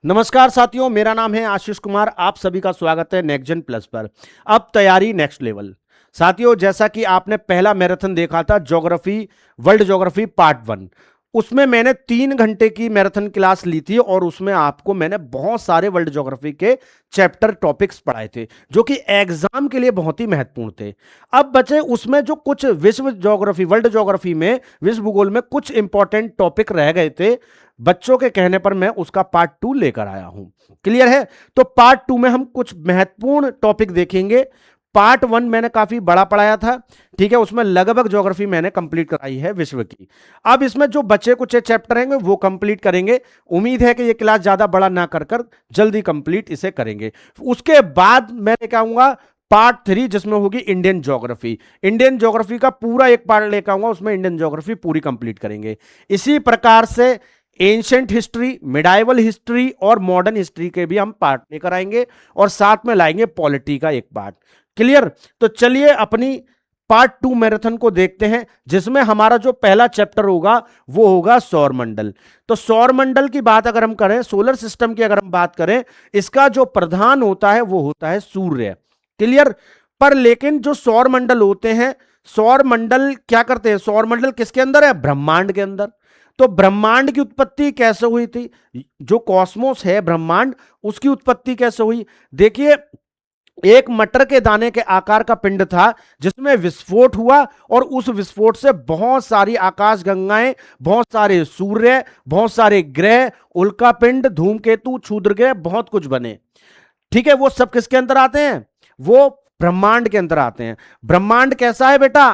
नमस्कार साथियों, मेरा नाम है आशीष कुमार। आप सभी का स्वागत है नेक्स्ट जेन प्लस पर। अब तैयारी नेक्स्ट लेवल। साथियों, जैसा कि आपने पहला मैराथन देखा था ज्योग्राफी, वर्ल्ड ज्योग्राफी पार्ट 1, उसमें मैंने 3 घंटे की मैराथन क्लास ली थी और उसमें आपको मैंने बहुत सारे वर्ल्ड ज्योग्राफी के चैप्टर टॉपिक्स पढ़ाए थे जो कि एग्जाम के लिए बहुत ही महत्वपूर्ण थे। अब बचे उसमें जो कुछ विश्व ज्योग्राफी, वर्ल्ड ज्योग्राफी में, विश्व भूगोल में कुछ इंपॉर्टेंट टॉपिक रह गए थे। बच्चों के कहने पर मैं उसका पार्ट 2 लेकर आया हूं। क्लियर है? तो पार्ट 2 में हम कुछ महत्वपूर्ण टॉपिक देखेंगे। पार्ट 1 मैंने काफी बड़ा पढ़ाया था, ठीक है, उसमें लगभग ज्योग्राफी मैंने कंप्लीट कराई है विश्व की। अब इसमें जो बचे कुछ चैप्टर हैं वो कंप्लीट करेंगे। उम्मीद है कि ये क्लास ज्यादा बड़ा ना कर कर जल्दी कंप्लीट इसे करेंगे। उसके बाद मैं लेकर आऊंगा पार्ट 3, जिसमें होगी इंडियन ज्योग्राफी। इंडियन ज्योग्राफी का पूरा एक पार्ट लेकर आऊंगा, उसमें इंडियन ज्योग्राफी पूरी कंप्लीट करेंगे। इसी प्रकार से एंशिएंट हिस्ट्री, मिडाइवल हिस्ट्री और मॉडर्न हिस्ट्री के भी हम पार्ट लेकर आएंगे और साथ में लाएंगे पॉलिटी का एक पार्ट। क्लियर? तो चलिए अपनी पार्ट 2 मैराथन को देखते हैं, जिसमें हमारा जो पहला चैप्टर होगा वो होगा सौरमंडल। तो सौरमंडल की बात अगर हम करें, सोलर सिस्टम की अगर हम बात करें, इसका जो प्रधान होता है वो होता है सूर्य। क्लियर? पर लेकिन जो सौरमंडल होते हैं, सौरमंडल क्या करते हैं? सौरमंडल किसके अंदर है? ब्रह्मांड के अंदर। तो ब्रह्मांड की उत्पत्ति कैसे हुई थी? जो कॉस्मोस है, ब्रह्मांड, उसकी उत्पत्ति कैसे हुई? देखिए, एक मटर के दाने के आकार का पिंड था जिसमें विस्फोट हुआ और उस विस्फोट से बहुत सारी आकाश गंगाएं, बहुत सारे सूर्य, बहुत सारे ग्रह, उल्कापिंड, धूमकेतु, क्षुद्र ग्रह, बहुत कुछ बने। ठीक है, वो सब किसके अंदर आते हैं? वो ब्रह्मांड के अंदर आते हैं। ब्रह्मांड कैसा है बेटा?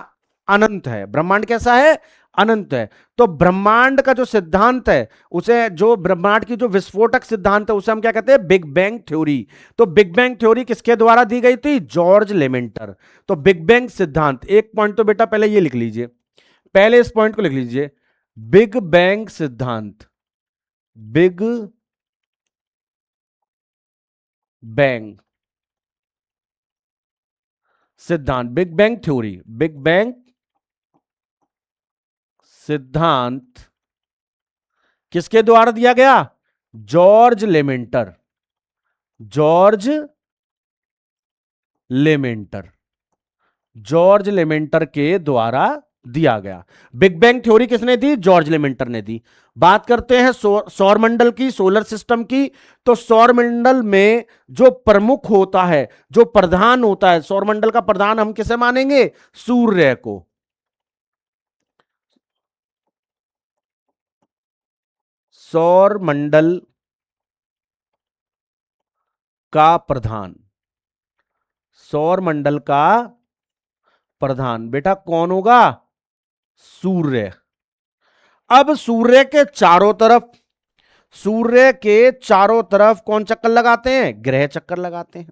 अनंत है। ब्रह्मांड कैसा है? अनंत है। तो ब्रह्मांड का जो सिद्धांत है, उसे, जो ब्रह्मांड की जो विस्फोटक सिद्धांत है, उसे हम क्या कहते हैं? Big bang theory. तो बिग बैंग थ्योरी किसके द्वारा दी गई थी? जॉर्ज लेमेंटर। तो बिग बैंग सिद्धांत, एक पॉइंट तो बेटा पहले ये लिख लीजिए, पहले इस पॉइंट को लिख लीजिए, बिग बैंग सिद्धांत। बिग बैंग सिद्धांत, big bang theory, big bang सिद्धांत किसके द्वारा दिया गया? जॉर्ज लेमेंटर। जॉर्ज लेमेंटर, जॉर्ज लेमेंटर के द्वारा दिया गया। बिग बैंग थ्योरी किसने दी? जॉर्ज लेमेंटर ने दी। बात करते हैं सौरमंडल की, सोलर सिस्टम की। तो सौरमंडल में जो प्रमुख होता है, जो प्रधान होता है, सौरमंडल का प्रधान हम किसे मानेंगे? सूर्य को। सौरमंडल का प्रधान, सौरमंडल का प्रधान बेटा कौन होगा? सूर्य। अब सूर्य के चारों तरफ, सूर्य के चारों तरफ कौन चक्कर लगाते हैं? ग्रह चक्कर लगाते हैं।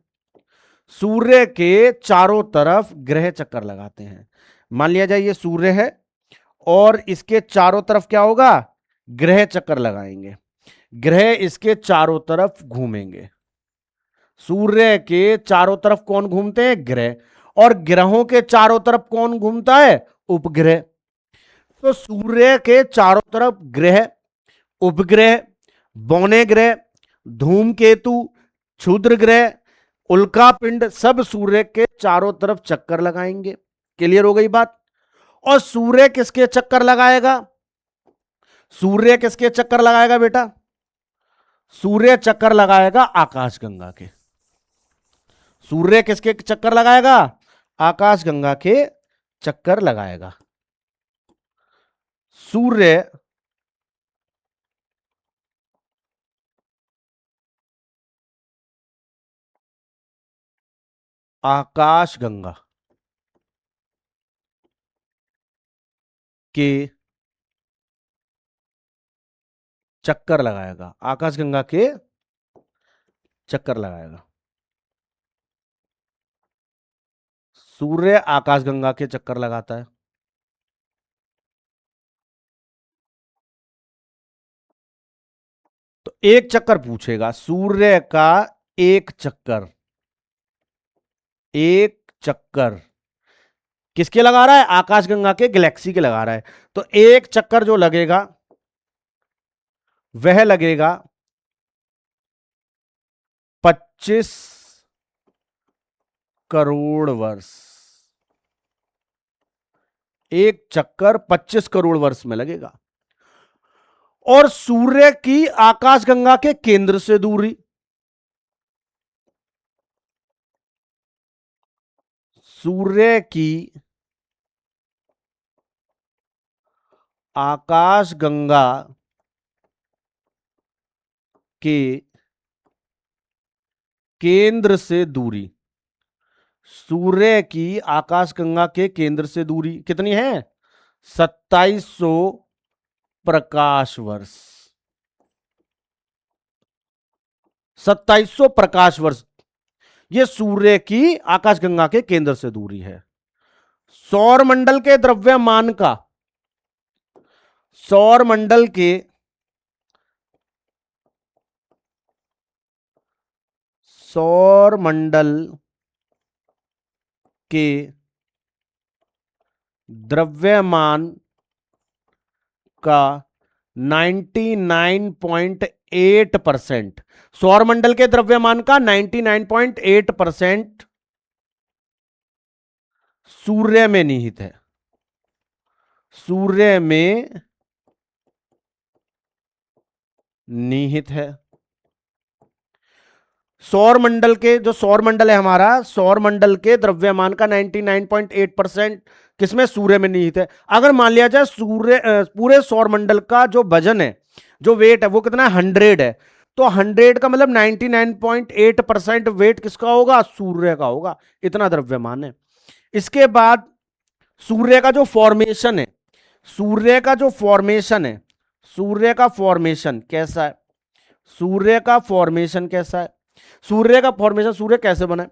सूर्य के चारों तरफ ग्रह चक्कर लगाते हैं। मान लिया जाए ये सूर्य है और इसके चारों तरफ क्या होगा? ग्रह चक्कर लगाएंगे। ग्रह इसके चारों तरफ घूमेंगे। सूर्य के चारों तरफ कौन घूमते हैं? ग्रह। और ग्रहों के चारों तरफ कौन घूमता है? उपग्रह। तो सूर्य के चारों तरफ ग्रह, उपग्रह, बौने ग्रह, धूमकेतु, क्षुद्र ग्रह, उल्कापिंड, सब सूर्य के चारों तरफ चक्कर लगाएंगे। क्लियर हो गई बात? और सूर्य किसके चक्कर लगाएगा? सूर्य किसके चक्कर लगाएगा बेटा? सूर्य चक्कर लगाएगा आकाशगंगा के। सूर्य किसके चक्कर लगाएगा? आकाशगंगा के चक्कर लगाएगा। सूर्य आकाशगंगा के चक्कर लगाएगा। आकाशगंगा के चक्कर लगाएगा। सूर्य आकाशगंगा के चक्कर लगाता है। तो एक चक्कर पूछेगा, सूर्य का एक चक्कर, एक चक्कर किसके लगा रहा है? आकाशगंगा के गैलेक्सी के लगा रहा है। तो एक चक्कर जो लगेगा वह लगेगा करोड़ वर्ष। एक चक्कर 25 करोड़ वर्ष में लगेगा। और सूर्य की आकाशगंगा के केंद्र से दूरी, सूर्य की आकाशगंगा के केंद्र से दूरी, सूर्य की आकाशगंगा के केंद्र से दूरी कितनी है? 2700 प्रकाश वर्ष। 2700 प्रकाश वर्ष ये सूर्य की आकाशगंगा के केंद्र से दूरी है। सौर मंडल के द्रव्यमान का, सौर मंडल के सौर मंडल के द्रव्यमान का 99.8%, सौरमंडल के द्रव्यमान का 99.8% सूर्य में निहित है, सूर्य में निहित है। सौरमंडल के, जो सौरमंडल है हमारा, सौरमंडल के द्रव्यमान का 99.8% किसमें? सूर्य में निहित है। अगर मान लिया जाए सूर्य पूरे सौरमंडल का जो वजन है, जो वेट है, वो कितना है? 100 है। तो 100 का मतलब 99.8% वेट किसका होगा? सूर्य का होगा। इतना द्रव्यमान है। इसके बाद सूर्य का जो फॉर्मेशन है, सूर्य का जो फॉर्मेशन है, सूर्य का फॉर्मेशन कैसा है? सूर्य का फॉर्मेशन कैसा है? सूर्य का फॉर्मेशन, सूर्य कैसे बना है,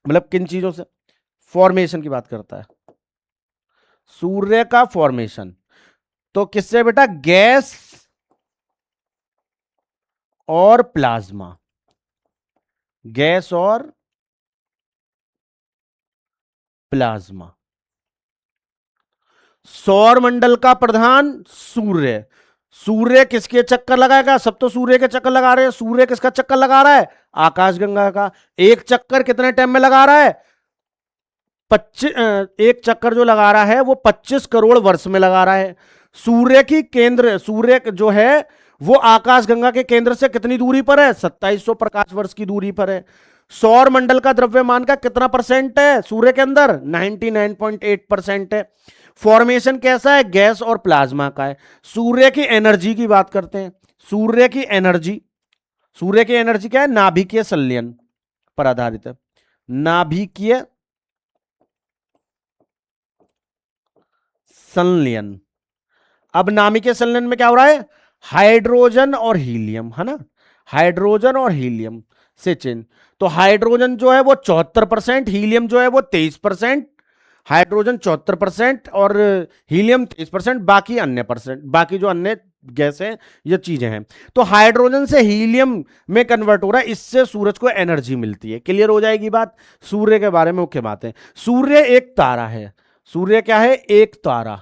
मतलब किन चीजों से? फॉर्मेशन की बात करता है सूर्य का फॉर्मेशन। तो किससे बेटा? गैस और प्लाज्मा, गैस और प्लाज्मा। सौरमंडल का प्रधान सूर्य, सूर्य किसके चक्कर लगाएगा? सब तो सूर्य के चक्कर लगा रहे हैं। सूर्य किसका चक्कर लगा रहा है? आकाशगंगा का। एक चक्कर कितने टाइम में लगा रहा है? 25, एक चक्कर जो लगा रहा है वो 25 करोड़ वर्ष में लगा रहा है। सूर्य की केंद्र, सूर्य जो है वो आकाशगंगा के केंद्र से कितनी दूरी पर है? 2700 प्रकाश वर्ष की दूरी पर है। सौर मंडल का द्रव्यमान का कितना परसेंट है सूर्य के अंदर? 99.8% है। फॉर्मेशन कैसा है? गैस और प्लाज्मा का है। सूर्य की एनर्जी की बात करते हैं। सूर्य की एनर्जी, सूर्य की एनर्जी क्या है? नाभिकीय संलयन पर आधारित है। नाभिकीय संलयन। अब नाभिकीय संलयन में क्या हो रहा है? हाइड्रोजन और हीलियम, है ना, हाइड्रोजन और हीलियम से चेंज। तो हाइड्रोजन जो है वो 74%, हीलियम जो है वो 23%, हाइड्रोजन 74% और हीलियम 23%, बाकी अन्य परसेंट, बाकी जो अन्य गैस है ये चीजें हैं। तो हाइड्रोजन से हीलियम में कन्वर्ट हो रहा है, इससे सूरज को एनर्जी मिलती है। क्लियर हो जाएगी बात। सूर्य के बारे में मुख्य बातें। सूर्य एक तारा है। सूर्य क्या है? एक तारा।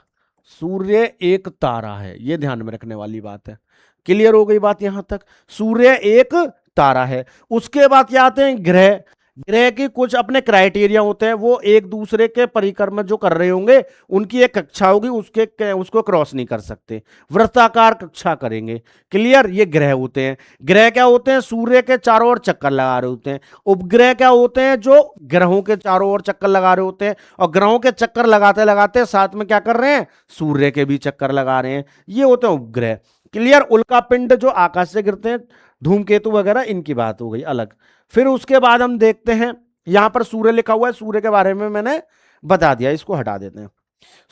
सूर्य एक तारा है, यह ध्यान में रखने वाली बात है। क्लियर हो गई बात यहां तक? सूर्य एक तारा है। उसके बाद क्या आते हैं? ग्रह। ग्रह की कुछ अपने क्राइटेरिया होते हैं, वो एक दूसरे के परिक्रम जो कर रहे होंगे उनकी एक कक्षा होगी, उसको क्रॉस नहीं कर सकते, वृत्ताकार कक्षा करेंगे। क्लियर? ये ग्रह होते हैं। ग्रह क्या होते हैं? सूर्य के चारों ओर चक्कर लगा रहे होते हैं। उपग्रह क्या होते हैं? जो ग्रहों के चारों ओर चक्कर लगा रहे होते हैं, और ग्रहों के चक्कर लगाते लगाते साथ में क्या कर रहे हैं? सूर्य के भी चक्कर लगा रहे हैं। ये होते हैं उपग्रह। क्लियर? उल्का पिंड जो आकाश से गिरते हैं, धूमकेतु वगैरह, इनकी बात हो गई अलग। फिर उसके बाद हम देखते हैं, यहां पर सूर्य लिखा हुआ है, सूर्य के बारे में मैंने बता दिया, इसको हटा देते हैं।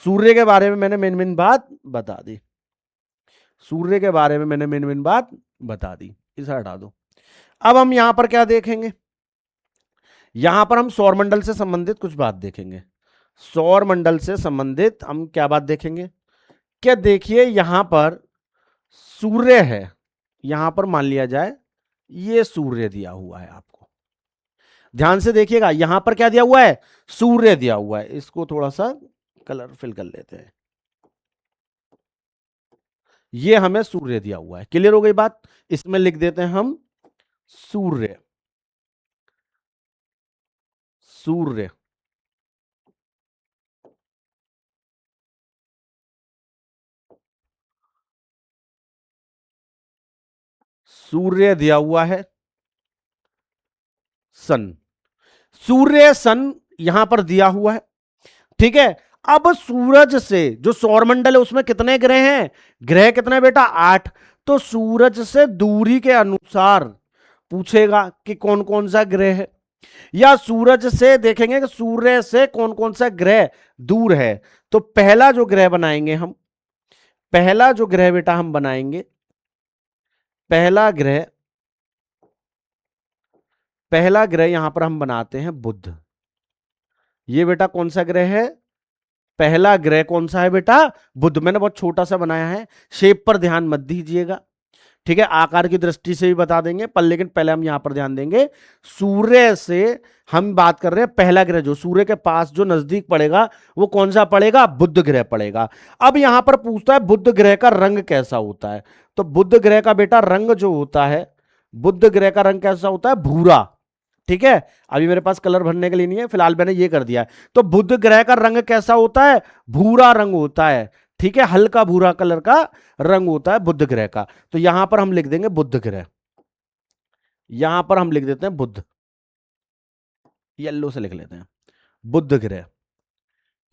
सूर्य के बारे में मैंने मेन मेन बात बता दी, सूर्य के बारे में मैंने मेन मेन बात बता दी, इसे हटा दो। अब हम यहां पर क्या देखेंगे? यहां पर हम सौरमंडल से संबंधित कुछ बात देखेंगे। सौरमंडल से संबंधित हम क्या बात देखेंगे? क्या देखिए, यहां पर सूर्य है, यहां पर मान लिया जाए ये सूर्य दिया हुआ है। आपको ध्यान से देखिएगा, यहां पर क्या दिया हुआ है? सूर्य दिया हुआ है। इसको थोड़ा सा कलर फिल कर लेते हैं। ये हमें सूर्य दिया हुआ है। क्लियर हो गई बात? इसमें लिख देते हैं हम सूर्य। सूर्य, सूर्य दिया हुआ है, सन, सूर्य सन यहां पर दिया हुआ है। ठीक है, अब सूरज से जो सौरमंडल है उसमें कितने ग्रह हैं, ग्रह कितने बेटा, 8। तो सूरज से दूरी के अनुसार पूछेगा कि कौन कौन सा ग्रह है, या सूरज से देखेंगे कि सूर्य से कौन कौन सा ग्रह दूर है। तो पहला जो ग्रह बनाएंगे हम, पहला जो ग्रह बेटा हम बनाएंगे, पहला ग्रह, पहला ग्रह यहां पर हम बनाते हैं बुध। ये बेटा कौन सा ग्रह है, पहला ग्रह कौन सा है बेटा, बुध। मैंने बहुत छोटा सा बनाया है, शेप पर ध्यान मत दीजिएगा। ठीक है, आकार की दृष्टि से भी बता देंगे पर, लेकिन पहले हम यहां पर ध्यान देंगे, सूर्य से हम बात कर रहे हैं, पहला ग्रह जो सूर्य के पास जो नजदीक पड़ेगा वो कौन सा पड़ेगा, बुध ग्रह पड़ेगा। अब यहां पर पूछता है बुध ग्रह का रंग कैसा होता है। तो बुध ग्रह का बेटा रंग जो होता है, बुध ग्रह का रंग कैसा होता है, भूरा। ठीक है, अभी मेरे पास कलर भरने के लिए नहीं है, फिलहाल मैंने ये कर दिया है। तो बुध ग्रह का रंग कैसा होता है, भूरा रंग होता है। ठीक है, हल्का भूरा कलर का रंग होता है बुध ग्रह का। तो यहां पर हम लिख देंगे बुध ग्रह, यहां पर हम लिख देते हैं बुध, येलो से लिख लेते हैं बुध ग्रह।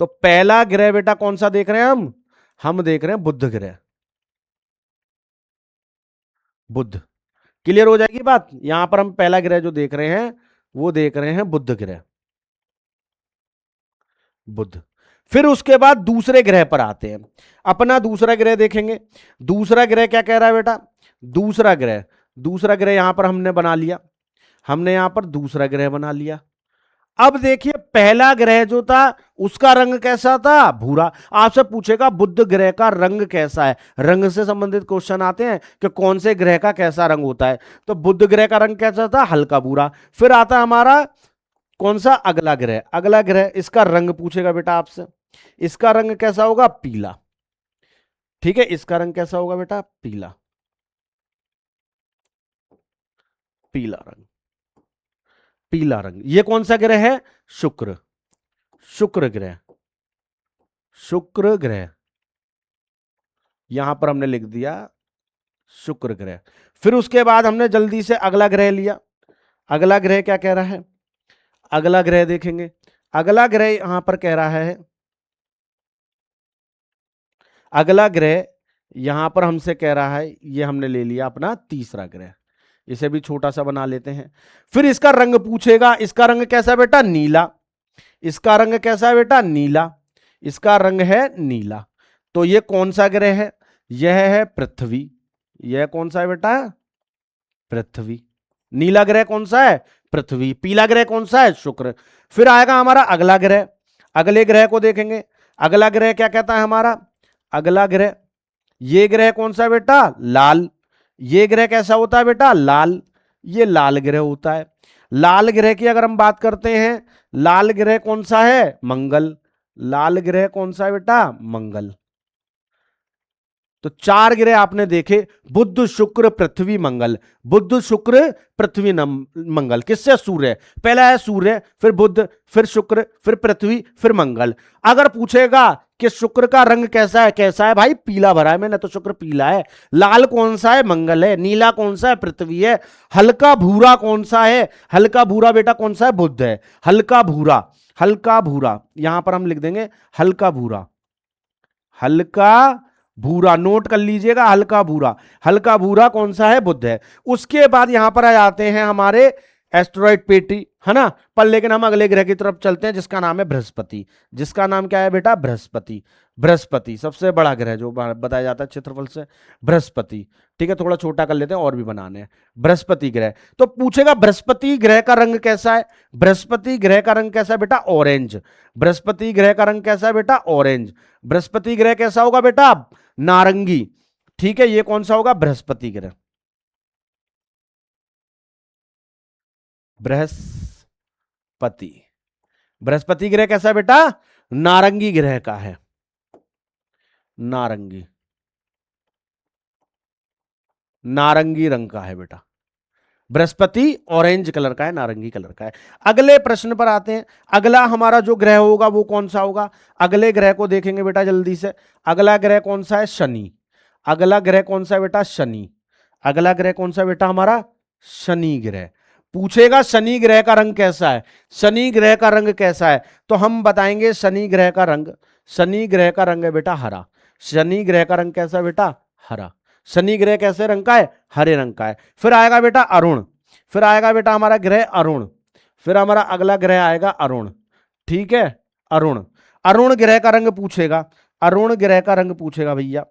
तो पहला ग्रह बेटा कौन सा देख रहे हैं हम देख रहे हैं बुध ग्रह, बुध। क्लियर हो जाएगी बात, यहां पर हम पहला ग्रह जो देख रहे हैं वो देख रहे हैं बुध ग्रह, बुध। फिर उसके बाद दूसरे ग्रह पर आते हैं, अपना दूसरा ग्रह देखेंगे। दूसरा ग्रह क्या कह रहा है बेटा, दूसरा ग्रह, दूसरा ग्रह यहां पर हमने बना लिया, हमने यहां पर दूसरा ग्रह बना लिया। अब देखिए पहला ग्रह जो था उसका रंग कैसा था, भूरा। आपसे पूछेगा बुध ग्रह का रंग कैसा है, रंग से संबंधित क्वेश्चन आते हैं कि कौन से ग्रह का कैसा रंग होता है। तो बुध ग्रह का रंग कैसा था, हल्का भूरा। फिर आता हमारा कौन सा, अगला ग्रह, अगला ग्रह, इसका रंग पूछेगा बेटा आपसे, इसका रंग कैसा होगा, पीला। ठीक है, इसका रंग कैसा होगा बेटा, पीला, पीला रंग, पीला रंग। ये कौन सा ग्रह है, शुक्र, शुक्र ग्रह, शुक्र ग्रह। यहां पर हमने लिख दिया शुक्र ग्रह। फिर उसके बाद हमने जल्दी से अगला ग्रह लिया, अगला ग्रह क्या कह रहा है, अगला ग्रह देखेंगे, अगला ग्रह यहां पर कह रहा है, अगला ग्रह यहां पर हमसे कह रहा है, ये हमने ले लिया अपना तीसरा ग्रह, इसे भी छोटा सा बना लेते हैं। फिर इसका रंग पूछेगा, इसका रंग कैसा है बेटा, नीला, इसका रंग कैसा है बेटा, नीला, इसका रंग है नीला। तो ये कौन सा ग्रह है, यह है पृथ्वी, यह कौन सा है बेटा, पृथ्वी। नीला ग्रह कौन सा है, पृथ्वी। पीला ग्रह कौन सा है, शुक्र। फिर आएगा हमारा अगला ग्रह, अगले ग्रह को देखेंगे। अगला ग्रह क्या कहता है हमारा, अगला ग्रह, ये ग्रह कौन सा है बेटा, लाल। ये ग्रह कैसा होता है बेटा, लाल, ये लाल ग्रह होता है। लाल ग्रह की अगर हम बात करते हैं, लाल ग्रह कौन सा है, मंगल, लाल ग्रह कौन सा है बेटा, मंगल। तो चार ग्रह आपने देखे, बुध शुक्र पृथ्वी मंगल, बुध शुक्र पृथ्वी मंगल। किससे, सूर्य, पहला है सूर्य, फिर बुध, फिर शुक्र, फिर पृथ्वी, फिर मंगल। अगर पूछेगा कि शुक्र का रंग कैसा है, कैसा है भाई, पीला भरा है मैंने, तो शुक्र पीला है। लाल कौन सा है, मंगल है। नीला कौन सा है, पृथ्वी है। हल्का भूरा कौन सा है, हल्का भूरा बेटा कौन सा है, बुध है। हल्का भूरा, हल्का भूरा, यहां पर हम लिख देंगे हल्का भूरा, हल्का भूरा, नोट कर लीजिएगा, हल्का भूरा, हल्का भूरा कौन सा है, बुध है। उसके बाद यहां पर आ जाते हैं हमारे एस्टेरॉइड पेटी, है ना। पर लेकिन हम अगले ग्रह की तरफ चलते हैं जिसका नाम है बृहस्पति, जिसका नाम क्या है बेटा, बृहस्पति। बृहस्पति सबसे बड़ा ग्रह जो बताया जाता है क्षेत्रफल से, बृहस्पति। ठीक है, थोड़ा छोटा कर लेते हैं और भी बनाने हैं। बृहस्पति ग्रह, तो पूछेगा बृहस्पति ग्रह का रंग कैसा है, बृहस्पति ग्रह का रंग कैसा है बेटा, ऑरेंज। बृहस्पति ग्रह का रंग कैसा है बेटा, ऑरेंज। बृहस्पति ग्रह कैसा होगा बेटा, नारंगी। ठीक है, ये कौन सा होगा, बृहस्पति ग्रह, बृहस्पति। बृहस्पति ग्रह कैसा है बेटा, नारंगी ग्रह का है, नारंगी, नारंगी रंग का है बेटा। बृहस्पति ऑरेंज कलर का है, नारंगी कलर का है। अगले प्रश्न पर आते हैं। अगला हमारा जो ग्रह होगा वो कौन सा होगा? अगले ग्रह को देखेंगे बेटा जल्दी से। अगला ग्रह कौन सा है? शनि। अगला ग्रह कौन सा है बेटा? शनि। अगला ग्रह कौन सा बेटा हमारा? शनि ग्रह। पूछेगा शनि ग्रह का रंग कैसा है, शनि ग्रह का रंग कैसा है, तो हम बताएंगे शनि ग्रह का रंग, शनि ग्रह का रंग है बेटा हरा। शनि ग्रह का रंग कैसा है बेटा? हरा। शनि ग्रह कैसे रंग का है? हरे रंग का है। फिर आएगा बेटा अरुण, फिर आएगा बेटा हमारा ग्रह अरुण, फिर हमारा अगला ग्रह आएगा अरुण। ठीक है, अरुण। अरुण ग्रह का रंग पूछेगा, अरुण ग्रह का रंग पूछेगा भैया,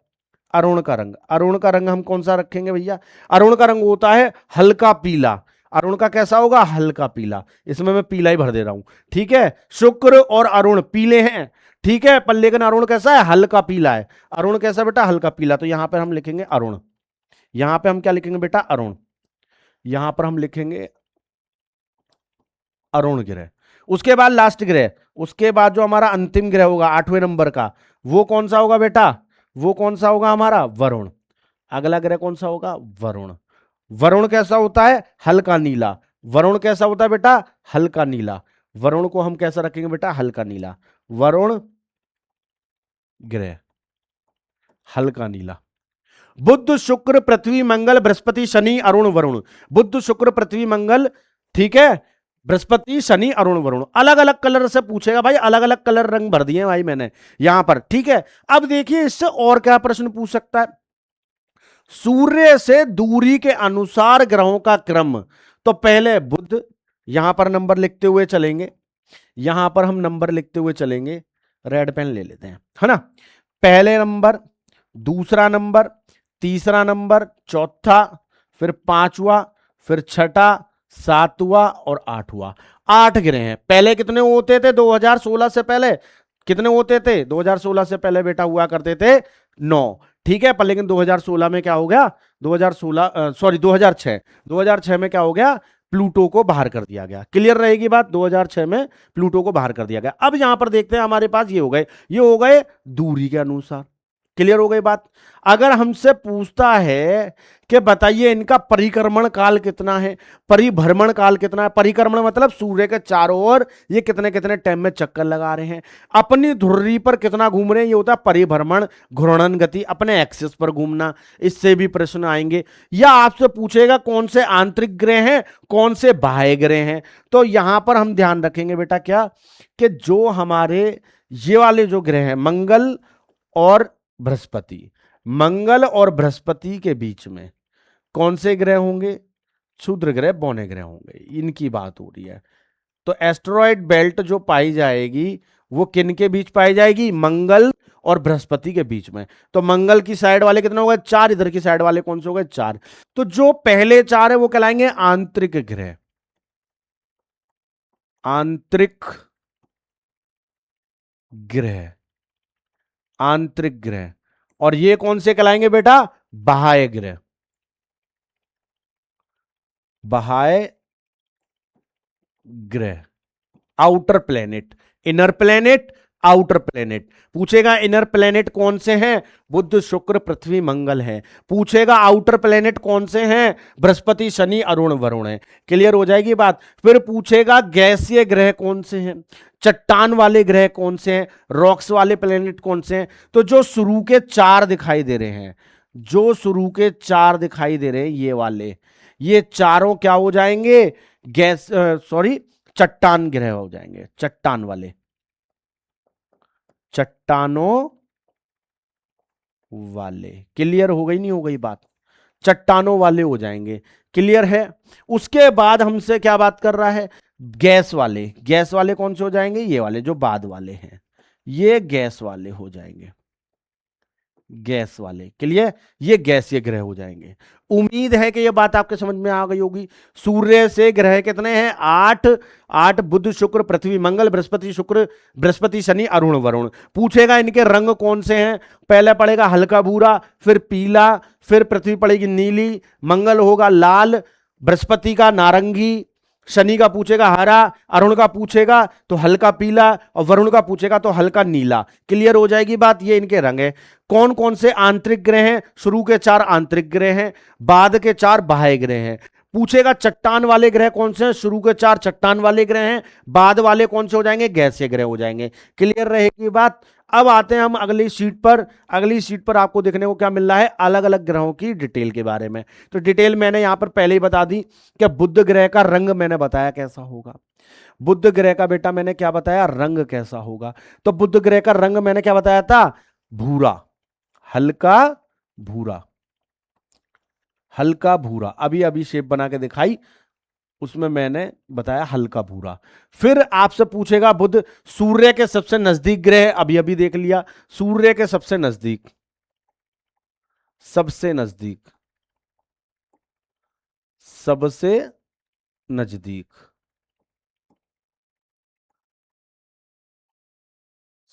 अरुण का रंग। अरुण का रंग हम कौन सा रखेंगे भैया? अरुण का रंग होता है हल्का पीला। अरुण का कैसा होगा? हल्का पीला। इसमें मैं पीला ही भर दे रहा हूं। ठीक है, शुक्र और अरुण पीले हैं, ठीक है, पर लेकिन अरुण कैसा है? हल्का पीला है। अरुण कैसा बेटा? हल्का पीला। तो यहां पर हम लिखेंगे अरुण। यहां पे हम क्या लिखेंगे बेटा? अरुण। यहां पर हम लिखेंगे अरुण ग्रह। उसके बाद लास्ट ग्रह, उसके बाद जो हमारा अंतिम ग्रह होगा 8वें नंबर का, वो कौन सा होगा बेटा? वो कौन सा होगा हमारा? वरुण। अगला ग्रह कौन सा होगा? वरुण। वरुण कैसा होता है? हल्का नीला। वरुण कैसा होता है बेटा? हल्का नीला। वरुण को हम कैसा रखेंगे बेटा? हल्का नीला। वरुण ग्रह हल्का नीला। बुध शुक्र पृथ्वी मंगल बृहस्पति शनि अरुण वरुण। बुध शुक्र पृथ्वी मंगल, ठीक है, बृहस्पति शनि अरुण वरुण। अलग अलग कलर से पूछेगा भाई, अलग अलग कलर रंग भर दिए भाई मैंने यहां पर। ठीक है, अब देखिए इससे और क्या प्रश्न पूछ सकता है। सूर्य से दूरी के अनुसार ग्रहों का क्रम। तो पहले बुध, यहां पर नंबर लिखते हुए चलेंगे, यहां पर हम नंबर लिखते हुए चलेंगे, रेड पेन ले लेते हैं, है ना। पहले नंबर, दूसरा नंबर, तीसरा नंबर, चौथा, फिर पांचवा, फिर छठा, सातवां और आठवां। 8 ग्रह हैं। पहले कितने होते थे 2016 से पहले? कितने होते थे 2016 से पहले बेटा? हुआ करते थे 9। ठीक है, पर लेकिन 2016 में क्या हो गया? 2006 में क्या हो गया? प्लूटो को बाहर कर दिया गया। क्लियर रहेगी बात? 2006 में प्लूटो को बाहर कर दिया गया। अब यहां पर देखते हैं, हमारे पास ये हो गए दूरी के अनुसार। क्लियर हो गई बात? अगर हमसे पूछता है कि बताइए इनका परिक्रमण काल कितना है, परिभ्रमण काल कितना है, परिक्रमण मतलब सूर्य के चारों ओर ये कितने कितने टाइम में चक्कर लगा रहे हैं, अपनी धुरी पर कितना घूम रहे हैं, ये होता है परिभ्रमण, घूर्णन गति, अपने एक्सिस पर घूमना। इससे भी प्रश्न आएंगे। या आपसे पूछेगा कौन से आंतरिक ग्रह हैं, कौन से बाह्य ग्रह हैं। तो यहां पर हम ध्यान रखेंगे बेटा क्या, कि जो हमारे ये वाले जो ग्रह हैं, मंगल और बृहस्पति, मंगल और बृहस्पति के बीच में कौन से ग्रह होंगे? क्षुद्र ग्रह, बौने ग्रह होंगे। इनकी बात हो रही है। तो एस्टेरॉयड बेल्ट जो पाई जाएगी वो किन के बीच पाई जाएगी? मंगल और बृहस्पति के बीच में। तो मंगल की साइड वाले कितने हो गए? 4। इधर की साइड वाले कौन से हो गए? 4। तो जो पहले 4 है वो कहलाएंगे आंतरिक ग्रह, आंतरिक ग्रह, आंतरिक ग्रह। और ये कौन से कहलाएंगे बेटा? बाह्य ग्रह, बाह्य ग्रह, outer planet. Inner planet, outer planet. पूछेगा इनर प्लेनेट कौन से हैं? बुध शुक्र पृथ्वी मंगल हैं। पूछेगा आउटर प्लेनेट कौन से हैं? बृहस्पति शनि अरुण वरुण है। क्लियर हो जाएगी बात? फिर पूछेगा गैसीय ग्रह कौन से हैं, चट्टान वाले ग्रह कौन से हैं, रॉक्स वाले प्लेनेट कौन से हैं। तो जो शुरू के 4 दिखाई दे रहे हैं, जो शुरू के 4 दिखाई दे रहे हैं, ये वाले, ये चारों क्या हो जाएंगे? गैस सॉरी चट्टान ग्रह हो जाएंगे। चट्टान वाले, चट्टानों वाले। क्लियर हो गई नहीं हो गई बात? चट्टानों वाले हो जाएंगे। क्लियर है? उसके बाद हमसे क्या बात कर रहा है? गैस वाले। गैस वाले कौन से हो जाएंगे? ये वाले जो बाद वाले हैं, ये गैस वाले हो जाएंगे, गैस वाले। क्लियर? ये गैसीय ग्रह हो जाएंगे। उम्मीद है कि ये बात आपके समझ में आ गई होगी। सूर्य से ग्रह कितने हैं? 8। 8 बुध शुक्र पृथ्वी मंगल बृहस्पति शुक्र, बृहस्पति शनि अरुण वरुण। पूछेगा इनके रंग कौन से हैं? पहले पड़ेगा हल्का भूरा, फिर पीला, फिर पृथ्वी पड़ेगी नीली, मंगल होगा लाल, बृहस्पति का नारंगी, शनि का पूछेगा हरा, अरुण का पूछेगा तो हल्का पीला, और वरुण का पूछेगा तो हल्का नीला। क्लियर हो जाएगी बात? ये इनके रंग है। कौन कौन से आंतरिक ग्रह हैं? शुरू के 4 आंतरिक ग्रह हैं, बाद के 4 बाह्य ग्रह हैं। पूछेगा चट्टान वाले ग्रह कौन से हैं, शुरू के 4 चट्टान वाले ग्रह हैं, बाद वाले कौन से हो जाएंगे, गैसीय ग्रह हो जाएंगे। क्लियर रहेगी बात। अब आते हैं हम अगली शीट पर। अगली शीट पर आपको देखने को क्या मिल रहा है, अलग अलग ग्रहों की डिटेल के बारे में। तो डिटेल मैंने यहां पर पहले ही बता दी कि बुध ग्रह का रंग मैंने बताया कैसा होगा। बुध ग्रह का बेटा मैंने क्या बताया, रंग कैसा होगा। तो बुध ग्रह का रंग मैंने क्या बताया था, भूरा, हल्का भूरा, हल्का भूरा। अभी अभी शेप बना के दिखाई, उसमें मैंने बताया हल्का भूरा। फिर आपसे पूछेगा बुध सूर्य के सबसे नजदीक ग्रह, अभी अभी देख लिया, सूर्य के सबसे नजदीक, सबसे नजदीक, सबसे नजदीक,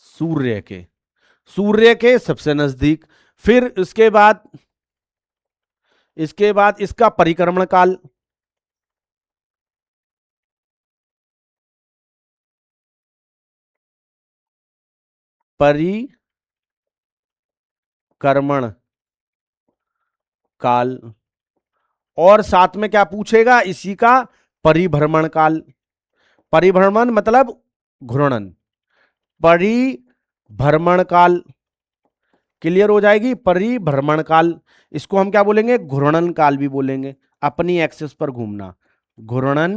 सूर्य के, सूर्य के सबसे नजदीक। फिर इसके बाद इसका परिक्रमण काल, परिक्रमण काल, और साथ में क्या पूछेगा, इसी का परिभ्रमण काल। परिभ्रमण मतलब घूर्णन, परिभ्रमण काल। क्लियर हो जाएगी, परिभ्रमण काल। इसको हम क्या बोलेंगे, घूर्णन काल भी बोलेंगे, अपनी एक्सिस पर घूमना, घूर्णन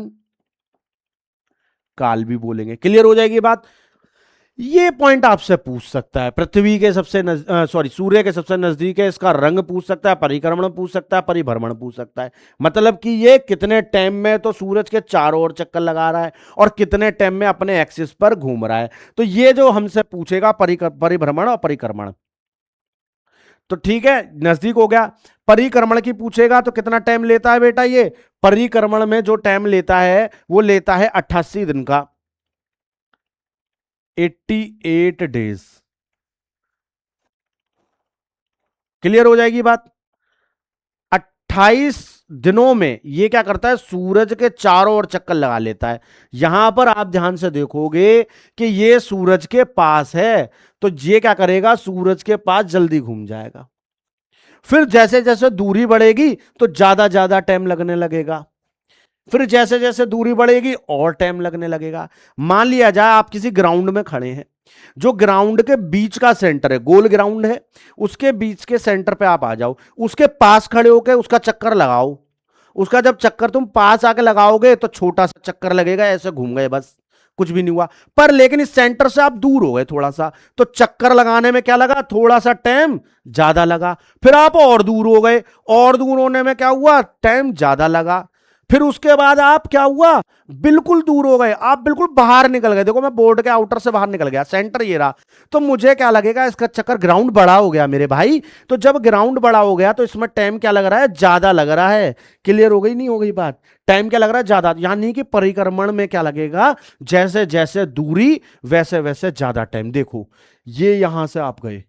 काल भी बोलेंगे। क्लियर हो जाएगी बात। ये पॉइंट आपसे पूछ सकता है, पृथ्वी के सबसे सॉरी सूर्य के सबसे नजदीक है, इसका रंग पूछ सकता है, परिक्रमण पूछ सकता है, परिभ्रमण पूछ सकता है। मतलब कि ये कितने टाइम में तो सूरज के चारों ओर चक्कर लगा रहा है और कितने टाइम में अपने एक्सिस पर घूम रहा है। तो ये जो हमसे पूछेगा परिभ्रमण और परिक्रमण, तो ठीक है, नजदीक हो गया। परिक्रमण की पूछेगा तो कितना टाइम लेता है बेटा, ये परिक्रमण में जो टाइम लेता है वो लेता है 88 दिन का, 88 डेज। क्लियर हो जाएगी बात। 28 दिनों में ये क्या करता है, सूरज के चारों ओर चक्कर लगा लेता है। यहां पर आप ध्यान से देखोगे कि ये सूरज के पास है, तो ये क्या करेगा, सूरज के पास जल्दी घूम जाएगा। फिर जैसे जैसे दूरी बढ़ेगी तो ज्यादा ज्यादा टाइम लगने लगेगा, फिर जैसे जैसे दूरी बढ़ेगी और टाइम लगने लगेगा। मान लिया जाए आप किसी ग्राउंड में खड़े हैं, जो ग्राउंड के बीच का सेंटर है, गोल ग्राउंड है, उसके बीच के सेंटर पे आप आ जाओ, उसके पास खड़े होकर उसका चक्कर लगाओ। उसका जब चक्कर तुम पास आके लगाओगे तो छोटा सा चक्कर लगेगा, ऐसे घूम गए बस, कुछ भी नहीं हुआ। पर लेकिन इस सेंटर से आप दूर हो गए थोड़ा सा, तो चक्कर लगाने में क्या लगा, थोड़ा सा टाइम ज्यादा लगा। फिर आप और दूर हो गए, और दूर होने में क्या हुआ, टाइम ज्यादा लगा। फिर उसके बाद आप क्या हुआ, बिल्कुल दूर हो गए, आप बिल्कुल बाहर निकल गए। देखो मैं बोर्ड के आउटर से बाहर निकल गया, सेंटर ये रहा। तो मुझे क्या लगेगा, इसका चक्कर, ग्राउंड बड़ा हो गया मेरे भाई। तो जब ग्राउंड बड़ा हो गया तो इसमें टाइम क्या लग रहा है, ज्यादा लग रहा है। क्लियर हो गई नहीं हो गई बात, टाइम क्या लग रहा है, ज्यादा। यानी कि परिक्रमण में क्या लगेगा, जैसे जैसे दूरी वैसे वैसे ज्यादा टाइम। देखो ये यहां से आप गए,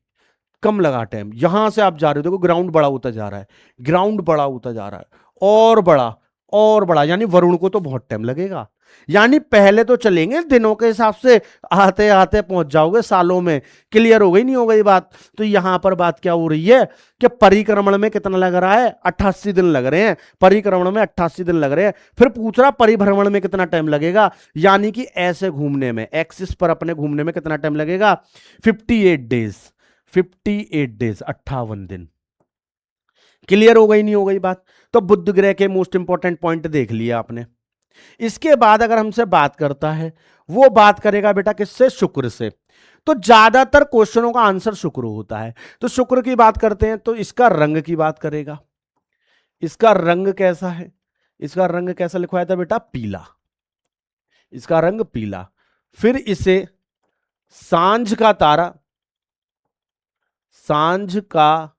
कम लगा टाइम, यहां से आप जा रहे हो, देखो ग्राउंड बड़ा होता जा रहा है, ग्राउंड बड़ा होता जा रहा है, और बड़ा और बड़ा, यानी वरुण को तो बहुत टाइम लगेगा। यानी पहले तो चलेंगे दिनों के हिसाब से, आते आते पहुंच जाओगे सालों में। क्लियर हो गई नहीं हो गई बात। तो यहां पर बात क्या हो रही है कि परिक्रमण में कितना लग रहा है, 88 दिन लग रहे हैं, परिक्रमण में 88 दिन लग रहे हैं। फिर पूछ रहा परिभ्रमण में कितना टाइम लगेगा, यानी कि ऐसे घूमने में, एक्सिस पर अपने घूमने में कितना टाइम लगेगा, 58 डेज, 58 डेज, 58 दिन। क्लियर हो गई नहीं हो गई बात। तो बुध ग्रह के मोस्ट इंपॉर्टेंट पॉइंट देख लिया आपने। इसके बाद अगर हमसे बात करता है, वो बात करेगा बेटा किससे, शुक्र से। तो ज्यादातर क्वेश्चनों का आंसर शुक्र होता है। तो शुक्र की बात करते हैं, तो इसका रंग की बात करेगा। इसका रंग कैसा है, इसका रंग कैसा लिखवाया था बेटा, पीला, इसका रंग पीला। फिर इसे सांझ का तारा, सांझ का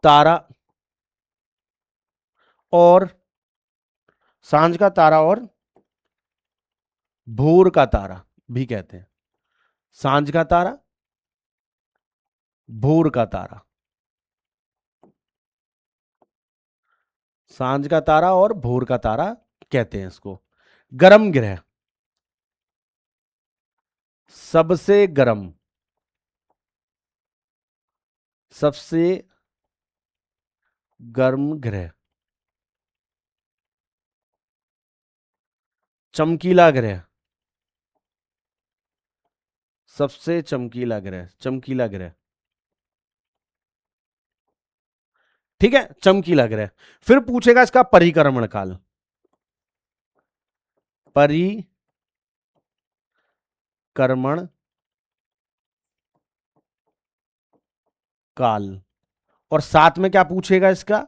तारा और, सांझ का तारा और भोर का तारा भी कहते हैं। सांझ का तारा, भोर का तारा, सांझ का तारा और भोर का तारा कहते हैं इसको। गर्म ग्रह, सबसे गर्म, सबसे गर्म ग्रह, चमकीला ग्रह, सबसे चमकीला ग्रह, चमकीला ग्रह, ठीक है, चमकीला ग्रह। फिर पूछेगा इसका परिक्रमण काल, परिक्रमण काल, और साथ में क्या पूछेगा इसका,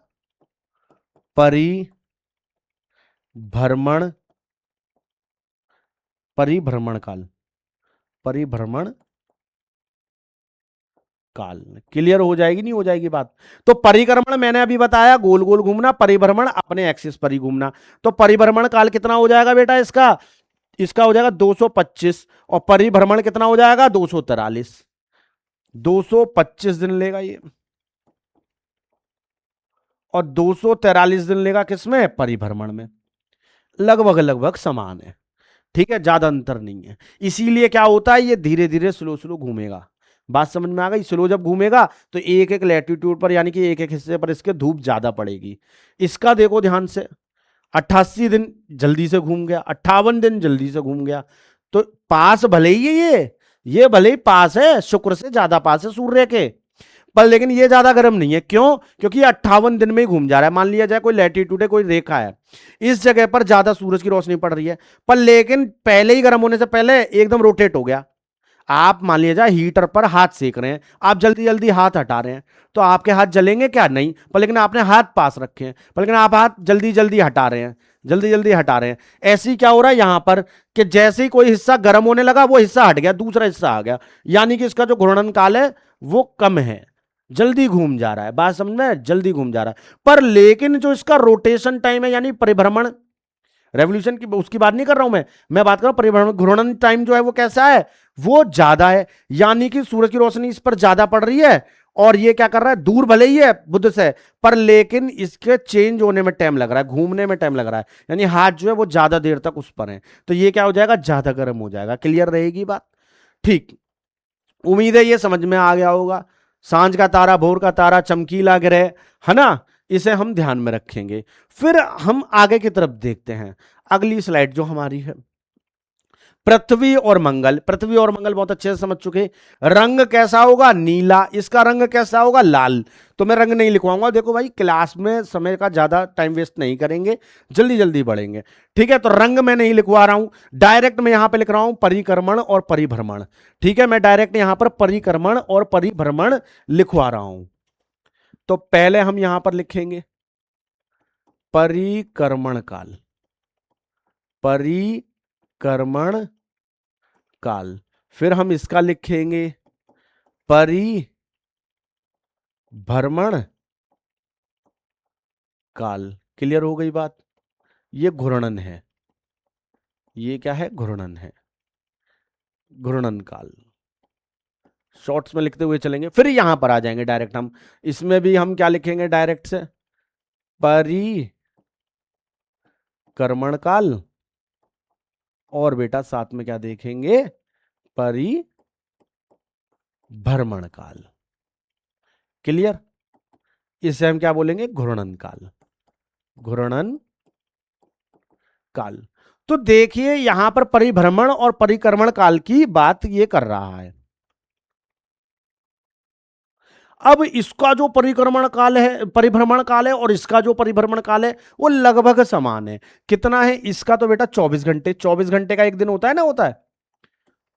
परिभ्रमण, परिभ्रमण काल, परिभ्रमण काल। क्लियर हो जाएगी नहीं हो जाएगी बात? तो परिक्रमण मैंने अभी बताया गोल गोल घूमना, परिभ्रमण अपने एक्सिस पर ही घूमना। तो परिभ्रमण काल कितना हो जाएगा बेटा इसका, इसका हो जाएगा 225, और परिभ्रमण कितना हो जाएगा 243, 225 दिन लेगा ये, और 243 दिन लेगा किसमें, परिभ्रमण में। लगभग लगभग समान है, ठीक है, ज्यादा अंतर नहीं है। इसीलिए क्या होता है, ये धीरे धीरे स्लो स्लो घूमेगा। बात समझ में आ गई? स्लो जब घूमेगा तो एक एक लैटिट्यूड पर, यानी कि एक एक हिस्से पर इसके धूप ज्यादा पड़ेगी। इसका देखो ध्यान से, 88 दिन जल्दी से घूम गया, 58 दिन जल्दी से घूम गया। तो पास भले ही है ये भले ही पास है, शुक्र से ज्यादा पास है सूर्य के, पर लेकिन ये ज्यादा गर्म नहीं है। क्यों? क्योंकि ये 58 दिन में ही घूम जा रहा है। मान लिया जाए कोई लैटिट्यूड है, कोई रेखा है, इस जगह पर ज्यादा सूरज की रोशनी पड़ रही है, पर लेकिन पहले ही गर्म होने से पहले एकदम रोटेट हो गया। आप मान लिया जाए हीटर पर हाथ सेक रहे हैं, आप जल्दी जल्दी हाथ हटा रहे हैं, तो आपके हाथ जलेंगे क्या? नहीं, पर लेकिन आपने हाथ पास रखे हैं, पर लेकिन आप हाथ जल्दी जल्दी हटा रहे हैं, जल्दी जल्दी हटा रहे हैं। ऐसे ही क्या हो रहा है यहां पर, कि जैसे ही कोई हिस्सा गर्म होने लगा वो हिस्सा हट गया, दूसरा हिस्सा आ गया, यानी कि इसका जो घूर्णन काल है वो कम है, जल्दी घूम जा रहा है। बात समझ में? जल्दी घूम जा रहा है। पर लेकिन जो इसका रोटेशन टाइम है, यानी परिभ्रमण, रेवोल्यूशन की उसकी बात नहीं कर रहा हूं मैं बात कर रहा हूं परिभ्रमण, घूर्णन टाइम जो है वो कैसा है, वो ज्यादा है, यानी कि सूरज की रोशनी इस पर ज्यादा पड़ रही है, और ये क्या कर रहा है, दूर भले ही है बुध से, पर लेकिन इसके चेंज होने में टाइम लग रहा है, घूमने में टाइम लग रहा है, यानी हाथ जो है वो ज्यादा देर तक उस पर है, तो ये क्या हो जाएगा, ज्यादा गर्म हो जाएगा। क्लियर रहेगी बात? ठीक, उम्मीद है ये समझ में आ गया होगा। सांझ का तारा, भोर का तारा, चमकीला ग्रह, है ना, इसे हम ध्यान में रखेंगे। फिर हम आगे की तरफ देखते हैं, अगली स्लाइड जो हमारी है, पृथ्वी और मंगल। पृथ्वी और मंगल बहुत अच्छे से समझ चुके। रंग कैसा होगा, नीला, इसका रंग कैसा होगा, लाल। तो मैं रंग नहीं लिखवाऊंगा, देखो भाई क्लास में समय का ज्यादा टाइम वेस्ट नहीं करेंगे, जल्दी जल्दी बढ़ेंगे, ठीक है। तो रंग मैं नहीं लिखवा रहा हूं, डायरेक्ट मैं यहां पे लिख रहा हूं परिक्रमण और परिभ्रमण, ठीक है। मैं डायरेक्ट यहां पर परिक्रमण और परिभ्रमण लिखवा रहा हूं। तो पहले हम यहां पर लिखेंगे परिक्रमण काल, परिक्रमण काल। फिर हम इसका लिखेंगे परिभ्रमण काल। क्लियर हो गई बात? ये घूर्णन है, ये क्या है, घूर्णन है, घूर्णन काल। शॉर्ट्स में लिखते हुए चलेंगे, फिर यहां पर आ जाएंगे डायरेक्ट हम। इसमें भी हम क्या लिखेंगे डायरेक्ट से, परिक्रमण काल, और बेटा साथ में क्या देखेंगे, परिभ्रमण काल। क्लियर? इसे हम क्या बोलेंगे, घूर्णन काल, घूर्णन काल। तो देखिए यहां पर परिभ्रमण और परिक्रमण काल की बात ये कर रहा है। अब इसका जो परिक्रमण काल है, परिभ्रमण काल है, और इसका जो परिभ्रमण काल है वो लगभग समान है। कितना है इसका, तो बेटा 24 घंटे। 24 घंटे का एक दिन होता है ना, होता है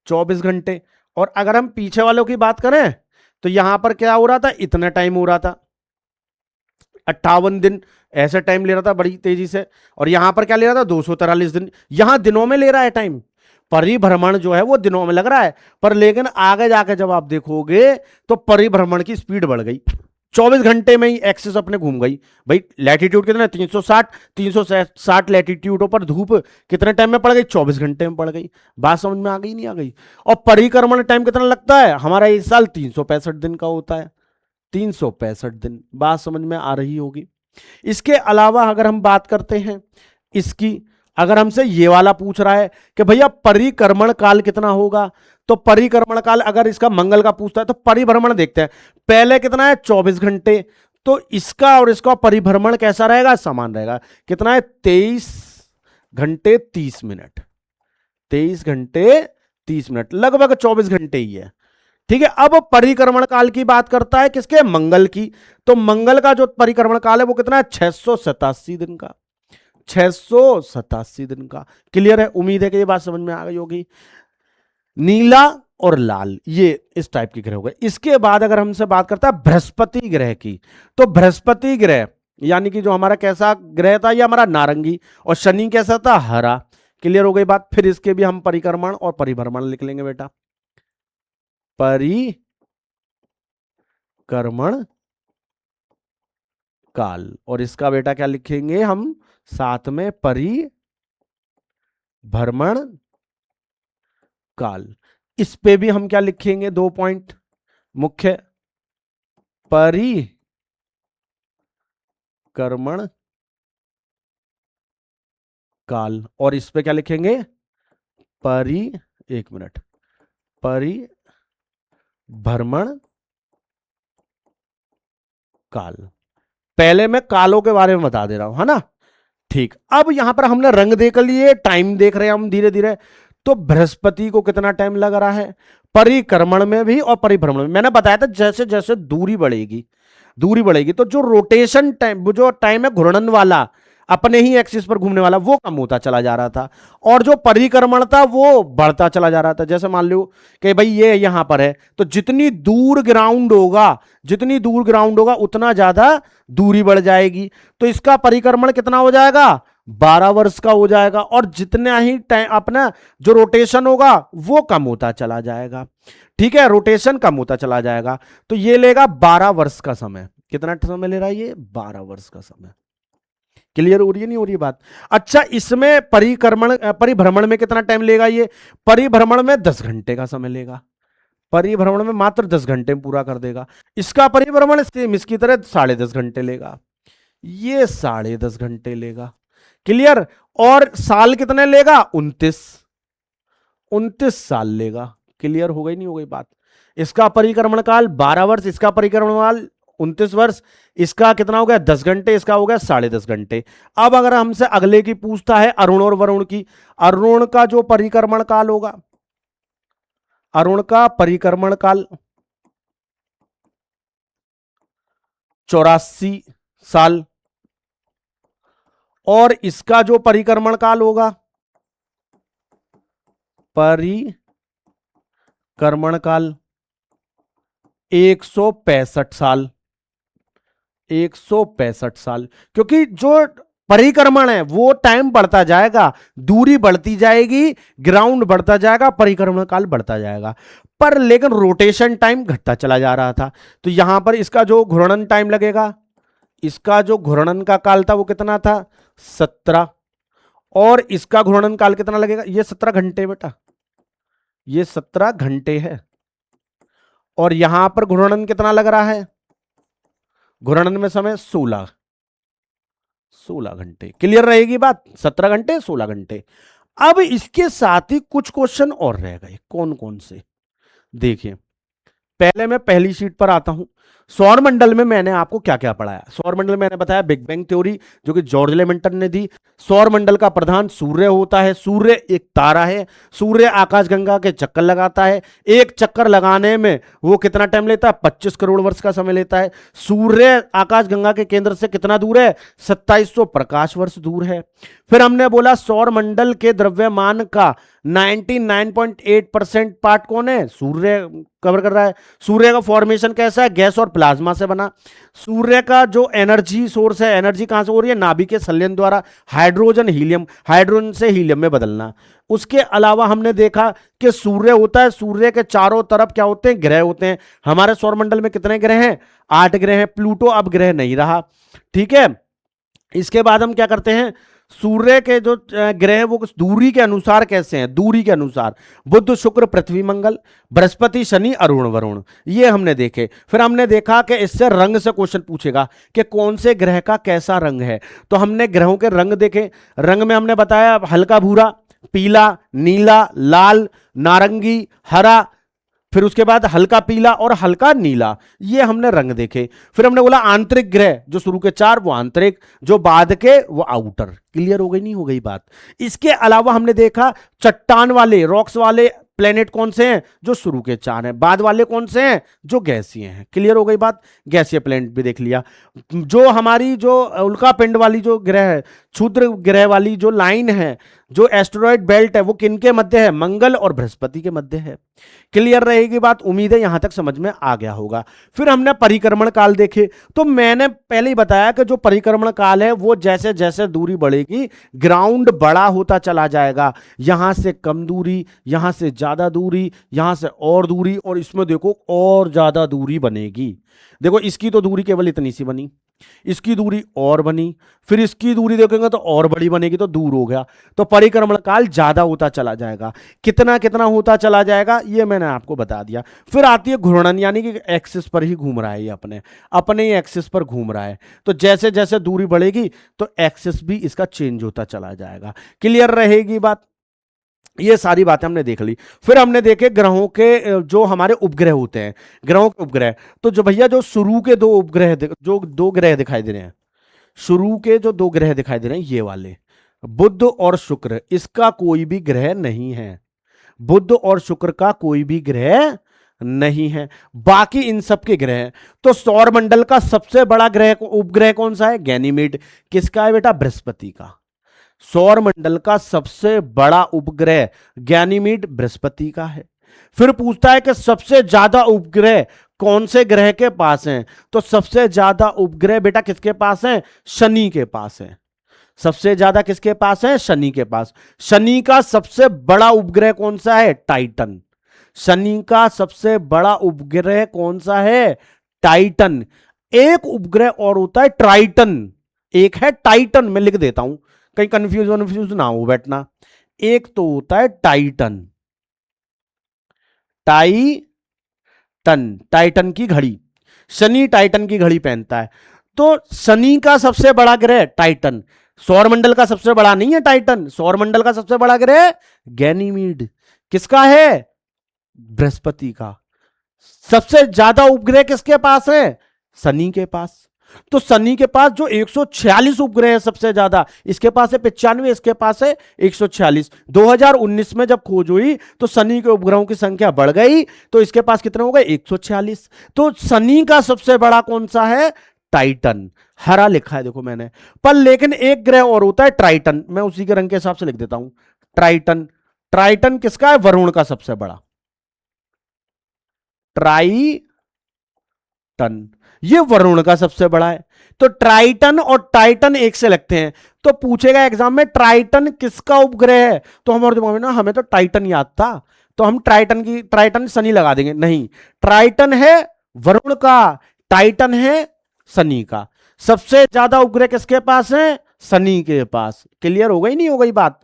24 घंटे। और अगर हम पीछे वालों की बात करें तो यहां पर क्या हो रहा था, इतना टाइम हो रहा था, 58 दिन ऐसा टाइम ले रहा था बड़ी तेजी से, और यहां पर क्या ले रहा था, 243 दिन। यहां दिनों में ले रहा है टाइम, परिभ्रमण जो है वो दिनों में लग रहा है, पर लेकिन आगे जाके जब आप देखोगे तो परिभ्रमण की स्पीड बढ़ गई, 24 घंटे में ही एक्सिस अपने घूम गई। भाई लैटिट्यूड कितना, 360 लैटिट्यूडों पर धूप कितने टाइम में पड़ गई, 24 घंटे में पड़ गई। बात समझ में आ गई नहीं आ गई? और परिक्रमण टाइम कितना लगता है हमारा इस साल, 365 दिन का होता है, 365 दिन। बात समझ में आ रही होगी। इसके अलावा अगर हम बात करते हैं इसकी, अगर हमसे ये वाला पूछ रहा है कि भैया परिक्रमण काल कितना होगा, तो परिक्रमण काल अगर इसका मंगल का पूछता है तो परिभ्रमण देखते हैं। पहले कितना है, 24 घंटे, तो इसका और इसका परिभ्रमण कैसा रहेगा, समान रहेगा। कितना है, 23 घंटे 30 मिनट, 23 घंटे 30 मिनट, लगभग 24 घंटे ही है। ठीक है, अब परिक्रमण काल की बात करता है किसके, मंगल की। तो मंगल का जो परिक्रमण काल है वो कितना है, 687 दिन का, 687 दिन का। क्लियर है, उम्मीद है कि ये बात समझ में आ गई होगी। नीला और लाल, ये इस टाइप के ग्रह हो गए। इसके बाद अगर हमसे बात करता है बृहस्पति ग्रह की, तो बृहस्पति ग्रह यानी कि जो हमारा कैसा ग्रह था, ये हमारा नारंगी, और शनि कैसा था, हरा। क्लियर हो गई बात। फिर इसके भी हम परिक्रमण और परिभ्रमण लिख लेंगे बेटा, परिक्रमण काल, और इसका बेटा क्या लिखेंगे हम साथ में, परिभ्रमण काल। इस पे भी हम क्या लिखेंगे, 2 पॉइंट मुख्य, परिक्रमण काल, और इस पे क्या लिखेंगे, एक मिनट, परिभ्रमण काल। पहले मैं कालों के बारे में बता दे रहा हूं, है ना। ठीक, अब यहां पर हमने रंग देख लिए, टाइम देख रहे हैं हम धीरे धीरे। तो बृहस्पति को कितना टाइम लग रहा है परिक्रमण में भी और परिभ्रमण में। मैंने बताया था जैसे जैसे दूरी बढ़ेगी तो जो रोटेशन टाइम, जो टाइम है घूर्णन वाला, अपने ही एक्सिस पर घूमने वाला, वो कम होता चला जा रहा था, और जो परिक्रमण था वो बढ़ता चला जा रहा था। जैसे मान लो कि भाई ये यहां पर है, तो जितनी दूर ग्राउंड होगा उतना ज्यादा दूरी बढ़ जाएगी। तो इसका परिक्रमण कितना हो जाएगा, 12 वर्ष का हो जाएगा, और जितना ही टाइम अपना जो रोटेशन होगा वो कम होता चला जाएगा। ठीक है, रोटेशन कम होता चला जाएगा। तो ये लेगा 12 वर्ष का समय। कितना समय ले रहा है ये, 12 वर्ष का समय। क्लियर हो रही है, नहीं हो रही बात। अच्छा, इसमें परिभ्रमण में कितना टाइम लेगा ये, परिभ्रमण में 10 घंटे का समय लेगा, परिभ्रमण में मात्र 10 घंटे में पूरा कर देगा। इसका परिभ्रमण इसकी तरह 10.5 घंटे लेगा, ये 10.5 घंटे लेगा। क्लियर। और साल कितने लेगा, 29 साल लेगा। क्लियर हो गई, नहीं हो गई बात। इसका परिक्रमण काल 12 वर्ष, इसका परिक्रमण काल 29 वर्ष, इसका कितना हो गया 10 घंटे, इसका हो गया 10.5 घंटे। अब अगर हमसे अगले की पूछता है अरुण और वरुण की, अरुण का जो परिक्रमण काल होगा, अरुण का परिक्रमण काल 84 साल, और इसका जो परिक्रमण काल होगा, परिक्रमण काल 165 साल, 165 साल। क्योंकि जो परिक्रमण है वो टाइम बढ़ता जाएगा, दूरी बढ़ती जाएगी, ग्राउंड बढ़ता जाएगा, परिक्रमण काल बढ़ता जाएगा, पर लेकिन रोटेशन टाइम घटता चला जा रहा था। तो यहां पर इसका जो घूर्णन टाइम लगेगा, इसका जो घूर्णन का काल था वो कितना था, 17, और इसका घूर्णन काल कितना लगेगा, ये 17 घंटे बेटा, ये 17 घंटे है। और यहां पर घूर्णन कितना लग रहा है, घूर्णन में समय 16 घंटे। क्लियर रहेगी बात, 17 घंटे 16 घंटे। अब इसके साथ ही कुछ क्वेश्चन और रह गए, कौन कौन से देखिए। पहले मैं पहली शीट पर आता हूं। सौर मंडल में मैंने आपको क्या क्या पढ़ाया। सौर मंडल में मैंने बताया बिग बैंग थ्योरी, जो कि जॉर्ज लेमेंटन ने दी। सौर मंडल का प्रधान सूर्य होता है, सूर्य एक तारा है, सूर्य आकाशगंगा के चक्कर लगाता है। एक चक्कर लगाने में वो कितना टाइम लेता है, 25 करोड़ वर्ष का समय लेता है। सूर्य आकाशगंगा के केंद्र से कितना दूर है, 2700 प्रकाश वर्ष दूर है। फिर हमने बोला सौर मंडल के द्रव्यमान का 99.8% पार्ट कौन है, सूर्य कवर कर रहा है। सूर्य का फॉर्मेशन कैसा है, गैस और प्लाज्मा से बना। सूर्य का जो एनर्जी सोर्स है, एनर्जी कहां से हो रही है, नाभिकीय संलयन द्वारा, हाइड्रोजन हीलियम, हाइड्रोजन से हीलियम में बदलना। उसके अलावा हमने देखा कि सूर्य होता है, सूर्य के चारों तरफ क्या होते हैं, ग्रह होते हैं। हमारे सौरमंडल में कितने ग्रह हैं, 8 ग्रह हैं। प्लूटो अब ग्रह नहीं रहा, ठीक है। इसके बाद हम क्या करते हैं, सूर्य के जो ग्रह वो दूरी के अनुसार कैसे हैं, दूरी के अनुसार बुध शुक्र पृथ्वी मंगल, बृहस्पति शनि अरुण वरुण, ये हमने देखे। फिर हमने देखा कि इससे रंग से क्वेश्चन पूछेगा कि कौन से ग्रह का कैसा रंग है। तो हमने ग्रहों के रंग देखे। रंग में हमने बताया हल्का भूरा, पीला, नीला, लाल, नारंगी, हरा। फिर उसके बाद हल्का पीला और हल्का नीला, ये हमने रंग देखे। फिर हमने बोला आंतरिक ग्रह, जो शुरू के 4 वो आंतरिक, जो बाद के वो आउटर। क्लियर हो गई नहीं हो गई बात? इसके अलावा हमने देखा चट्टान वाले, रॉक्स वाले प्लेनेट कौन से हैं, जो शुरू के 4 हैं। बाद वाले कौन से हैं, जो गैसीय हैं। क्लियर हो गई बात? गैसीय प्लेनेट भी देख लिया। जो हमारी जो उल्का पिंड वाली जो ग्रह है, क्षुद्र ग्रह वाली जो लाइन है, जो एस्टेरॉयड बेल्ट है, वो किनके मध्य है, मंगल और बृहस्पति के मध्य है। क्लियर रहेगी बात? उम्मीद है यहां तक समझ में आ गया होगा। फिर हमने परिक्रमण काल देखे, तो मैंने पहले ही बताया कि जो परिक्रमण काल है वो जैसे जैसे दूरी बढ़ेगी, ग्राउंड बड़ा होता चला जाएगा। यहां से कम दूरी, यहां से ज्यादा दूरी, यहां से और दूरी, और इसमें देखो और ज्यादा दूरी बनेगी। देखो इसकी तो दूरी केवल इतनी सी बनी, इसकी दूरी और बनी, फिर इसकी दूरी देखेंगे तो और बड़ी बनेगी, तो दूर हो गया। तो परिक्रमण काल ज्यादा होता चला जाएगा। कितना कितना होता चला जाएगा ये मैंने आपको बता दिया। फिर आती है घूर्णन, यानी कि एक्सिस पर ही घूम रहा है, ये अपने अपने ही एक्सिस पर घूम रहा है। तो जैसे जैसे दूरी बढ़ेगी तो एक्सिस भी इसका चेंज होता चला जाएगा। क्लियर रहेगी बात? ये सारी बातें हमने देख ली। फिर हमने देखे ग्रहों के जो हमारे उपग्रह होते हैं, ग्रहों के उपग्रह। तो जो भैया जो शुरू के 2 उपग्रह, जो 2 ग्रह दिखाई दे रहे हैं, शुरू के जो 2 ग्रह दिखाई दे रहे हैं, ये वाले बुध और शुक्र, इसका कोई भी ग्रह नहीं है। बुध और शुक्र का कोई भी ग्रह नहीं है, बाकी इन सब के ग्रह हैं। तो सौर मंडल का सबसे बड़ा ग्रह, उपग्रह कौन सा है, गैनीमेड। किसका है बेटा, बृहस्पति का। सौर मंडल का सबसे बड़ा उपग्रह गैनीमीड बृहस्पति का है। फिर पूछता है कि सबसे ज्यादा उपग्रह कौन से ग्रह के पास हैं, तो सबसे ज्यादा उपग्रह बेटा किसके पास है, शनि के पास है। सबसे ज्यादा किसके पास है, शनि के पास। शनि का सबसे बड़ा उपग्रह कौन सा है, टाइटन। शनि का सबसे बड़ा उपग्रह कौन सा है, टाइटन। एक उपग्रह और होता है ट्राइटन, एक है टाइटन, मैं लिख देता हूं कहीं कंफ्यूज ना हो बैठना। एक तो होता है टाइटन, टाइटन की घड़ी, शनि टाइटन की घड़ी पहनता है। तो शनि का सबसे बड़ा ग्रह टाइटन, सौरमंडल का सबसे बड़ा नहीं है टाइटन, सौरमंडल का सबसे बड़ा ग्रह गैनीमीड। किसका है, बृहस्पति का। सबसे ज्यादा उपग्रह किसके पास है, शनि के पास। तो शनि के पास जो 146 उपग्रह है सबसे ज्यादा, इसके पास है 95, इसके पास है 146। 2019 में जब खोज हुई तो शनि के उपग्रहों की संख्या बढ़ गई, तो इसके पास कितने हो गए, 146। तो शनि का सबसे बड़ा कौन सा है, टाइटन। हरा लिखा है देखो मैंने, पर लेकिन एक ग्रह और होता है ट्राइटन, मैं उसी के रंग के हिसाब से लिख देता हूं, ट्राइटन। ट्राइटन किसका है, वरुण का सबसे बड़ा, ट्राइटन, ये वरुण का सबसे बड़ा है। तो ट्राइटन और टाइटन एक से लगते हैं। तो पूछेगा एग्जाम में टाइटन किसका उपग्रह है, तो हमारे दिमाग में ना हमें तो टाइटन याद था, तो हम टाइटन शनि लगा देंगे। नहीं, ट्राइटन है वरुण का, टाइटन है शनि का। सबसे ज्यादा उपग्रह किसके पास है, शनि के पास। क्लियर हो गई नहीं हो गई बात?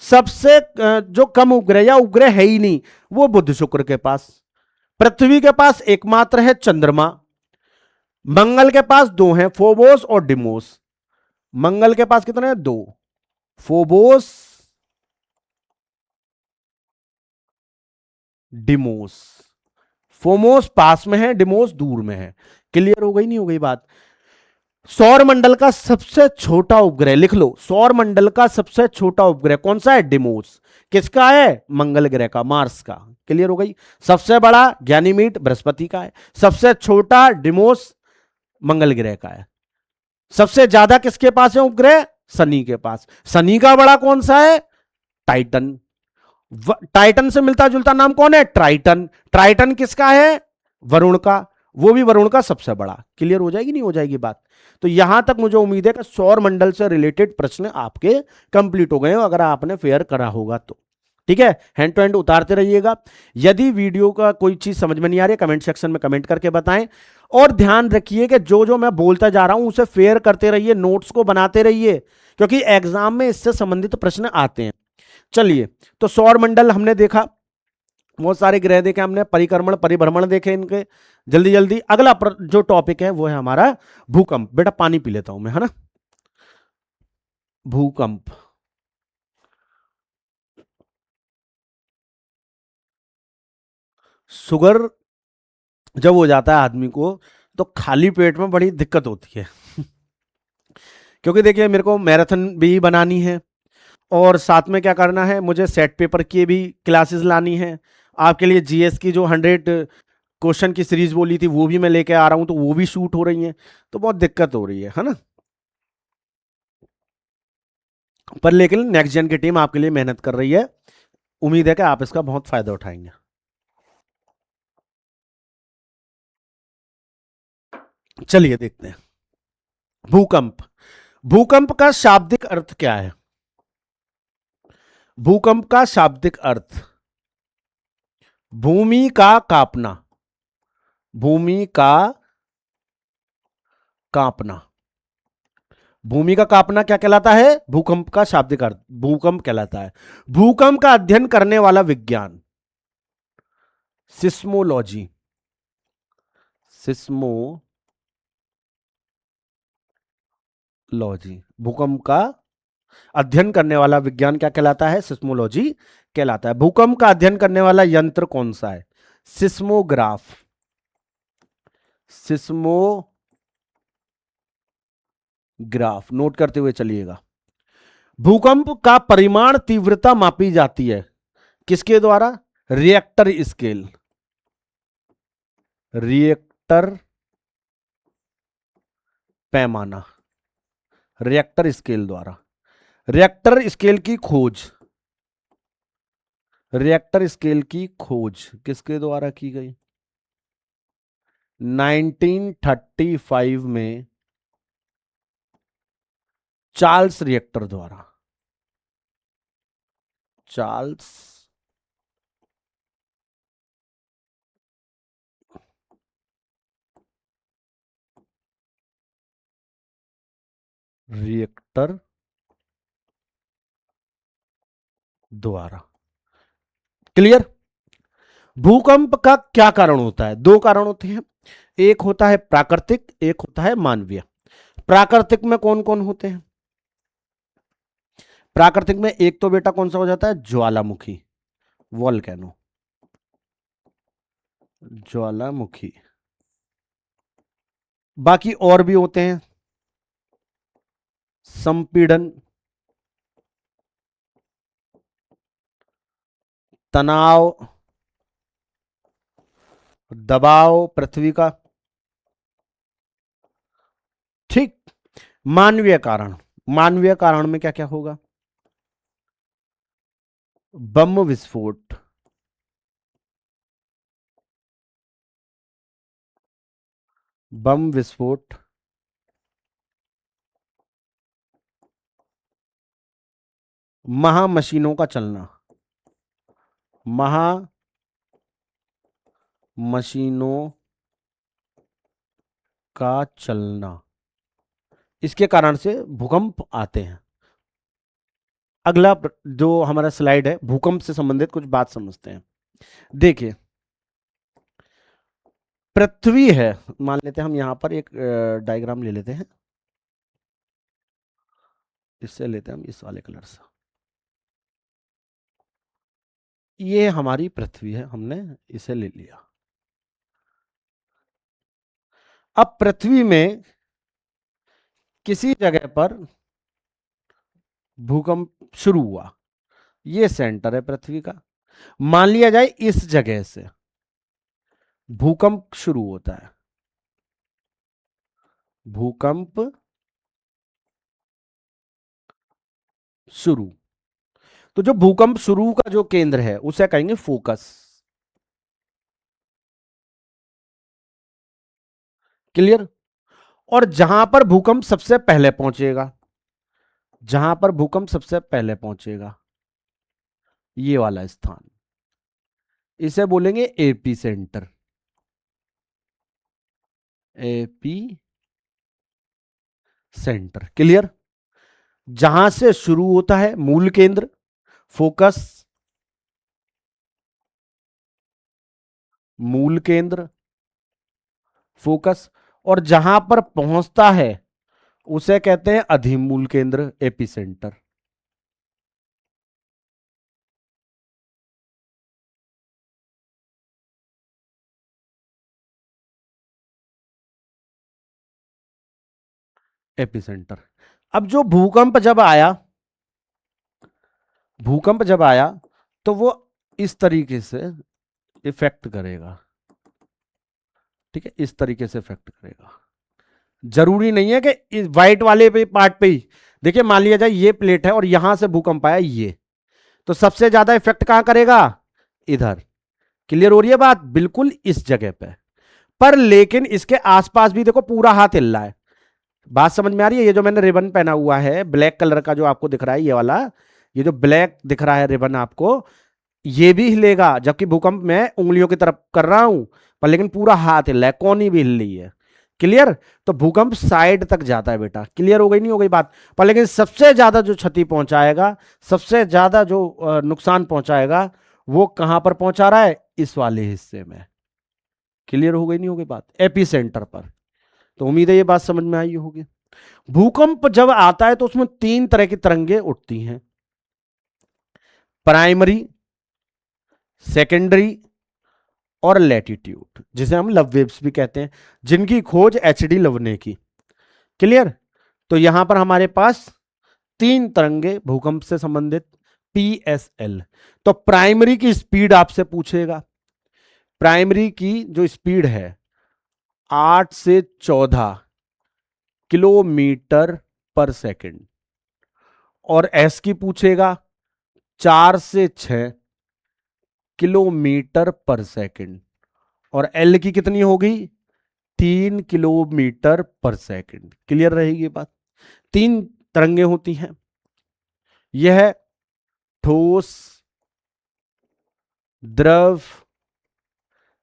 सबसे जो कम उपग्रह या उपग्रह है ही नहीं, वो बुध शुक्र के पास। पृथ्वी के पास एकमात्र है चंद्रमा। मंगल के पास 2 हैं, फोबोस और डिमोस। मंगल के पास कितने हैं, 2, फोबोस, डिमोस। फोमोस पास में है, डिमोस दूर में है। क्लियर हो गई नहीं हो गई बात? सौर मंडल का सबसे छोटा उपग्रह लिख लो, सौर मंडल का सबसे छोटा उपग्रह कौन सा है, डिमोस। किसका है, मंगल ग्रह का, मार्स का। क्लियर हो गई? सबसे बड़ा गैनीमीड बृहस्पति का है, सबसे छोटा डिमोस मंगल ग्रह का है। सबसे ज्यादा किसके पास है उपग्रह, शनि के पास। शनि का बड़ा कौन सा है, टाइटन। टाइटन से मिलता जुलता नाम कौन है, ट्राइटन। ट्राइटन किसका है, वरुण का, वो भी वरुण का सबसे बड़ा। क्लियर हो जाएगी नहीं हो जाएगी बात? तो यहां तक मुझे उम्मीद है कि सौर मंडल से रिलेटेड प्रश्न आपके कंप्लीट हो गए हो, अगर आपने फेयर करा होगा तो। ठीक है, हैंड टू हैंड उतारते रहिएगा। यदि वीडियो का कोई चीज समझ में नहीं आ रही, कमेंट सेक्शन में कमेंट करके बताएं। और ध्यान रखिए कि जो जो मैं बोलता जा रहा हूं उसे फेयर करते रहिए, नोट्स को बनाते रहिए, क्योंकि एग्जाम में इससे संबंधित प्रश्न आते हैं। चलिए, तो सौर मंडल हमने देखा, बहुत सारे ग्रह देखे हमने, परिक्रमण परिभ्रमण देखे इनके। जल्दी जल्दी अगला जो टॉपिक है वो है हमारा भूकंप। बेटा पानी पी लेता हूं मैं, है ना। भूकंप, शुगर जब हो जाता है आदमी को तो खाली पेट में बड़ी दिक्कत होती है। क्योंकि देखिए मेरे को मैराथन भी बनानी है और साथ में क्या करना है, मुझे सेट पेपर की भी क्लासेस लानी है। आपके लिए जीएस की जो 100 क्वेश्चन की सीरीज बोली थी वो भी मैं लेके आ रहा हूं, तो वो भी शूट हो रही है, तो बहुत दिक्कत हो रही है ना। पर लेकिन नेक्स्ट जेन की टीम आपके लिए मेहनत कर रही है, उम्मीद है कि आप इसका बहुत फायदा उठाएंगे। चलिए देखते हैं। भूकंप। भूकंप का शाब्दिक अर्थ क्या है? भूकंप का शाब्दिक अर्थ भूमि का कांपना। भूमि का कांपना। भूमि का कांपना क्या कहलाता है? भूकंप का शाब्दिक अर्थ भूकंप कहलाता है। भूकंप का अध्ययन करने वाला विज्ञान सिस्मोलॉजी। सिस्मोलॉजी। भूकंप का अध्ययन करने वाला विज्ञान क्या कहलाता है? सिस्मोलॉजी कहलाता है। भूकंप का अध्ययन करने वाला यंत्र कौन सा है? सिस्मोग्राफ। सिस्मोग्राफ। नोट करते हुए चलिएगा। भूकंप का परिमाण तीव्रता मापी जाती है किसके द्वारा? Richter scale. रिएक्टर पैमाना। रिएक्टर स्केल द्वारा। रिएक्टर स्केल की खोज। रिएक्टर स्केल की खोज किसके द्वारा की गई? 1935 में चार्ल्स रिएक्टर द्वारा। चार्ल्स रिएक्टर द्वारा। क्लियर? भूकंप का क्या कारण होता है? दो कारण होते हैं, एक होता है प्राकृतिक, एक होता है मानवीय। प्राकृतिक में कौन कौन होते हैं? प्राकृतिक में एक तो बेटा कौन सा हो जाता है? ज्वालामुखी, वॉल्केनो। ज्वालामुखी। बाकी और भी होते हैं, संपीड़न, तनाव, दबाव पृथ्वी का। ठीक। मानवीय कारण। मानवीय कारण में क्या क्या होगा? बम विस्फोट। बम विस्फोट। महामशीनों का चलना। महामशीनों का चलना, इसके कारण से भूकंप आते हैं। अगला जो हमारा स्लाइड है, भूकंप से संबंधित कुछ बात समझते हैं। देखिए पृथ्वी है, मान लेते हैं हम यहां पर एक डायग्राम ले लेते हैं, इससे लेते हैं हम इस वाले कलर से। ये हमारी पृथ्वी है, हमने इसे ले लिया। अब पृथ्वी में किसी जगह पर भूकंप शुरू हुआ, ये सेंटर है पृथ्वी का। मान लिया जाए इस जगह से भूकंप शुरू होता है। भूकंप शुरू। तो जो भूकंप शुरू का जो केंद्र है उसे कहेंगे फोकस। क्लियर? और जहां पर भूकंप सबसे पहले पहुंचेगा, जहां पर भूकंप सबसे पहले पहुंचेगा, ये वाला स्थान, इसे बोलेंगे AP centre. AP centre. Clear? जहां से शुरू होता है मूल केंद्र, फोकस, मूल केंद्र, फोकस, और जहां पर पहुंचता है उसे कहते हैं अधिमूल केंद्र, एपी सेंटर। एपिसेंटर। अब जो भूकंप जब आया तो वो इस तरीके से इफेक्ट करेगा, ठीक है, इस तरीके से इफेक्ट करेगा। जरूरी नहीं है कि इस व्हाइट वाले पे पार्ट पे ही, देखिए मान लिया जाए ये प्लेट है और यहां से भूकंप आया ये, तो सबसे ज्यादा इफेक्ट कहां करेगा, इधर। क्लियर हो रही है बात, बिल्कुल इस जगह पे। पर लेकिन इसके आसपास भी देखो पूरा हाथ हिल रहा है, बात समझ में आ रही है। ये जो मैंने रिबन पहना हुआ है ब्लैक कलर का, जो आपको दिख रहा है ये वाला, ये जो ब्लैक दिख रहा है रिबन आपको, ये भी हिलेगा, जबकि भूकंप मैं उंगलियों की तरफ कर रहा हूं, पर लेकिन पूरा हाथ हिल रहा है, कोनी भी हिल रही है। क्लियर, तो भूकंप साइड तक जाता है बेटा। क्लियर हो गई नहीं हो गई बात। पर लेकिन सबसे ज्यादा जो क्षति पहुंचाएगा, सबसे ज्यादा जो नुकसान पहुंचाएगा, वो कहां पर पहुंचा रहा है, इस वाले हिस्से में। क्लियर हो गई नहीं हो गई बात, एपिसेंटर पर। तो उम्मीद है ये बात समझ में आई होगी। भूकंप जब आता है तो उसमें 3 तरह की तरंगे उठती हैं, प्राइमरी, सेकेंडरी और लैटिट्यूड, जिसे हम लव वेव्स भी कहते हैं, जिनकी खोज एचडी लव ने की। क्लियर, तो यहां पर हमारे पास 3 तरंगे भूकंप से संबंधित, पीएसएल। तो प्राइमरी की स्पीड आपसे पूछेगा, प्राइमरी की जो स्पीड है 8 से 14 किलोमीटर पर सेकंड, और एस की पूछेगा 4 से 6 किलोमीटर पर सेकंड, और एल की कितनी होगी, 3 किलोमीटर पर सेकंड। क्लियर रहेगी बात। 3 तरंगे होती हैं, यह ठोस, द्रव,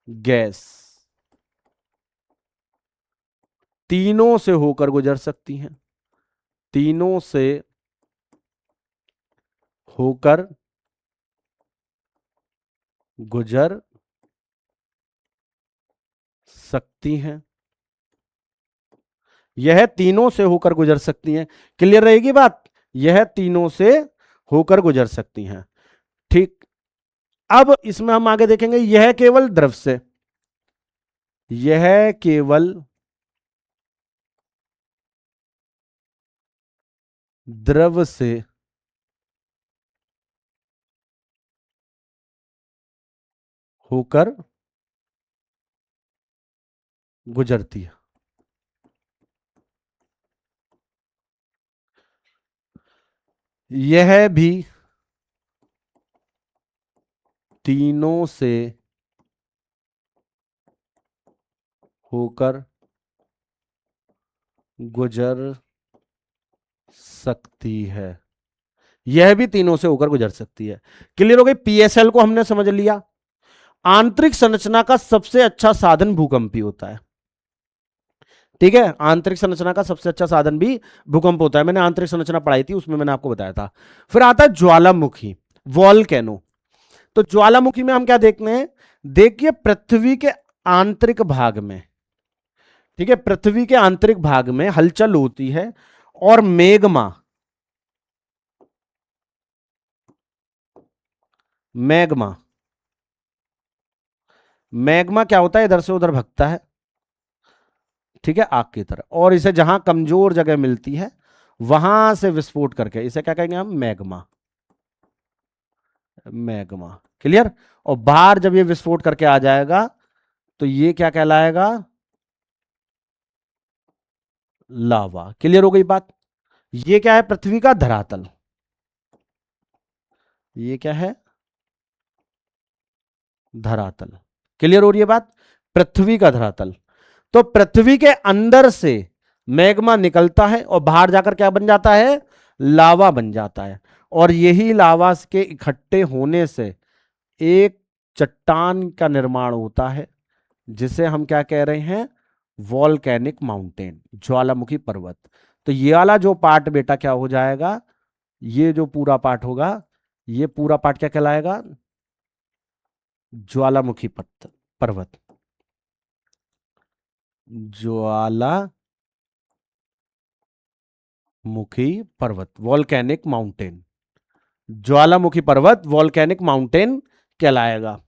गैस, तीनों से होकर गुजर सकती हैं, तीनों से होकर गुजर सकती हैं, यह तीनों से होकर गुजर सकती हैं। क्लियर रहेगी बात, यह तीनों से होकर गुजर सकती हैं। ठीक, अब इसमें हम आगे देखेंगे, यह केवल द्रव से, यह केवल द्रव से होकर गुजरती है। यह भी तीनों से होकर गुजर सकती है, यह भी तीनों से होकर गुजर सकती है। क्लियर हो गई। पीएसएल को हमने समझ लिया। आंतरिक संरचना का सबसे अच्छा साधन भूकंपी होता है, ठीक है, आंतरिक संरचना का सबसे अच्छा साधन भी भूकंप होता है। मैंने आंतरिक संरचना पढ़ाई थी, उसमें मैंने आपको बताया था। फिर आता है ज्वालामुखी, वॉल्केनो। तो ज्वालामुखी में हम क्या देखते हैं, देखिए पृथ्वी के आंतरिक भाग में, ठीक है, पृथ्वी के आंतरिक भाग में हलचल होती है, और मैग्मा, मैग्मा, मैग्मा क्या होता है, इधर से उधर भगता है, ठीक है, आग की तरह, और इसे जहां कमजोर जगह मिलती है वहां से विस्फोट करके, इसे क्या कहेंगे हम, मैग्मा, मैग्मा। क्लियर। और बाहर जब ये विस्फोट करके आ जाएगा तो ये क्या कहलाएगा, लावा। क्लियर हो गई बात। ये क्या है, पृथ्वी का धरातल, ये क्या है, धरातल। क्लियर हो रही है बात, पृथ्वी का धरातल। तो पृथ्वी के अंदर से मैग्मा निकलता है और बाहर जाकर क्या बन जाता है, लावा बन जाता है, और यही लावा के इकट्ठे होने से एक चट्टान का निर्माण होता है, जिसे हम क्या कह रहे हैं, वॉल्केनिक माउंटेन, ज्वालामुखी पर्वत। तो ये वाला जो पार्ट बेटा क्या हो जाएगा, ये जो पूरा पार्ट होगा, ये पूरा पार्ट क्या कहलाएगा, ज्वालामुखी पर्वत, ज्वालामुखी पर्वत, वॉल्केनिक माउंटेन, ज्वालामुखी पर्वत वॉल्केनिक माउंटेन कहलाएगा।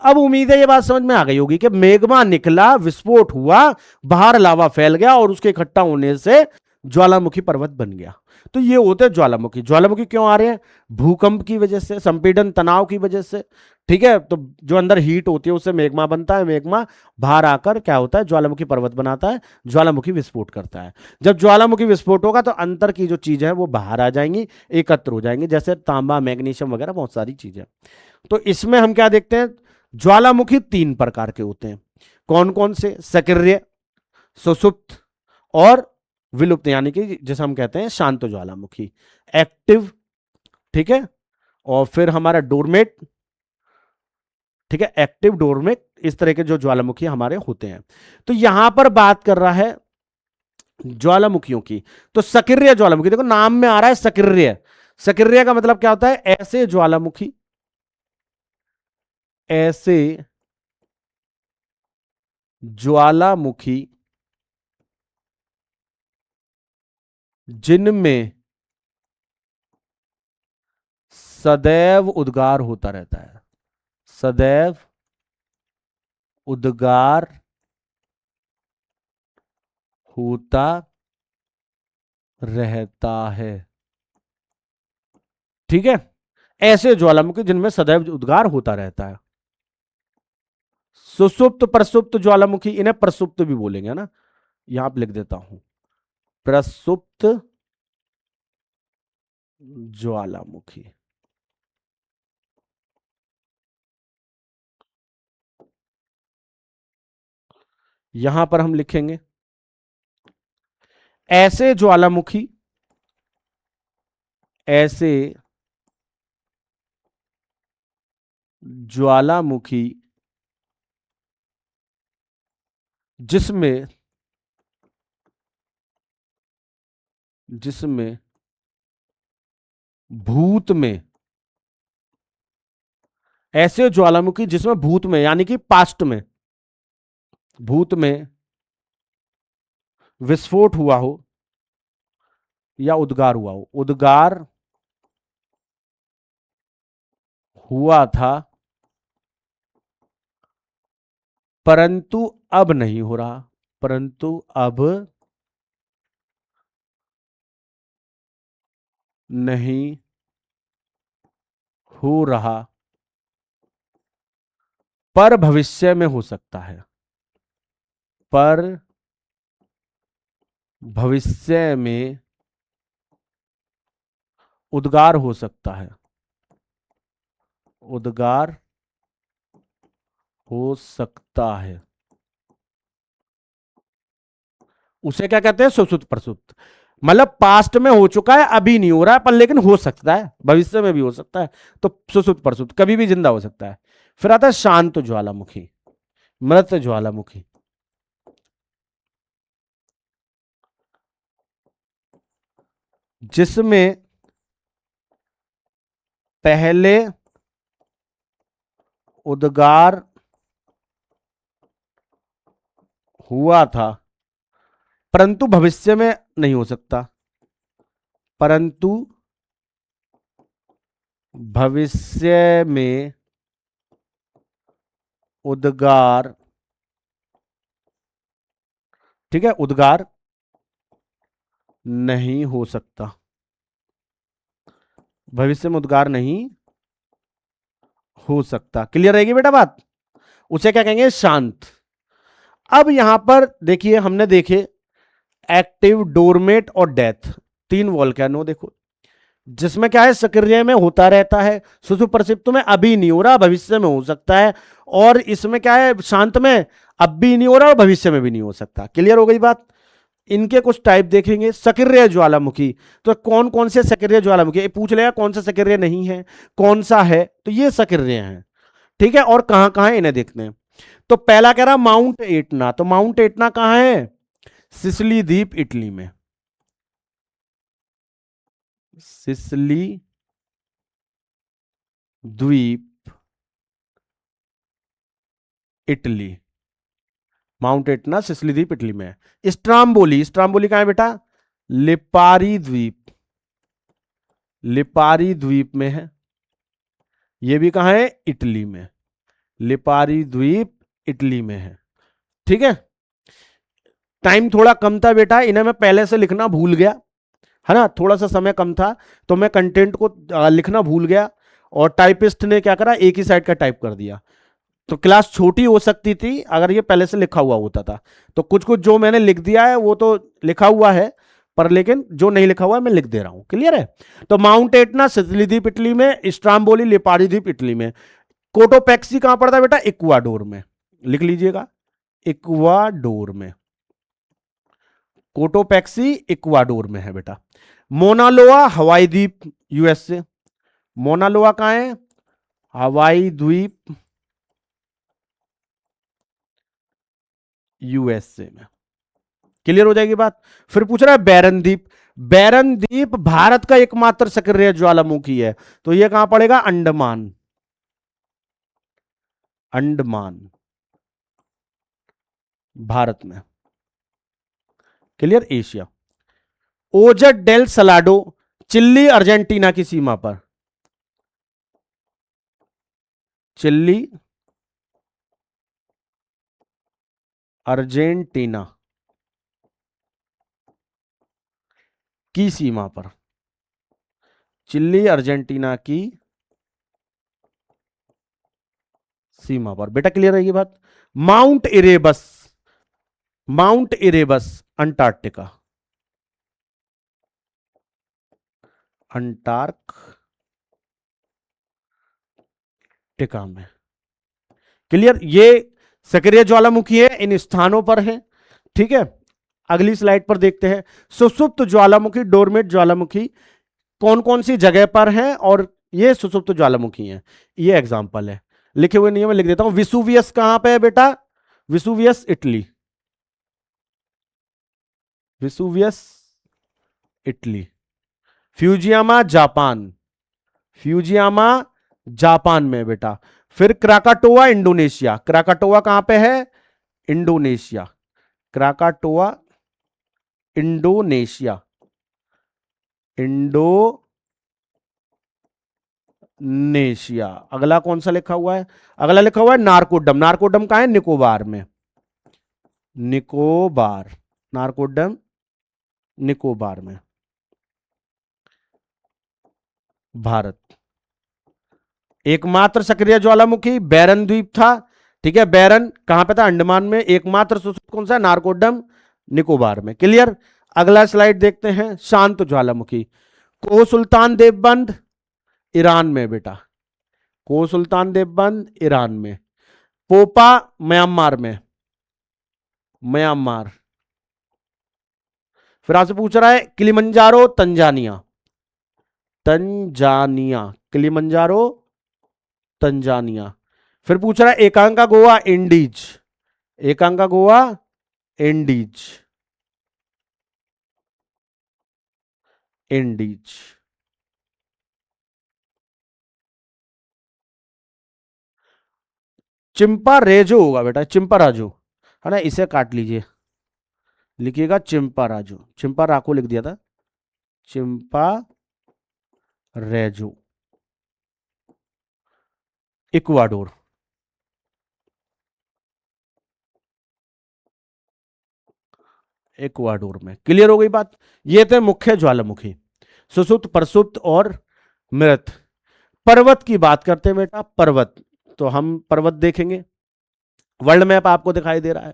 अब उम्मीद है ये बात समझ में आ गई होगी कि मैग्मा निकला, विस्फोट हुआ, बाहर लावा फैल गया और उसके इकट्ठा होने से ज्वालामुखी पर्वत बन गया। तो ये होते हैं ज्वालामुखी। ज्वालामुखी क्यों आ रहे हैं? भूकंप की वजह से, संपीड़न तनाव की वजह से। ठीक है, तो जो अंदर हीट होती है उससे मैग्मा बनता है, मैग्मा बाहर आकर क्या होता है, ज्वालामुखी पर्वत बनाता है, ज्वालामुखी विस्फोट करता है। जब ज्वालामुखी विस्फोट होगा तो अंदर की जो चीजें हैं वो बाहर आ जाएंगी, एकत्र हो जाएंगी, जैसे तांबा, मैग्नीशियम वगैरह बहुत सारी चीजें। तो इसमें हम क्या देखते हैं, ज्वालामुखी तीन प्रकार के होते हैं। कौन कौन से? सक्रिय, सुषुप्त और विलुप्त, यानी कि जैसे हम कहते हैं शांत ज्वालामुखी, एक्टिव। ठीक है, और फिर हमारा डोरमेट। ठीक है, एक्टिव, डोरमेट, इस तरह के जो ज्वालामुखी हमारे होते हैं। तो यहां पर बात कर रहा है ज्वालामुखियों की। तो सक्रिय ज्वालामुखी, देखो नाम में आ रहा है सक्रिय। सक्रिय का मतलब क्या होता है? ऐसे ज्वालामुखी, ऐसे ज्वालामुखी जिनमें सदैव उद्गार होता रहता है, सदैव उद्गार होता रहता है। ठीक है, ऐसे ज्वालामुखी जिनमें सदैव उद्गार होता रहता है। सुसुप्त प्रसुप्त ज्वालामुखी, इन्हें प्रसुप्त भी बोलेंगे ना, यहां पर लिख देता हूं, प्रसुप्त ज्वालामुखी। यहां पर हम लिखेंगे ऐसे ज्वालामुखी, ऐसे ज्वालामुखी जिसमें, जिसमें भूत में, ऐसे ज्वालामुखी जिसमें भूत में यानी कि पास्ट में, भूत में विस्फोट हुआ हो या उद्गार हुआ हो, उद्गार हुआ था परंतु अब नहीं हो रहा, परंतु अब नहीं हो रहा, पर भविष्य में हो सकता है, पर भविष्य में उद्गार हो सकता है, उद्गार हो सकता है। उसे क्या कहते हैं? सुसुप्त प्रसुप्त। मतलब पास्ट में हो चुका है, अभी नहीं हो रहा है, पर लेकिन हो सकता है, भविष्य में भी हो सकता है। तो सुसुप्त प्रसुप्त, कभी भी जिंदा हो सकता है। फिर आता है शांत ज्वालामुखी, मृत ज्वालामुखी, जिसमें पहले उद्गार हुआ था परंतु भविष्य में नहीं हो सकता, परंतु भविष्य में उद्गार, ठीक है, उद्गार नहीं हो सकता, भविष्य में उद्गार नहीं हो सकता। क्लियर रहेगी बेटा बात? उसे क्या कहेंगे? शांत। अब यहां पर देखिए, हमने देखे एक्टिव, डोरमेट और डेथ, तीन वोल्केनो देखो, जिसमें क्या है, सक्रिय में होता रहता है, सुषुप्त में अभी नहीं हो रहा, भविष्य में हो सकता है, और इसमें क्या है, शांत में अब भी नहीं हो रहा और भविष्य में भी नहीं हो सकता। क्लियर हो गई बात? इनके कुछ टाइप देखेंगे। सक्रिय ज्वालामुखी, तो कौन कौन से सक्रिय ज्वालामुखी, पूछ लेगा कौन सा सक्रिय नहीं है, कौन सा है, तो ये सक्रिय है। ठीक है, और कहां कहां है इन्हें देखते हैं। तो पहला कह रहा माउंट एटना, तो माउंट एटना कहां है? सिसिली द्वीप, इटली में, सिसिली द्वीप, इटली, माउंट एटना सिसिली द्वीप इटली में है। स्ट्राम्बोली, स्ट्राम्बोली कहां है बेटा? लिपारी द्वीप, लिपारी द्वीप में है, ये भी कहां है? इटली में, लिपारी द्वीप इटली में है। ठीक है, टाइम थोड़ा कम था बेटा, इन्हें मैं पहले से लिखना भूल गया, है ना, थोड़ा सा समय कम था तो मैं कंटेंट को लिखना भूल गया, और टाइपिस्ट ने क्या करा, एक ही साइड का टाइप कर दिया। तो क्लास छोटी हो सकती थी अगर ये पहले से लिखा हुआ होता था। तो कुछ कुछ जो मैंने लिख दिया है वो तो लिखा हुआ है, पर लेकिन जो नहीं लिखा हुआ है मैं लिख दे रहा हूं। क्लियर है? तो माउंट एटना सिसिली द्वीप इटली में, स्ट्राम्बोली लिपारी द्वीप इटली में। कोटोपैक्सी कहां पड़ता है बेटा? इक्वाडोर में। लिख लीजिएगा, इक्वाडोर में। कोटोपैक्सी इक्वाडोर में है बेटा। मोनालोआ हवाई द्वीप यूएसए। मोनालोआ कहां है? हवाई द्वीप यूएसए में। क्लियर हो जाएगी बात। फिर पूछ रहा है बैरन द्वीप। बैरन द्वीप भारत का एकमात्र सक्रिय ज्वालामुखी है, तो यह कहां पड़ेगा? अंडमान। अंडमान भारत में। Clear? Asia. Ojos del Salado Chile Argentina की सीमा पर। चिल्ली अर्जेंटीना की सीमा पर। चिल्ली अर्जेंटीना की सीमा पर बेटा। क्लियर रहेगी बात। Mount Erebus. Mount Erebus Antarctica. Antarctica में। क्लियर? ये सक्रिय ज्वालामुखी है, इन स्थानों पर है। ठीक है, अगली स्लाइड पर देखते हैं। सुसुप्त ज्वालामुखी, डोरमेट ज्वालामुखी कौन कौन सी जगह पर है, और ये सुसुप्त ज्वालामुखी है। ये एग्जांपल है, लिखे हुए नहीं है, मैं लिख देता हूं। विसुवियस कहां पे है बेटा? Vesuvius Italy. Vesuvius Italy. Fujiyama Japan. Fujiyama Japan में बेटा। फिर क्राकाटोआ इंडोनेशिया। क्राकाटोआ कहां पे है? इंडोनेशिया। Krakatoa Indonesia. इंडोनेशिया। अगला कौन सा लिखा हुआ है? अगला लिखा हुआ है नारकोडम। नारकोडम कहां है? निकोबार में। निकोबार। नारकोडम निकोबार में, भारत। एकमात्र सक्रिय ज्वालामुखी बैरन द्वीप था। ठीक है, बैरन कहां पे था? अंडमान में। एकमात्र सुसुप्त कौन सा है? नारकोडम निकोबार में। क्लियर? अगला स्लाइड देखते हैं। शांत ज्वालामुखी। को सुल्तान देवबंद ईरान में बेटा। को सुल्तान देवबंद ईरान में। पोपा म्यांमार में। म्यांमार। फिर आपसे पूछ रहा है Kilimanjaro Tanzania. Tanzania. Kilimanjaro Tanzania. फिर पूछ रहा है Aconcagua Andes. Aconcagua Andes. Andes. Chimborazo होगा बेटा, चिंपा राजू, है ना। इसे काट लीजिए, लिखिएगा चिंपा राजू। चिंपा राखो लिख दिया था, चिंपा रेजो। इक्वाडोर। इक्वाडोर में। क्लियर हो गई बात। ये थे मुख्य ज्वालामुखी, सुसुप्त, प्रसुप्त और मृत। पर्वत की बात करते हैं बेटा। पर्वत, तो हम पर्वत देखेंगे। वर्ल्ड मैप आपको दिखाई दे रहा है,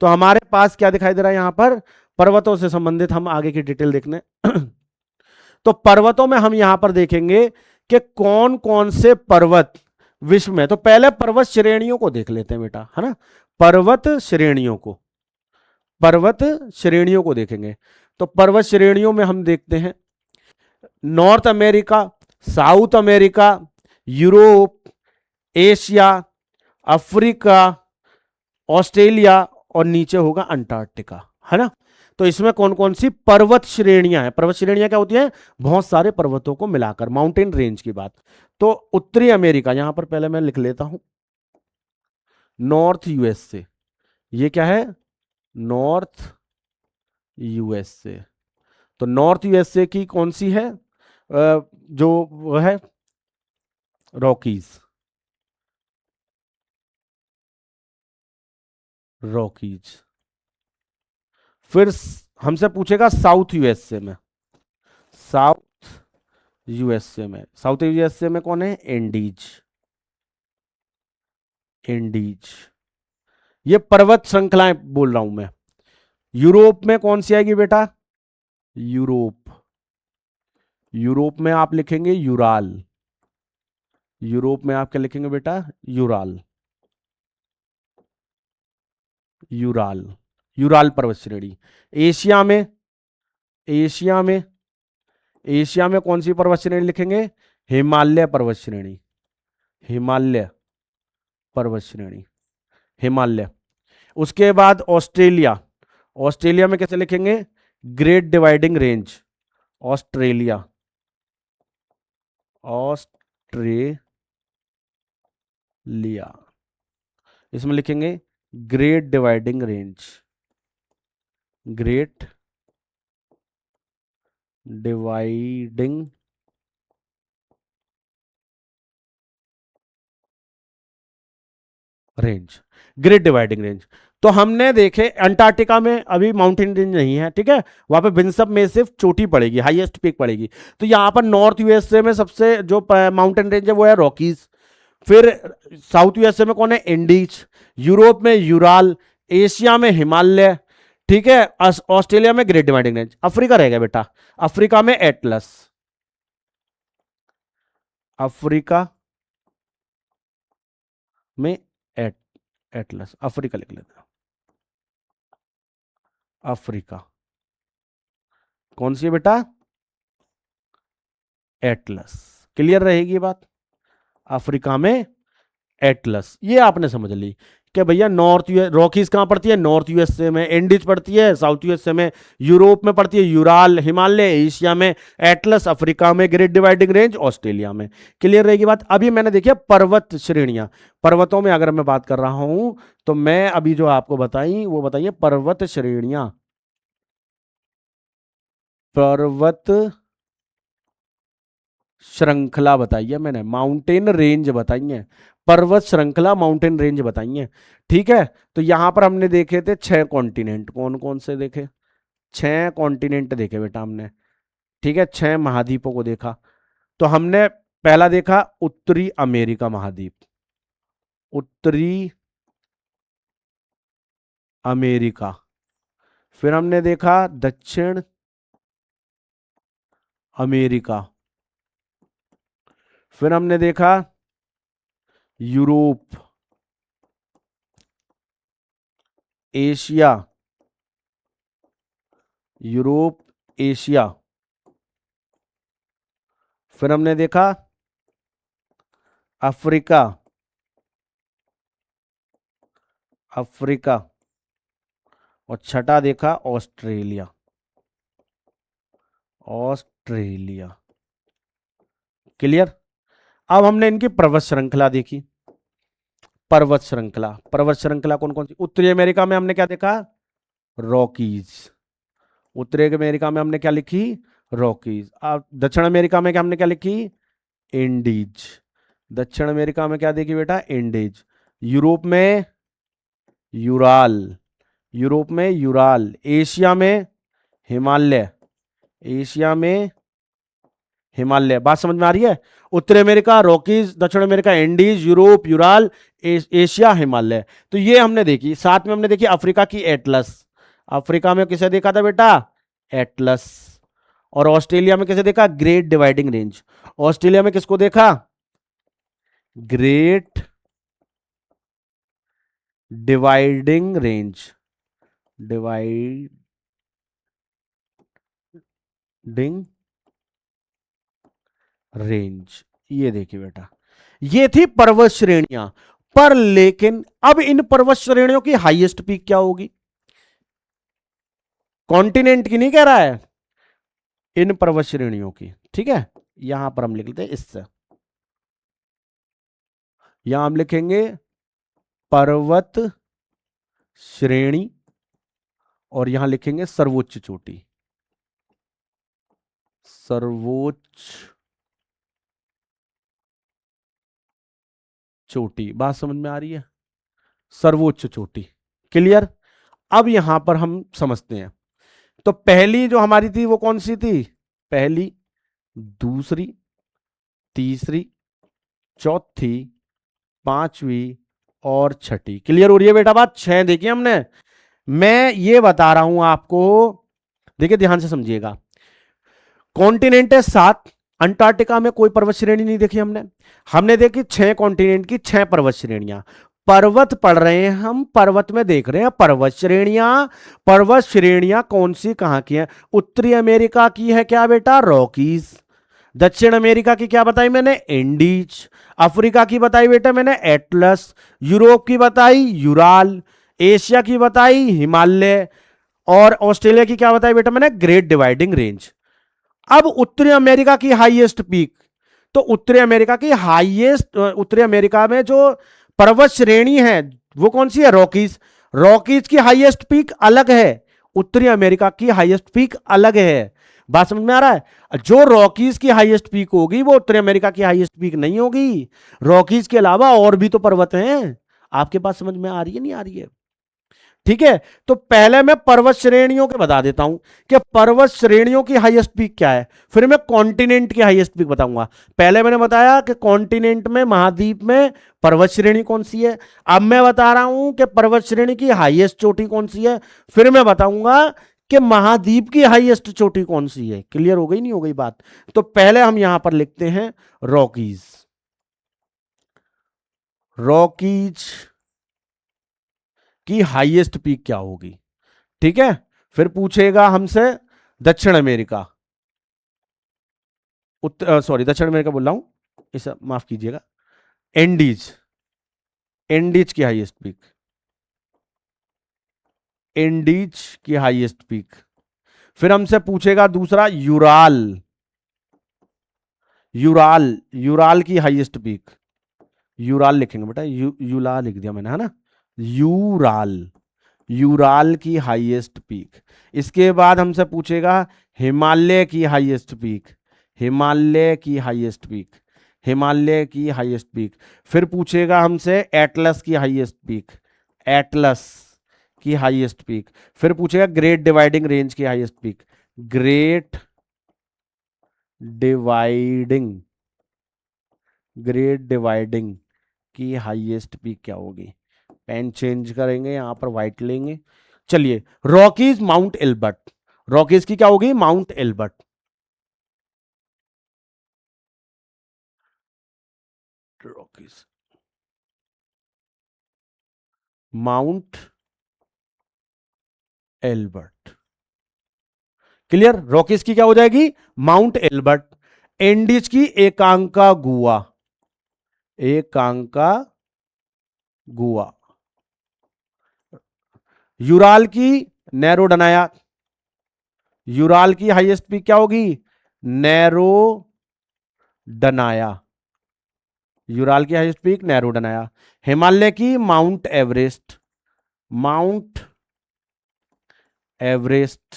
तो हमारे पास क्या दिखाई दे रहा है यहां पर? पर्वतों से संबंधित हम आगे की डिटेल देखने। तो पर्वतों में हम यहां पर देखेंगे कि कौन कौन से पर्वत विश्व में। तो पहले पर्वत श्रेणियों को देख लेते हैं बेटा, है ना। पर्वत श्रेणियों को, पर्वत श्रेणियों को देखेंगे। तो पर्वत श्रेणियों में हम देखते हैं north America, south America, Europe, Asia, Africa, Australia, और नीचे होगा अंटार्कटिका, है ना। तो इसमें कौन कौन सी पर्वत श्रेणियां हैं? पर्वत श्रेणियां क्या होती हैं? बहुत सारे पर्वतों को मिलाकर, माउंटेन रेंज की बात। तो उत्तरी अमेरिका, यहां पर पहले मैं लिख लेता हूं, नॉर्थ यूएसए। ये क्या है? North USA. तो नॉर्थ यूएसए की कौन सी है? जो वो है रॉकीज। रॉकीज। फिर हमसे पूछेगा साउथ यूएसए में, साउथ यूएसए में, साउथ यूएसए में कौन है, एंडीज, एंडीज, ये पर्वत श्रृंखलाएं बोल रहा हूं मैं। यूरोप में कौन सी आएगी बेटा, यूरोप, यूरोप में आप लिखेंगे यूराल, यूरोप में आप क्या लिखेंगे बेटा, यूराल, यूराल, यूराल पर्वत श्रेणी। एशिया में, एशिया में, एशिया में कौन सी पर्वत श्रेणी लिखेंगे, हिमालय पर्वत श्रेणी, हिमालय पर्वत श्रेणी, हिमालय। उसके बाद ऑस्ट्रेलिया, ऑस्ट्रेलिया में कैसे लिखेंगे, great Dividing range, Australia, Australia, इसमें लिखेंगे great Dividing Range, Great Dividing Range, Great Dividing range. तो हमने देखे अंटार्कटिका में अभी माउंटेन रेंज नहीं है, ठीक है, वहां पे बिनसप में सिर्फ चोटी पड़ेगी, हाईएस्ट पीक पड़ेगी। तो यहां पर नॉर्थ यूएसए में सबसे जो माउंटेन रेंज है वो है रॉकीज। फिर साउथ यूएसए में कौन है, एंडीज। यूरोप में यूराल, एशिया में हिमालय, ठीक है, ऑस्ट्रेलिया में ग्रेट डिवाइडिंग रेंज। अफ्रीका रह गया बेटा, अफ्रीका में एटलस, अफ्रीका में एट एटलस, अफ्रीका लिख लेते हैं, अफ्रीका कौन सी है बेटा, एटलस। क्लियर रहेगी बात, अफ्रीका में एटलस, ये आपने समझ ली कि भैया नॉर्थ यूएस, रॉकीज कहां पड़ती है, नॉर्थ यूएसए में, एंडीज पड़ती है साउथ यूएसए में, यूरोप में पड़ती है यूराल, हिमालय, एशिया में एटलस, अफ्रीका में ग्रेट डिवाइडिंग रेंज, ऑस्ट्रेलिया में। क्लियर रहेगी बात। अभी मैंने देखिए पर्वत श्रेणियां, पर्वतों में अगर मैं बात कर रहा हूं तो मैं अभी जो आपको बताई वो बताइए पर्वत श्रेणियां, पर्वत श्रृंखला बताई है मैंने, माउंटेन रेंज बताई है, पर्वत श्रृंखला माउंटेन रेंज बताई है, ठीक है। तो यहां पर हमने देखे थे 6 कॉन्टिनेंट, कौन कौन से देखे, 6 कॉन्टिनेंट देखे बेटा हमने, ठीक है, 6 महाद्वीपों को देखा। तो हमने पहला देखा उत्तरी अमेरिका महाद्वीप, उत्तरी अमेरिका। फिर हमने देखा दक्षिण अमेरिका। फिर हमने देखा यूरोप, एशिया, यूरोप, एशिया। फिर हमने देखा अफ्रीका, अफ्रीका। और छठा देखा ऑस्ट्रेलिया, ऑस्ट्रेलिया। क्लियर। अब हमने इनकी पर्वत श्रृंखला देखी, पर्वत श्रृंखला, पर्वत श्रृंखला कौन कौन सी, उत्तरी अमेरिका में हमने क्या देखा, रॉकीज, उत्तरी अमेरिका में हमने क्या लिखी, रॉकीज। अब दक्षिण अमेरिका में क्या हमने क्या लिखी, इंडीज, दक्षिण अमेरिका में क्या देखी बेटा, इंडीज। यूरोप में यूराल, यूरोप में यूराल, एशिया में हिमालय, एशिया में हिमालय। बात समझ में आ रही है, उत्तरी अमेरिका रॉकीज, दक्षिण America Andes, Europe Ural, Asia Himalaya. तो ये हमने देखी। साथ में हमने देखी अफ्रीका की एटलस, अफ्रीका में किसे देखा था बेटा, एटलस। और ऑस्ट्रेलिया में किसे देखा, ग्रेट डिवाइडिंग रेंज। ऑस्ट्रेलिया में किसको देखा, great Dividing range, dividing range. ये देखिए बेटा, ये थी पर्वत श्रेणियां। पर लेकिन अब इन पर्वत श्रेणियों की हाईएस्ट पीक क्या होगी, कॉन्टिनेंट की नहीं कह रहा है, इन पर्वत श्रेणियों की, ठीक है। यहां पर हम लिख लेते हैं इससे, यहां हम लिखेंगे पर्वत श्रेणी और यहां लिखेंगे सर्वोच्च चोटी, सर्वोच्च चोटी। बात समझ में आ रही है, सर्वोच्च चोटी। क्लियर। अब यहां पर हम समझते हैं तो पहली जो हमारी थी वो कौन सी थी? पहली, दूसरी, तीसरी, चौथी, पांचवी और छठी। क्लियर हो रही है बेटा बात? 6 देखिए हमने। मैं ये बता रहा हूं आपको, देखिए ध्यान से समझिएगा। कॉन्टिनेंट है 7, अंटार्कटिका में कोई पर्वत श्रेणी नहीं देखी हमने। हमने देखी 6 कॉन्टिनेंट की 6 पर्वत श्रेणियां। पर्वत पढ़ रहे हैं हम, पर्वत में देख रहे हैं पर्वत श्रेणियां। पर्वत श्रेणियां कौन सी कहां की हैं? उत्तरी अमेरिका की है क्या बेटा? रॉकीज। दक्षिण अमेरिका की क्या बताई मैंने? एंडीज। अफ्रीका की बताई बेटा मैंने एटलस। यूरोप की बताई यूराल। एशिया की बताई हिमालय। और ऑस्ट्रेलिया की क्या बताई बेटा मैंने? Great Dividing range. अब उत्तरी अमेरिका की हाईएस्ट पीक, तो उत्तरी अमेरिका की हाईएस्ट, उत्तरी अमेरिका में जो पर्वत श्रेणी है वो कौन सी है? रॉकीज। रॉकीज की हाईएस्ट पीक अलग है, उत्तरी अमेरिका की हाईएस्ट पीक अलग है। बात समझ में आ रहा है? जो रॉकीज की हाईएस्ट पीक होगी वो उत्तरी अमेरिका की हाईएस्ट पीक नहीं होगी। रॉकीज के अलावा और भी तो पर्वत हैं। आपके पास समझ में आ रही है नहीं आ रही है? ठीक है, तो पहले मैं पर्वत श्रेणियों के बता देता हूं कि पर्वत श्रेणियों की हाईएस्ट पीक क्या है, फिर मैं कॉन्टिनेंट की हाईएस्ट पीक बताऊंगा। पहले मैंने बताया कि कॉन्टिनेंट में, महाद्वीप में पर्वत श्रेणी कौन सी है। अब मैं बता रहा हूं कि पर्वत श्रेणी की हाईएस्ट चोटी कौन सी है, फिर मैं बताऊंगा कि महाद्वीप की हाईएस्ट चोटी कौन सी है। क्लियर हो गई नहीं हो गई बात? तो पहले हम यहां पर लिखते हैं रॉकीज। रॉकीज की हाईएस्ट पीक क्या होगी? ठीक है, फिर पूछेगा हमसे दक्षिण अमेरिका, सॉरी दक्षिण अमेरिका बोल रहा हूं, इसे माफ कीजिएगा, एंडीज। एंडीज की हाईएस्ट पीक, एंडीज की हाईएस्ट पीक। फिर हमसे पूछेगा दूसरा यूराल। यूराल, यूराल की हाईएस्ट पीक। यूराल लिखेंगे बेटा, यूला लिख दिया मैंने, है ना? यूराल, यूराल की हाईएस्ट पीक। इसके बाद हमसे पूछेगा हिमालय की हाईएस्ट पीक। हिमालय की हाईएस्ट पीक, हिमालय की हाईएस्ट पीक। फिर पूछेगा हमसे एटलस की हाईएस्ट पीक, एटलस की हाईएस्ट पीक। फिर पूछेगा ग्रेट डिवाइडिंग रेंज की highest peak, great dividing, great dividing की हाईएस्ट पीक क्या होगी? पेन चेंज करेंगे, यहां पर व्हाइट लेंगे। चलिए, रॉकीज माउंट एल्बर्ट। रॉकीज की क्या होगी? Mount Elbert. Rockies, Mount Elbert. Clear? Rockies की क्या हो जाएगी? Mount Elbert. एंडीज की एकांका गुआ, एकांका गुआ। यूराल की नैरो डनाया। यूराल की हाईएस्ट पीक क्या होगी? नैरो डनाया। यूराल की हाईएस्ट पीक नैरो डनाया। हिमालय की माउंट एवरेस्ट, माउंट एवरेस्ट।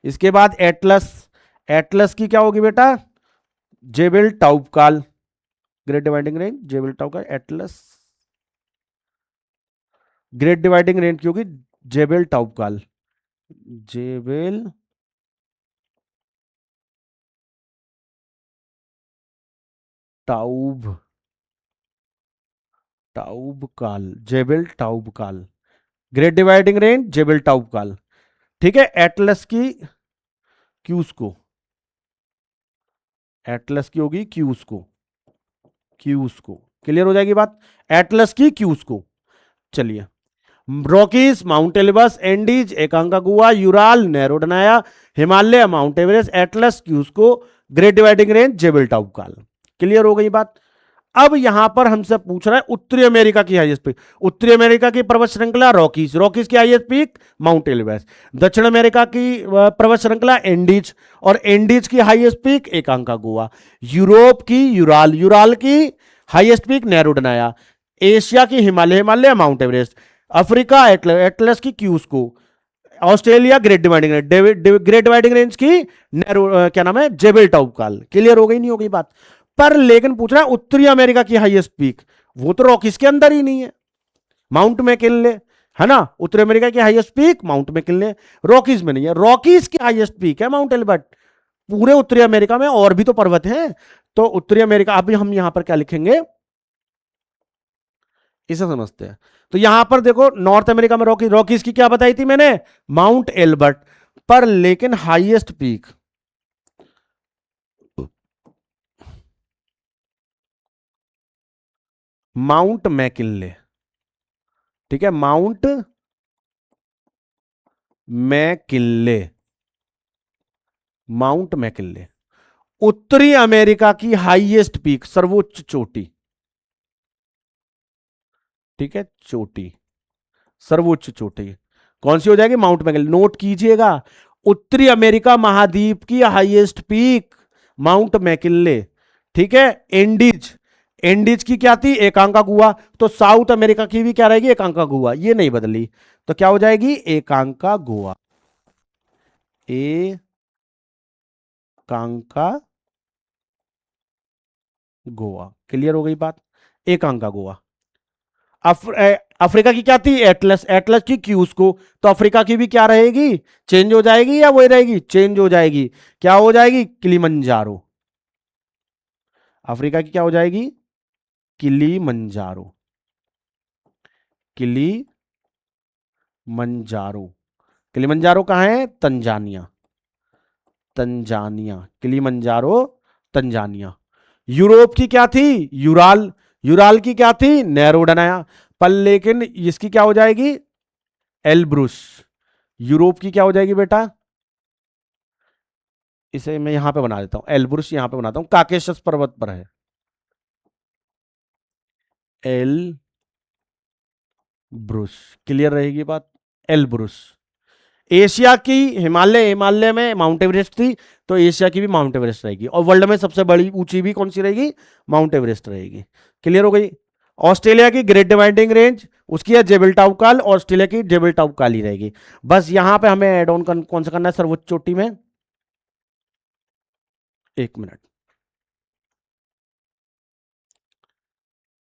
इसके बाद एटलस। एटलस की क्या होगी बेटा? Jebel Toubkal, Great Dividing Range, Jebel Toubkal, Atlas. Great Dividing Range की होगी Jebel Toubkal, Jebel Toub, Toubkal, Jebel Toubkal. Great Dividing Range Jebel Toubkal. ठीक है, एटलस की क्यूस्को, एटलस की होगी क्यूस्को, क्यूस्को। क्लियर हो जाएगी बात? एटलस की क्यूस्को। चलिए, Rockies, Mount Elbrus, Andes, Aconcagua, Ural, Narodnaya, Himalaya, Mount Everest, Atlas, Cusco, Great Dividing Range, Jebel Toubkal. Clear हो गई बात? अब यहां पर हमसे पूछ रहा है उत्तरी अमेरिका की हाईएस्ट पीक। उत्तरी अमेरिका की पर्वत श्रृंखला रॉकीज, रॉकीज की हाईएस्ट पीक माउंट एलिबस। दक्षिण अमेरिका की पर्वत श्रृंखला एंडीज, और एंडीज की हाईएस्ट पीक एकांकागुआ। यूरोप की यूराल, यूराल की हाईएस्ट पीक नैरोडनाया। एशिया की Himalaya, Himalaya Mount Everest. Africa Atlas की Cusco. Australia Great Dividing Range, Great Dividing Range की नैरो क्या नाम है? जेबेल टाउपकाल। क्लियर हो गई नहीं हो गई बात? पर लेकिन पूछ रहा है उत्तरी अमेरिका की हाईएस्ट पीक, वो तो रॉकीज के अंदर ही नहीं है। माउंट मैकिनले, है ना। उत्तरी अमेरिका की highest peak mount McKinley, Rockies में नहीं है, रॉकीज की हाईएस्ट पीक है माउंट एल्बर्ट। पूरे उत्तरी अमेरिका में और भी तो पर्वत हैं, तो उत्तरी अमेरिका, अभी हम यहां पर क्या लिखेंगे इसे समझते हैं। तो यहां पर देखो नॉर्थ अमेरिका में रॉकीज, रॉकीज की क्या बताई थी मैंने, माउंट एल्बर्ट, पर लेकिन हाईएस्ट पीक माउंट मैकिनले, ठीक है, माउंट मैकिनले, माउंट मैकिनले उत्तरी अमेरिका की हाईएस्ट पीक, सर्वोच्च चोटी, ठीक है, चोटी, सर्वोच्च चोटी कौन सी हो जाएगी, माउंट मैकिनले। नोट कीजिएगा, उत्तरी अमेरिका महाद्वीप की हाईएस्ट पीक माउंट मैकिनले, ठीक है। एंडीज, एंडीज की क्या थी, एकांका गुहा, तो साउथ अमेरिका की भी क्या रहेगी, एकांका गुहा, ये नहीं बदली, तो क्या हो जाएगी, एकांका गुहा, एकांका गोवा। क्लियर हो गई बात, एकांका गोवा। अफ्रीका की क्या थी, एटलस, एटलस की क्यूज को, तो अफ्रीका की भी क्या रहेगी, चेंज हो जाएगी या वही रहेगी, चेंज हो जाएगी, क्या हो जाएगी, किलिमंजारो। अफ्रीका की क्या हो जाएगी, किलिमंजारो, किलिमंजारो। किलिमंजारो कहां है, Tanzania, Tanzania, Kilimanjaro Tanzania. Europe की क्या थी, यूराल, यूराल की क्या थी, नैरोडनाया, पर लेकिन इसकी क्या हो जाएगी, एल्ब्रुस। यूरोप की क्या हो जाएगी बेटा, इसे मैं यहां पे बना देता हूं, एल्ब्रुस यहां पे बनाता हूं, काकेशस पर्वत पर है, एल्ब्रुस। क्लियर रहेगी बात, एल्ब्रुस। एशिया की हिमालय, हिमालय में माउंट एवरेस्ट थी, तो एशिया की भी माउंट एवरेस्ट रहेगी, और वर्ल्ड में सबसे बड़ी ऊंची भी कौन सी रहेगी, माउंट एवरेस्ट रहेगी। क्लियर हो गई। ऑस्ट्रेलिया की ग्रेट डिवाइडिंग रेंज, उसकी है जेबल टाउकाल, ऑस्ट्रेलिया की जेबल टाउकाल ही रहेगी। बस यहां पे हमें एड ऑन कौन सा करना है, सर्वोच्च चोटी में, एक मिनट,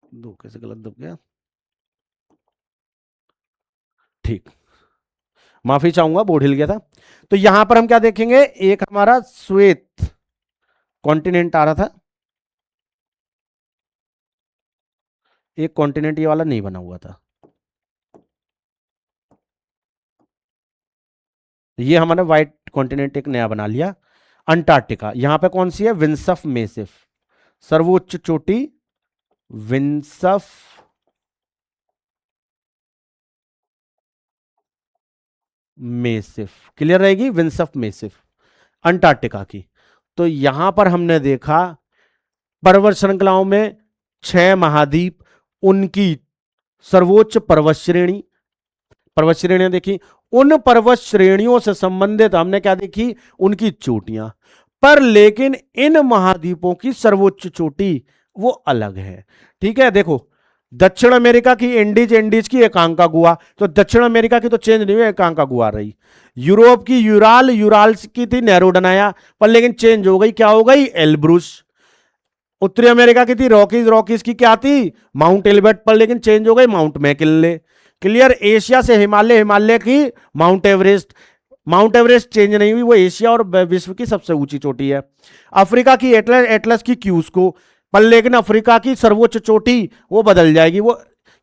दो कैसे गलत दब गया, ठीक, माफी चाहूंगा, बोर्ड हिल गया था। तो यहां पर हम क्या देखेंगे, एक हमारा श्वेत कॉन्टिनेंट आ रहा था, एक कॉन्टिनेंट ये वाला नहीं बना हुआ था, ये हमारा व्हाइट कॉन्टिनेंट एक नया बना लिया, अंटार्कटिका। यहां पे कौन सी है, विंसफ मेसिफ, सर्वोच्च चोटी, विंसफ मेसिफ। क्लियर रहेगी, विंसफ मेसिफ अंटार्कटिका की। तो यहां पर हमने देखा पर्वत श्रृंखलाओं में 6 महाद्वीप, उनकी सर्वोच्च पर्वत श्रेणी, पर्वत श्रेणियां देखी, उन पर्वत श्रेणियों से संबंधित हमने क्या देखी, उनकी चोटियां, पर लेकिन इन महाद्वीपों की सर्वोच्च चोटी वो अलग है, ठीक है। देखो दक्षिण अमेरिका की एंडीज, एंडीज की एकांका गुहा, तो दक्षिण अमेरिका की तो चेंज नहीं हुई, एकांका गुहा रही। यूरोप की यूराल, यूराल की थी नैरोडनाया, पर लेकिन चेंज हो गई, क्या हो गई, एल्ब्रुस। उत्तरी अमेरिका की थी रॉकीज, रॉकीज की क्या थी, माउंट एल्बर्ट, पर लेकिन चेंज हो गई, माउंट मैकिनले। क्लियर। एशिया से हिमालय, हिमालय की mount Everest, mount Everest change नहीं हुई, वो एशिया और विश्व की सबसे ऊंची चोटी है। अफ्रीका की एटलस, एटलस की क्यूस्को, पर लेकिन अफ्रीका की सर्वोच्च चोटी वो बदल जाएगी, वो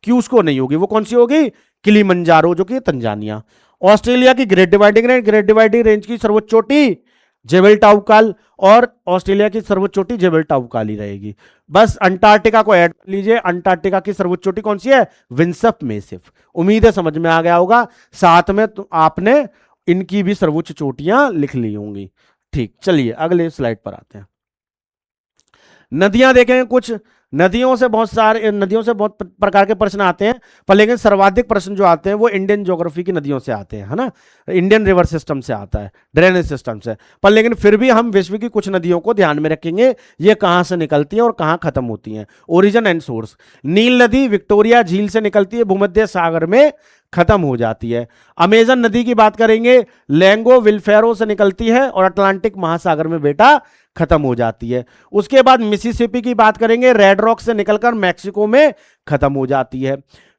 क्यूस्को नहीं होगी, वो कौन सी होगी, किलिमंजारो, जो कि तंजानिया। ऑस्ट्रेलिया की great Dividing Range, Great Dividing Range की सर्वोच्च चोटी जेबल टाउकाल, और ऑस्ट्रेलिया की सर्वोच्च चोटी जेबल टाउकाल ही रहेगी। बस अंटार्कटिका को ऐड कर लीजिए, अंटार्कटिका की सर्वोच्च चोटी कौन सी है, विंसफ मेसिफ। उम्मीद है समझ में आ गया होगा, साथ में तो आपने इनकी भी सर्वोच्च चोटियां लिख ली होंगी। ठीक, चलिए अगले स्लाइड पर आते हैं। नदियां देखेंगे कुछ, नदियों से बहुत सारे, नदियों से बहुत प्रकार के प्रश्न आते हैं, पर लेकिन सर्वाधिक प्रश्न जो आते हैं वो इंडियन ज्योग्राफी की नदियों से आते हैं, है ना, इंडियन रिवर सिस्टम से आता है, ड्रेनेज सिस्टम से। पर लेकिन फिर भी हम विश्व की कुछ नदियों को ध्यान में रखेंगे, ये कहां से निकलती हैं और कहां खत्म होती हैं, ओरिजिन एंड सोर्स। नील नदी विक्टोरिया झील से निकलती है, भूमध्य सागर में खत्म हो जाती है। अमेजन नदी की बात करेंगे, लैंगो विल्फेरो से निकलती है और अटलांटिक महासागर में बेटा खत्म हो जाती है। उसके बाद मिसिसिपी की बात करेंगे, रेड रॉक से निकलकर मैक्सिको में खत्म हो जाती है।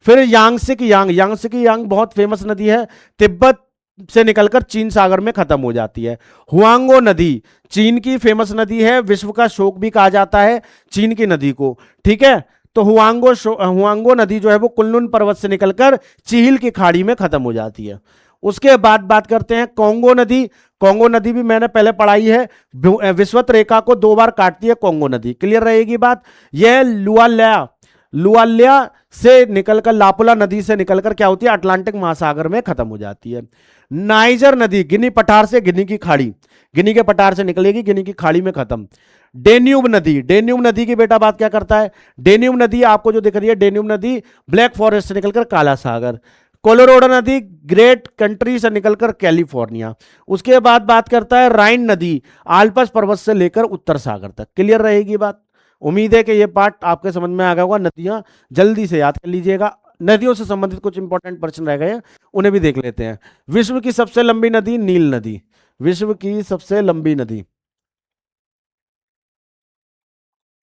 फिर यांगत्से की यांग बहुत फेमस नदी है, तिब्बत से निकलकर चीन सागर में खत्म हो जाती है। हुआंगो नदी चीन की फेमस नदी है, विश्व का शोक भी कहा जाता है चीन की नदी को। ठीक है, तो हुआंगो नदी जो है वो कुनलुन पर्वत से निकलकर चिहिल की खाड़ी में खत्म हो जाती है। उसके बाद बात करते हैं कोंगो नदी। कोंगो नदी भी मैंने पहले पढ़ाई है, विषुवत रेखा को 2 बार काटती है कोंगो नदी, क्लियर रहेगी बात। यह लुआल्या लुआल्या से निकलकर लापुला नदी से निकलकर क्या होती है, अटलांटिक महासागर में खत्म हो जाती है। नाइजर नदी गिनी पठार से गिनी की खाड़ी, गिनी के पठार से निकलेगी, गिनी की खाड़ी में खत्म। डेन्यूब नदी की बेटा बात क्या करता है, डेन्यूब नदी आपको जो दिख रही है, डेन्यूब नदी ब्लैक फॉरेस्ट से निकलकर काला सागर। कोलोराडो नदी ग्रेट कंट्री से निकलकर कैलिफोर्निया। उसके बाद बात करता है राइन नदी, आल्पस पर्वत से लेकर उत्तर सागर तक, क्लियर रहेगी बात। उम्मीद है कि ये पार्ट आपके समझ में आ गया होगा। नदियां जल्दी से याद कर लीजिएगा, नदियों से संबंधित कुछ इंपॉर्टेंट प्रश्न रह गए हैं, उन्हें भी देख लेते हैं। विश्व की सबसे लंबी नदी नील नदी, विश्व की सबसे लंबी नदी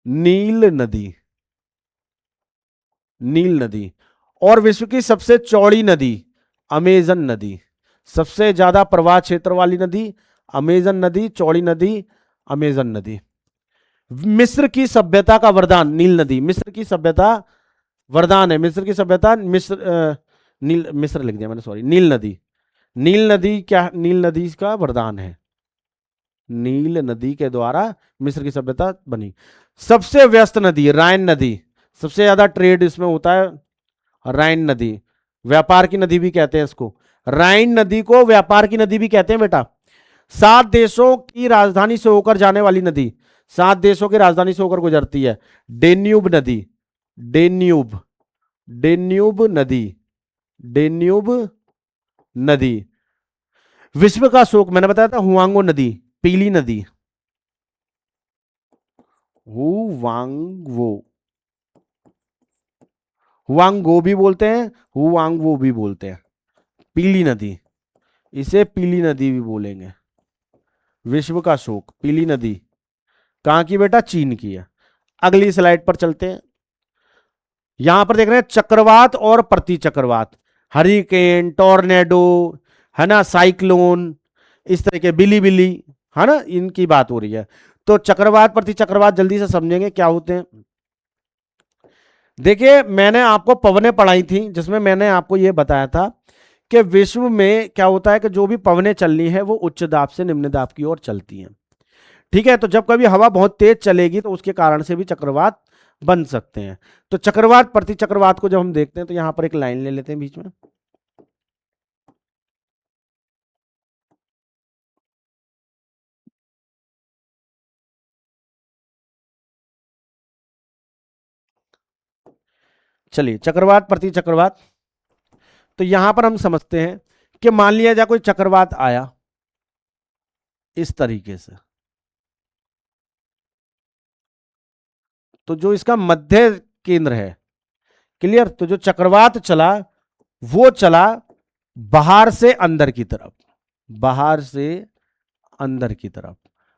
नील नदी, नील नदी। और विश्व की सबसे चौड़ी नदी अमेजन नदी, सबसे ज्यादा प्रवाह क्षेत्र वाली नदी अमेजन नदी, चौड़ी नदी अमेजन नदी। मिस्र की सभ्यता का वरदान नील नदी, मिस्र की सभ्यता वरदान है, मिस्र की सभ्यता नील मिस्र लिख दिया मैंने, सॉरी, नील नदी। नील नदी क्या, नील नदी का वरदान है, नील नदी के द्वारा मिस्र की सभ्यता बनी। सबसे व्यस्त नदी राइन नदी, सबसे ज्यादा ट्रेड इसमें होता है, राइन नदी, व्यापार की नदी भी कहते हैं इसको, राइन नदी को व्यापार की नदी भी कहते हैं बेटा। 7 देशों की राजधानी से होकर जाने वाली नदी, 7 देशों की राजधानी से होकर गुजरती है, डेन्यूब नदी, डेन्यूब डेन्यूब नदी, डेन्यूब नदी। विश्व का शोक मैंने बताया था हुआंगो नदी, पीली नदी, हुवांगवो, हुआंगो भी बोलते हैं, हुआंगवो भी बोलते हैं, पीली नदी, इसे पीली नदी भी बोलेंगे। विश्व का शोक पीली नदी कहां की बेटा, चीन की है। अगली स्लाइड पर चलते हैं। यहां पर देख रहे हैं चक्रवात और प्रति चक्रवात, हरिकेन, टोर्नेडो, है ना, साइक्लोन, इस तरह के बिली बिली, है ना, इनकी बात हो रही है। तो चक्रवात प्रति चक्रवात जल्दी से समझेंगे क्या होते हैं। देखिए मैंने आपको पवनें पढ़ाई थी, जिसमें मैंने आपको यह बताया था कि विश्व में क्या होता है कि जो भी पवनें चलनी है वो उच्च दाब से निम्न दाब की ओर चलती हैं। ठीक है, तो जब कभी हवा बहुत तेज चलेगी तो उसके कारण से भी चक्रवात बन सकते हैं। तो चक्रवात प्रति चक्रवात को जब हम देखते हैं तो यहां पर एक लाइन ले लेते हैं बीच में। चलिए चक्रवात प्रति चक्रवात, तो यहां पर हम समझते हैं कि मान लिया जाए कोई चक्रवात आया इस तरीके से, तो जो इसका मध्य केंद्र है, क्लियर, तो जो चक्रवात चला वो चला बाहर से अंदर की तरफ, बाहर से अंदर की तरफ।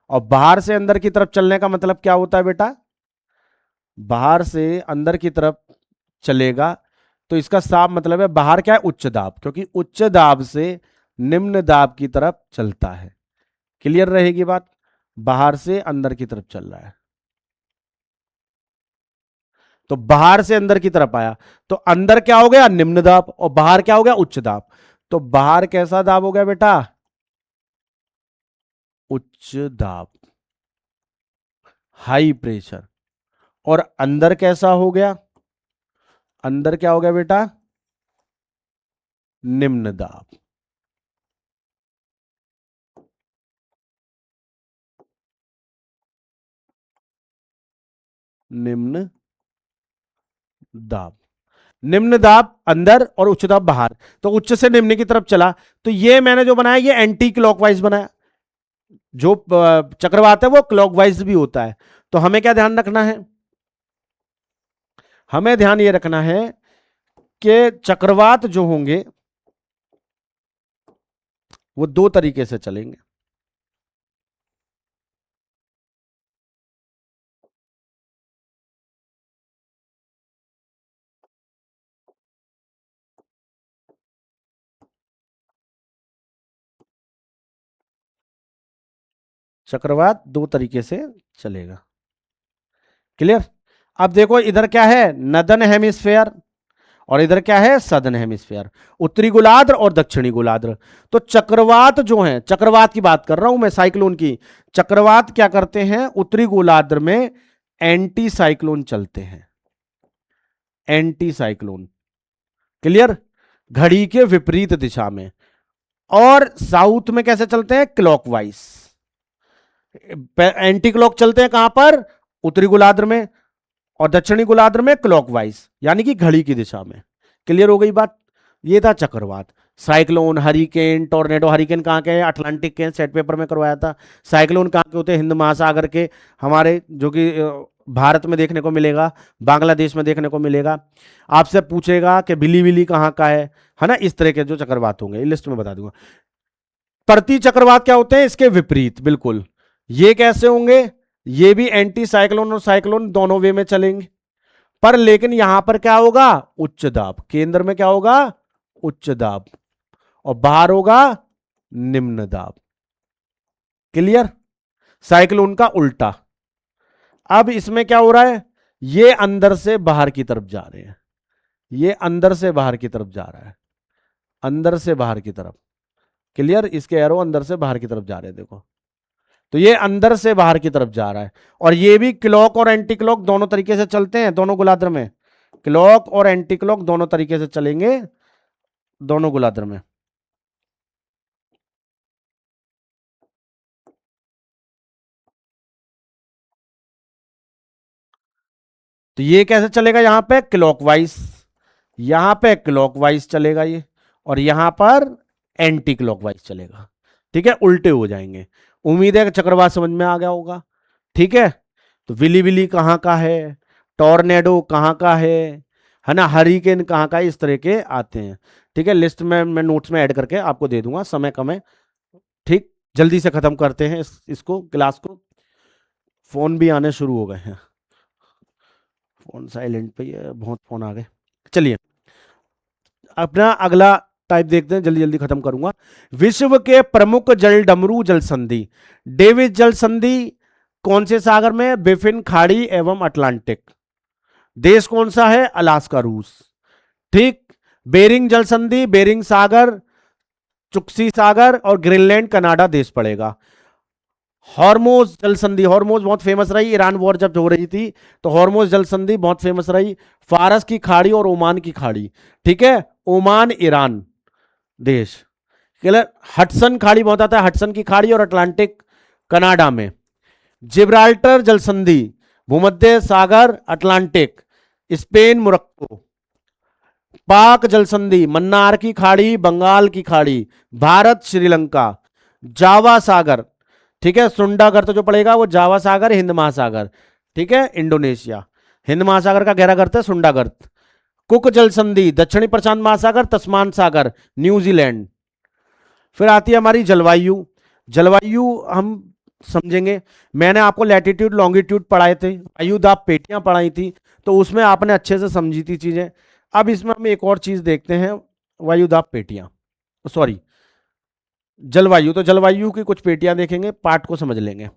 और बाहर से अंदर की तरफ चलने का मतलब क्या होता है बेटा, बाहर से अंदर की तरफ चलेगा तो इसका साफ मतलब है बाहर क्या है, उच्च दाब, क्योंकि उच्च दाब से निम्न दाब की तरफ चलता है, क्लियर रहेगी बात। बाहर से अंदर की तरफ चल रहा है, तो बाहर से अंदर की तरफ आया, तो अंदर क्या हो गया, निम्न दाब, और बाहर क्या हो गया, उच्च दाब। तो बाहर कैसा दाब हो गया बेटा, उच्च दाब, हाई प्रेशर। और अंदर कैसा हो गया, अंदर क्या हो गया बेटा, निम्न दाब, निम्न दाब। निम्न दाब अंदर और उच्च दाब बाहर, तो उच्च से निम्न की तरफ चला, तो ये मैंने जो बनाया ये एंटी क्लॉकवाइज बनाया। जो चक्रवात है वो क्लॉकवाइज भी होता है। तो हमें क्या ध्यान रखना है, हमें ध्यान ये रखना है कि चक्रवात जो होंगे वो 2 तरीके से चलेंगे। चक्रवात दो तरीके से चलेगा। क्लियर। अब देखो इधर क्या है, नदन हेमिस्फेयर, और इधर क्या है, सदन हेमिस्फेयर, उत्तरी गोलार्ध और दक्षिणी गोलार्ध। तो चक्रवात जो है, चक्रवात की बात कर रहा हूं मैं, साइक्लोन की। चक्रवात क्या करते हैं, उत्तरी गोलार्ध में एंटी साइक्लोन चलते हैं, एंटी साइक्लोन। क्लियर। घड़ी के विपरीत दिशा में। और साउथ में कैसे चलते हैं, क्लॉकवाइज। एंटी क्लॉक चलते हैं कहां पर, उत्तरी गोलार्ध में, और दक्षिणी गोलार्ध में क्लॉकवाइज, यानी कि घड़ी की दिशा में। क्लियर हो गई बात। ये था चक्रवात। Cyclone, hurricane, tornado. हरिकेन कहाँ के हैं, अटलांटिक के, सेट पेपर में करवाया था। साइक्लोन कहाँ के होते हैं, हिंद महासागर के, हमारे जो कि भारत में देखने को मिलेगा, बांग्लादेश में देखने को मिलेगा। आपसे पूछेगा कि बिली बिली कहाँ का है ना, इस तरह के जो चक्रवात होंगे लिस्ट में बता दूंगा। प्रति चक्रवात क्या होते हैं, इसके विपरीत, बिल्कुल। ये कैसे होंगे, ये भी एंटी साइक्लोन और साइक्लोन दोनों वे में चलेंगे। पर लेकिन यहां पर क्या होगा, उच्च दाब। केंद्र में क्या होगा, उच्च दाब, और बाहर होगा निम्न दाब। क्लियर। साइक्लोन का उल्टा। अब इसमें क्या हो रहा है, ये अंदर से बाहर की तरफ जा रहे हैं, ये अंदर से बाहर की तरफ जा रहा है, अंदर से बाहर की तरफ। क्लियर। इसके एरो अंदर से बाहर की तरफ जा रहे हैं, देखो। तो ये अंदर से बाहर की तरफ जा रहा है। और ये भी क्लॉक और एंटी क्लॉक दोनों तरीके से चलते हैं, दोनों गोलार्ध में। क्लॉक और एंटी क्लॉक दोनों तरीके से चलेंगे, दोनों गोलार्ध में। तो ये कैसे चलेगा, यहां पे क्लॉकवाइज, यहां पे क्लॉकवाइज चलेगा ये, और यहां पर एंटी क्लॉकवाइज चलेगा। ठीक है, उल्टे हो जाएंगे। उम्मीद है कि चक्रवात समझ में आ गया होगा। ठीक है। तो विली विली कहाँ का है, टॉर्नेडो कहाँ का है ना, हरिकेन कहाँ का है, इस तरह के आते हैं। ठीक है, लिस्ट में मैं नोट्स में ऐड करके आपको दे दूंगा, समय कम है। ठीक। जल्दी से खत्म करते हैं इसको, क्लास को। फोन भी आने शुरू हो गए हैं, फोन साइलेंट पे ही है, बहुत फोन आ गए। चलिए अपना अगला टाइप देखते हैं, जल्दी जल्दी खत्म करूंगा। विश्व के प्रमुख जल डमरू जल संधि, डेविस जल संधि कौन से सागर में, बिफिन खाड़ी एवं अटलांटिक। देश कौन सा है, अलास्का, रूस। ठीक। बेरिंग जल संधि, बेरिंग सागर, चुक्सी सागर और ग्रीनलैंड कनाडा देश पड़ेगा। हॉर्मोज जल संधि, हॉर्मोज बहुत फेमस रही, ईरान वॉर जब हो रही थी तो हॉर्मोज जल संधि बहुत फेमस रही। फारस की खाड़ी और ओमान की खाड़ी। ठीक है, ओमान ईरान देश। क्लियर। हडसन खाड़ी बहुत आता है, हडसन की खाड़ी और अटलांटिक कनाडा में। जिब्राल्टर जल संधि, भूमध्य सागर अटलांटिक, स्पेन मोरक्को। पाक जल संधि, मन्नार की खाड़ी, बंगाल की खाड़ी, भारत श्रीलंका। जावा सागर, ठीक है, सुंडागर्त जो पड़ेगा वो जावा सागर, हिंद महासागर। ठीक है, इंडोनेशिया। हिंद महासागर का गहरा गर्त है सुंडागर्त। कुक जल संधि, दक्षिणी प्रशांत महासागर, तस्मान सागर, न्यूजीलैंड। फिर आती है हमारी जलवायु। जलवायु हम समझेंगे। मैंने आपको लैटिट्यूड लॉन्गिट्यूड पढ़ाए थे, वायुदाब पेटियां पढ़ाई थी, तो उसमें आपने अच्छे से समझी थी चीजें। अब इसमें हम एक और चीज देखते हैं, वायुदाब पेटियां, सॉरी जलवायु। तो जलवायु की कुछ पेटियां देखेंगे, पार्ट को समझ लेंगे।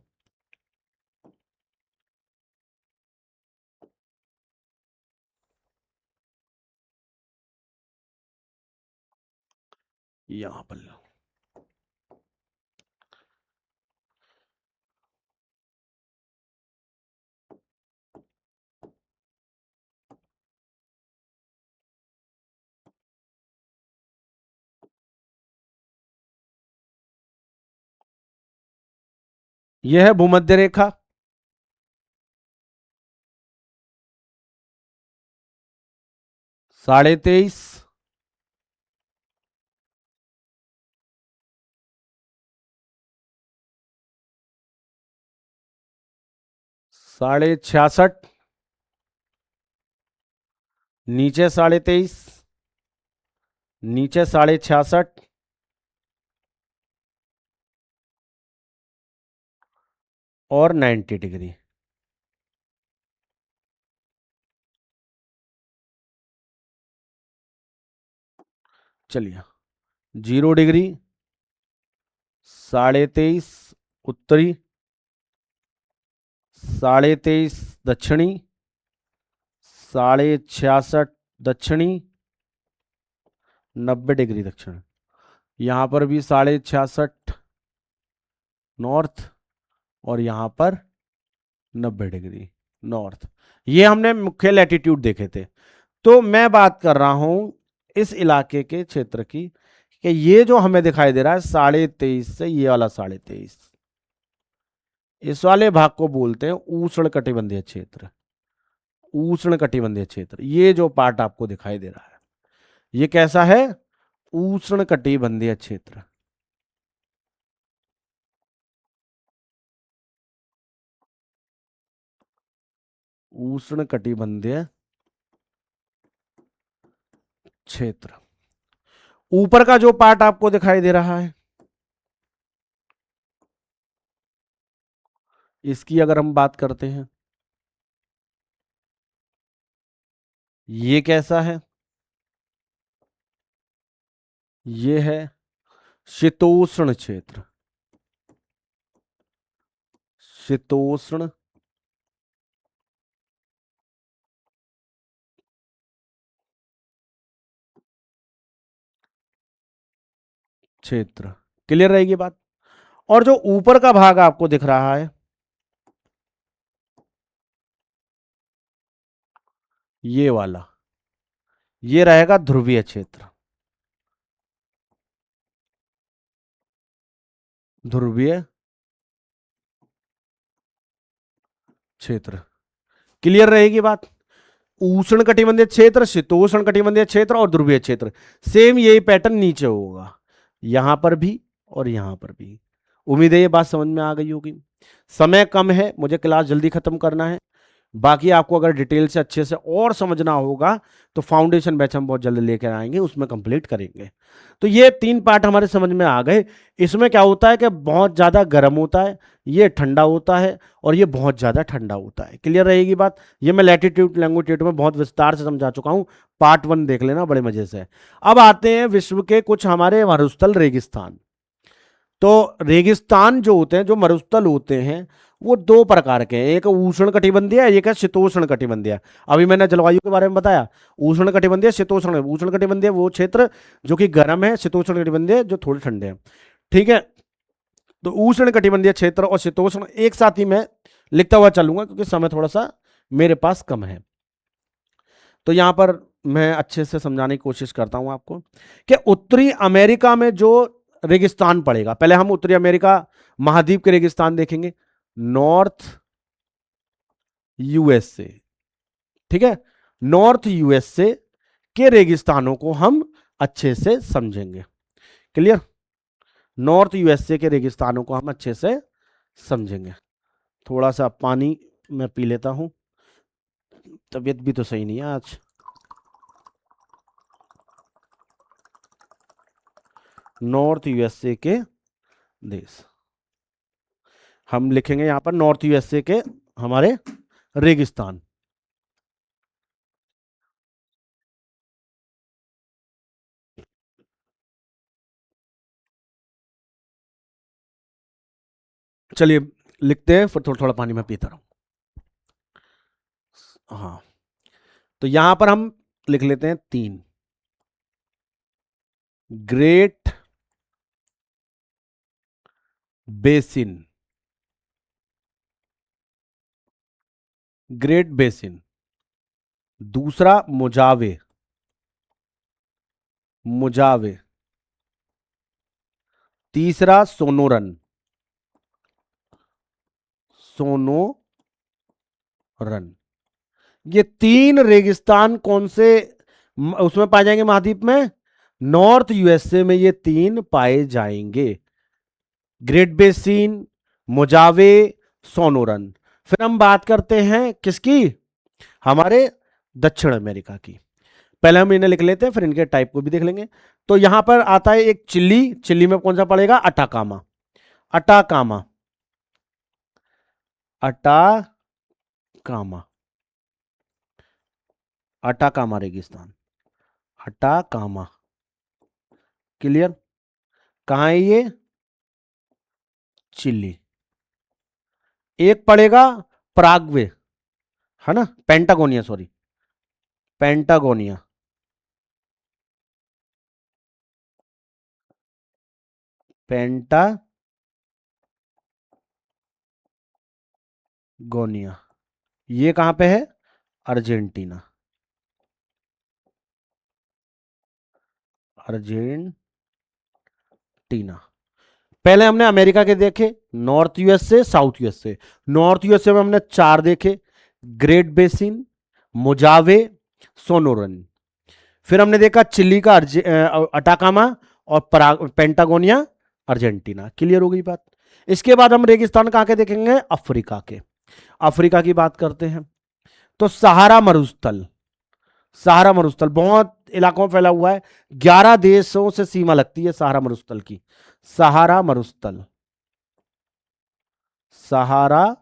यहां पर यह है भूमध्य रेखा, 23.5, 66.5, नीचे 23.5, नीचे 66.5, और 90 डिग्री। चलिए 0 डिग्री, 23.5 उत्तरी, 23.5 दक्षिणी, 66.5 दक्षिणी, 90 डिग्री दक्षिण। यहां पर भी 66.5 नॉर्थ, और यहां पर 90 डिग्री नॉर्थ। ये हमने मुख्य लैटिट्यूड देखे थे। तो मैं बात कर रहा हूं इस इलाके के क्षेत्र की, कि ये जो हमें दिखाई दे रहा है 23.5 से ये वाला 23.5, इस वाले भाग को बोलते हैं उष्ण कटिबंधीय क्षेत्र। उष्ण कटिबंधीय क्षेत्र, ये जो पार्ट आपको दिखाई दे रहा है, ये कैसा है? उष्ण कटिबंधीय क्षेत्र। उष्ण कटिबंधीय क्षेत्र। ऊपर का जो पार्ट आपको दिखाई दे रहा है, इसकी अगर हम बात करते हैं, ये कैसा है? ये है शीतोष्ण क्षेत्र। शीतोष्ण क्षेत्र। क्लियर रहेगी बात? और जो ऊपर का भाग आपको दिख रहा है, ये वाला, ये रहेगा ध्रुवीय क्षेत्र। ध्रुवीय क्षेत्र। क्लियर रहेगी बात? उष्ण कटिबंधीय क्षेत्र, शीतोष्ण कटिबंधीय क्षेत्र और ध्रुवीय क्षेत्र। सेम यही पैटर्न नीचे होगा, यहां पर भी और यहां पर भी। उम्मीद है ये बात समझ में आ गई होगी। समय कम है, मुझे क्लास जल्दी खत्म करना है। बाकी आपको अगर डिटेल से अच्छे से और समझना होगा तो फाउंडेशन बैच हम बहुत जल्द लेकर आएंगे, उसमें कंप्लीट करेंगे। तो ये 3 पार्ट हमारे समझ में आ गए। इसमें क्या होता है कि बहुत ज़्यादा गर्म होता है, ये ठंडा होता है, और ये बहुत ज़्यादा ठंडा होता है। क्लियर रहेगी बात? ये मैं लैटिट्यूड लैंगिट्यूड में बहुत विस्तार से समझा चुका हूँ। पार्ट 1 देख लेना बड़े मजे से। अब आते हैं विश्व के कुछ हमारे मरुस्थल रेगिस्तान। तो रेगिस्तान जो होते हैं, जो मरुस्थल होते हैं, वो 2 प्रकार के हैं। एक उष्ण कटिबंधीय है, एक है शीतोष्ण कटिबंधीय। अभी मैंने जलवायु के बारे में बताया, उष्ण कटिबंधीय, शीतोष्ण। उष्ण कटिबंधीय वो क्षेत्र जो कि गर्म है, शीतोष्ण कटिबंधीय जो थोड़े ठंडे हैं। ठीक है? तो उष्ण कटिबंधीय क्षेत्र और शीतोष्ण एक साथ ही मैं लिखता हुआ चलूंगा, क्योंकि समय थोड़ा सा मेरे पास कम है। तो यहां पर मैं अच्छे से समझाने की कोशिश करता हूं आपको कि उत्तरी अमेरिका में जो रेगिस्तान पड़ेगा, पहले हम उत्तरी अमेरिका महाद्वीप के रेगिस्तान देखेंगे। नॉर्थ यूएसए, ठीक है? नॉर्थ यूएसए के रेगिस्तानों को हम अच्छे से समझेंगे। क्लियर? नॉर्थ यूएसए के रेगिस्तानों को हम अच्छे से समझेंगे। थोड़ा सा पानी मैं पी लेता हूं, तबीयत भी तो सही नहीं है आज। नॉर्थ यूएसए के देश हम लिखेंगे यहां पर, नॉर्थ यूएसए के हमारे रेगिस्तान। चलिए लिखते हैं, फिर थोड़ा थोड़ा पानी में पीता रहूं। हाँ, तो यहां पर हम लिख लेते हैं 3। Great basin. Great basin. दूसरा मुजावे। मुजावे। तीसरा सोनोरन। सोनोरन। ये 3 रेगिस्तान कौन से उसमें पाए जाएंगे? महाद्वीप में, नॉर्थ यूएसए में ये 3 पाए जाएंगे। ग्रेट बेसिन, मोजावे, सोनोरन। फिर हम बात करते हैं किसकी? हमारे दक्षिण अमेरिका की। पहले हम इन्हें लिख लेते हैं, फिर इनके टाइप को भी देख लेंगे। तो यहां पर आता है एक चिली। चिली में कौन सा पड़ेगा? अटाकामा। अटाकामा। अटाकामा। अटाकामा रेगिस्तान। अटाकामा। क्लियर? कहां है ये? चिली। एक पड़ेगा पराग्वे, है ना, पेंटागोनिया, सॉरी, पेंटागोनिया, पेंटागोनिया, ये कहां पे है? Argentina, Argentina. पहले हमने अमेरिका के देखे, north USA, south USA. North USA में हमने चार देखे, ग्रेट बेसिन, मोजावे, सोनोरन। फिर हमने देखा चिली का अटाकामा और पेंटागोनिया, अर्जेंटीना। क्लियर हो गई बात। इसके बाद हम रेगिस्तान कहां के देखेंगे? अफ्रीका के। अफ्रीका की बात करते हैं तो सहारा मरुस्थल, सहारा मरुस्थल बहुत इलाकों में फैला हुआ है, 11 देशों से सीमा लगती है सहारा मरुस्थल की। सहारा मरुस्थल, सहारा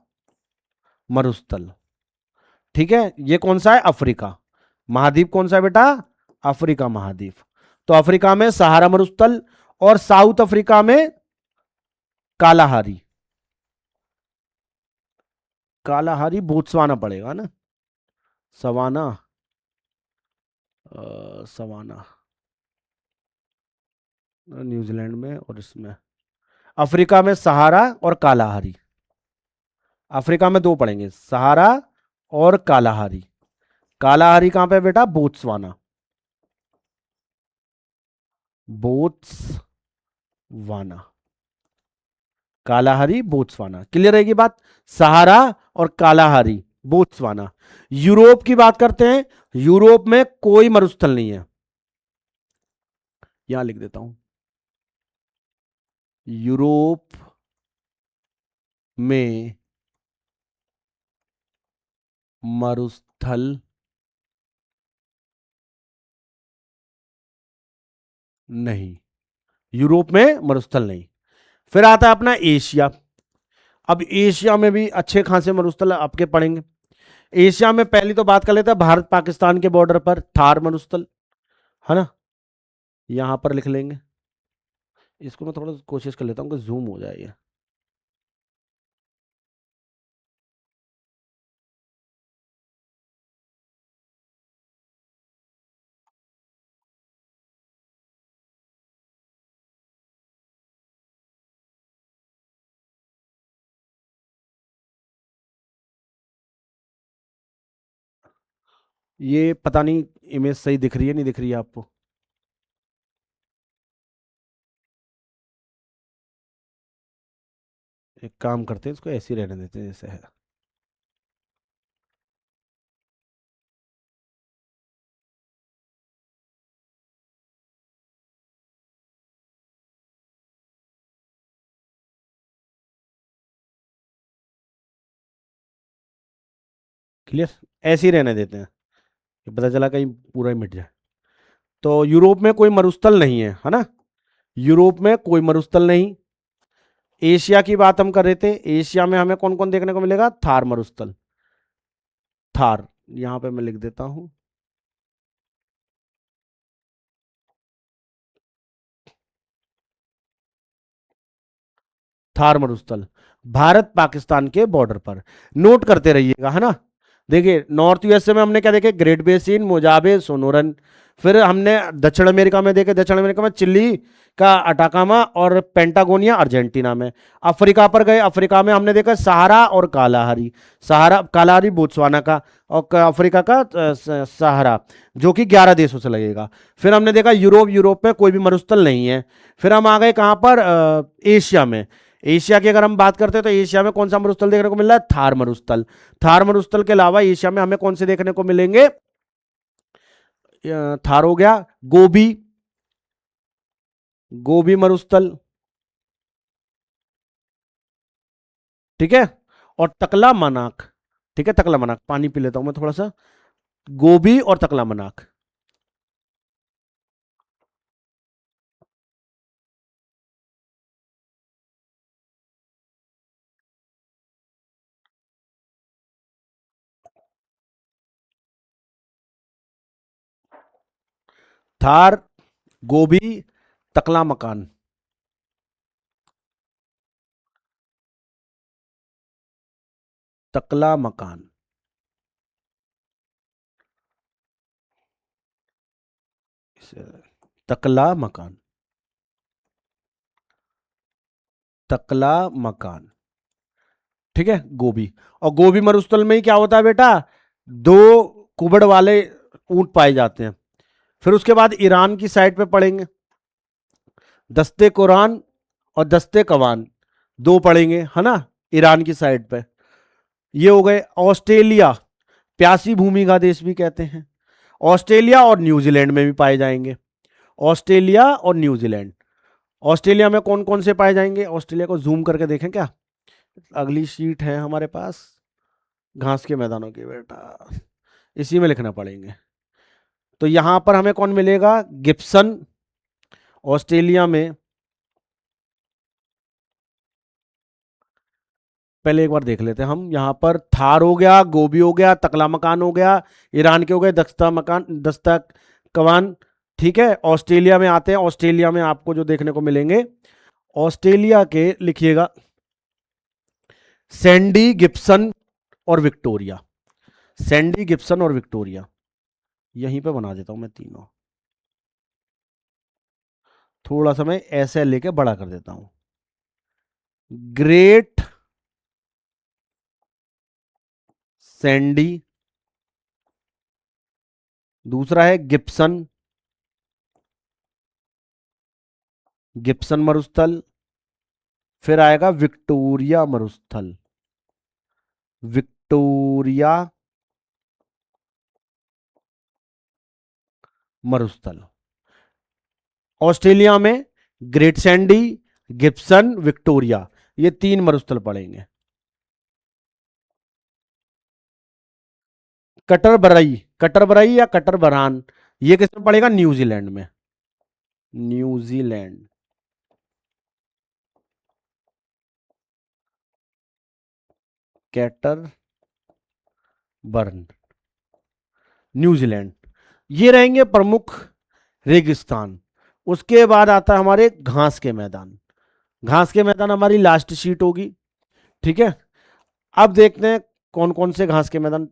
मरुस्थल, ठीक है। ये कौन सा है? अफ्रीका। महाद्वीप कौन सा है बेटा? अफ्रीका महाद्वीप। तो अफ्रीका में सहारा मरुस्थल, और साउथ अफ्रीका में कालाहारी, कालाहारी बोत्सवाना पड़ेगा ना, सवाना, सवाना, न्यूजीलैंड में, और इसमें अफ्रीका में सहारा और कालाहारी। अफ्रीका में दो पड़ेंगे, सहारा और कालाहारी। कालाहारी कहां पे है बेटा? Botswana, Botswana, Kalahari Botswana. Clear रहेगी बात? सहारा और कालाहारी, बोत्सवाना। यूरोप की बात करते हैं, यूरोप में कोई मरुस्थल नहीं है, यहां लिख देता हूं, यूरोप में मरुस्थल नहीं, यूरोप में मरुस्थल नहीं। फिर आता है अपना एशिया। अब एशिया में भी अच्छे खासे मरुस्थल आपके पड़ेंगे। एशिया में पहली तो बात कर लेते हैं, भारत पाकिस्तान के बॉर्डर पर थार मरुस्थल, है ना, यहां पर लिख लेंगे। इसको मैं थोड़ा कोशिश कर लेता हूं कि जूम हो जाए ये। ये पता नहीं इमेज सही दिख रही है नहीं दिख रही है आपको? एक काम करते हैं, इसको ऐसे ही रहने देते हैं जैसे है। क्लियर, ऐसे ही रहने देते हैं, ये पता चला कहीं पूरा ही मिट जाए। तो यूरोप में कोई मरुस्थल नहीं है ना, यूरोप में कोई मरुस्थल नहीं। एशिया की बात हम कर रहे थे, एशिया में हमें कौन कौन देखने को मिलेगा? थार मरुस्थल, थार, यहां पे मैं लिख देता हूं, थार मरुस्थल, भारत पाकिस्तान के बॉर्डर पर। नोट करते रहिएगा, है ना। देखिए नॉर्थ यूएसए में हमने क्या देखे? Great Basin, Mojave, Sonoran. फिर हमने दक्षिण अमेरिका में देखे, दक्षिण अमेरिका में चिली का अटाकामा और पेंटागोनिया, अर्जेंटीना में। अफ्रीका पर गए, अफ्रीका में हमने देखा सहारा और कालाहारी, सहारा कालाहारी बोत्सवाना का, और अफ्रीका का सहारा, जो कि 11 देशों से लगेगा। फिर हमने देखा यूरोप, यूरोप में कोई भी मरुस्थल नहीं है। फिर हम आ गए कहां पर? एशिया में। एशिया की अगर हम बात करते हैं तो एशिया में कौन सा मरुस्थल देखने को मिल रहा है? थार मरुस्थल। थार मरुस्थल के अलावा एशिया में हमें कौन से देखने को मिलेंगे? थार हो गया, गोबी, गोबी मरुस्थल, ठीक है, और तकला मनाक, ठीक है, तकला मनाक। पानी पी लेता हूं मैं थोड़ा सा। गोबी और तकला मनाक। थार, गोबी, तकला मकान। तकला मकान, तकला मकान, तकला मकान। ठीक है, गोभी। और गोभी मरुस्थल में ही क्या होता है बेटा, दो कुबड़ वाले ऊंट पाए जाते हैं। फिर उसके बाद ईरान की साइड पे पढ़ेंगे, दस्ते कुरान और दस्ते कवान, दो पढ़ेंगे है ना, ईरान की साइड पे। ये हो गए। ऑस्ट्रेलिया, प्यासी भूमि का देश भी कहते हैं। ऑस्ट्रेलिया और न्यूजीलैंड में भी पाए जाएंगे, ऑस्ट्रेलिया और न्यूजीलैंड। ऑस्ट्रेलिया में कौन कौन से पाए जाएंगे, ऑस्ट्रेलिया को जूम करके देखें क्या, अगली शीट है हमारे पास घास के मैदानों की बेटा, इसी में लिखना पड़ेंगे। तो यहां पर हमें कौन मिलेगा, गिब्सन, ऑस्ट्रेलिया में। पहले एक बार देख लेते हैं हम, यहां पर थार हो गया, गोभी हो गया, तकला मकान हो गया, ईरान के हो गए दस्ता मकान, दस्ता कवान। ठीक है, ऑस्ट्रेलिया में आते हैं। ऑस्ट्रेलिया में आपको जो देखने को मिलेंगे, ऑस्ट्रेलिया के लिखिएगा सैंडी, गिब्सन और विक्टोरिया। सैंडी, गिब्सन और विक्टोरिया, यहीं पे बना देता हूं मैं तीनों। थोड़ा सा मैं ऐसे लेके बड़ा कर देता हूं। ग्रेट सैंडी, दूसरा है गिब्सन, गिब्सन मरुस्थल। फिर आएगा विक्टोरिया मरुस्थल, विक्टोरिया मरुस्थल। ऑस्ट्रेलिया में ग्रेट सैंडी, गिब्सन, विक्टोरिया, ये तीन मरुस्थल पड़ेंगे। कटरबरई, कटरबरई या कटरबरान, ये किसमें पड़ेगा, न्यूजीलैंड में, न्यूजीलैंड। Cater burn, New Zealand. ये रहेंगे प्रमुख रेगिस्तान। उसके बाद आता है हमारे घास के मैदान। घास के मैदान हमारी लास्ट शीट होगी। ठीक है, अब देखते हैं कौन कौन से घास के मैदान।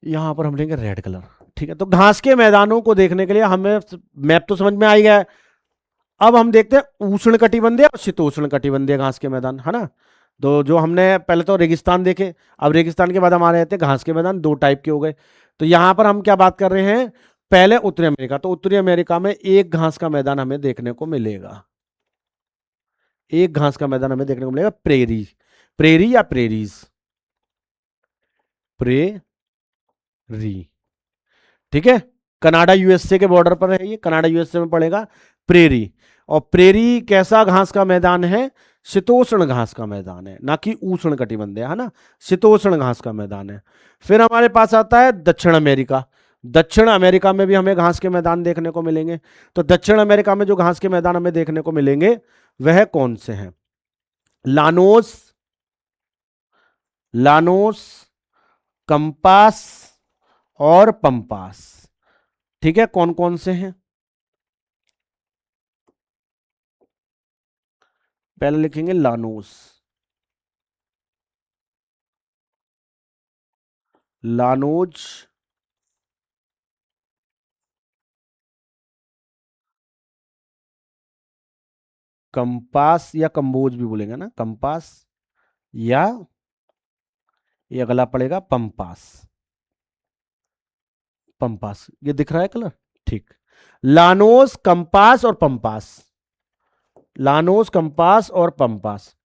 यहां पर हम लेंगे रेड कलर। ठीक है, तो घास के मैदानों को देखने के लिए हमें मैप तो समझ में आ ही गया है। अब हम देखते हैं उष्ण कटिबंधीय और शीतोष्ण कटिबंधीय घास के मैदान, है ना। तो जो हमने पहले तो रेगिस्तान देखे, अब रेगिस्तान के बाद हमारे रहते हैं घास के मैदान, दो टाइप के हो गए। तो यहां पर हम क्या बात कर रहे हैं, पहले उत्तरी अमेरिका। तो उत्तरी अमेरिका में एक घास का मैदान हमें देखने को मिलेगा, एक घास का मैदान हमें देखने को मिलेगा, प्रेरी, प्रेरी या प्रेरीज, प्रेरी। ठीक है, कनाडा यूएसए के बॉर्डर पर है ये, कनाडा यूएसए में पड़ेगा प्रेरी। और प्रेरी कैसा घास का मैदान है, शीतोष्ण घास का मैदान है, ना कि उष्ण कटिबंधीय, है ना, शीतोष्ण घास का मैदान है। फिर हमारे पास आता है दक्षिण अमेरिका। दक्षिण अमेरिका में भी हमें घास के मैदान देखने को मिलेंगे। तो दक्षिण अमेरिका में जो घास के मैदान हमें देखने को मिलेंगे वह कौन से हैं, लानोस, लानोस, कंपास और पंपास। ठीक है, कौन कौन से हैं, पहले लिखेंगे लानोस, लानोज, कंपास या कंबोज भी बोलेंगे ना, कंपास, या ये अगला पड़ेगा पंपास, पंपास। ये दिख रहा है कलर, ठीक। लानोस, कंपास और पंपास, लानोस, कंपास और pampas,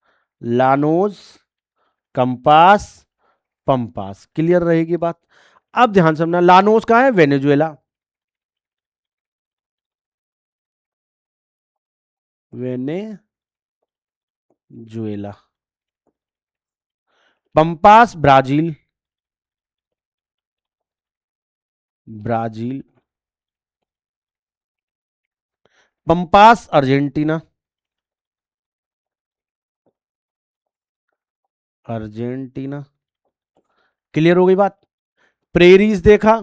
Llanos, compass, pampas. Clear रहेगी बात। अब ध्यान से समझना, लानोस कहां है, Venezuela, Venezuela. Pampas Brazil, Brazil. Pampas Argentina, Argentina. Clear हो गई बात। प्रेरीज देखा,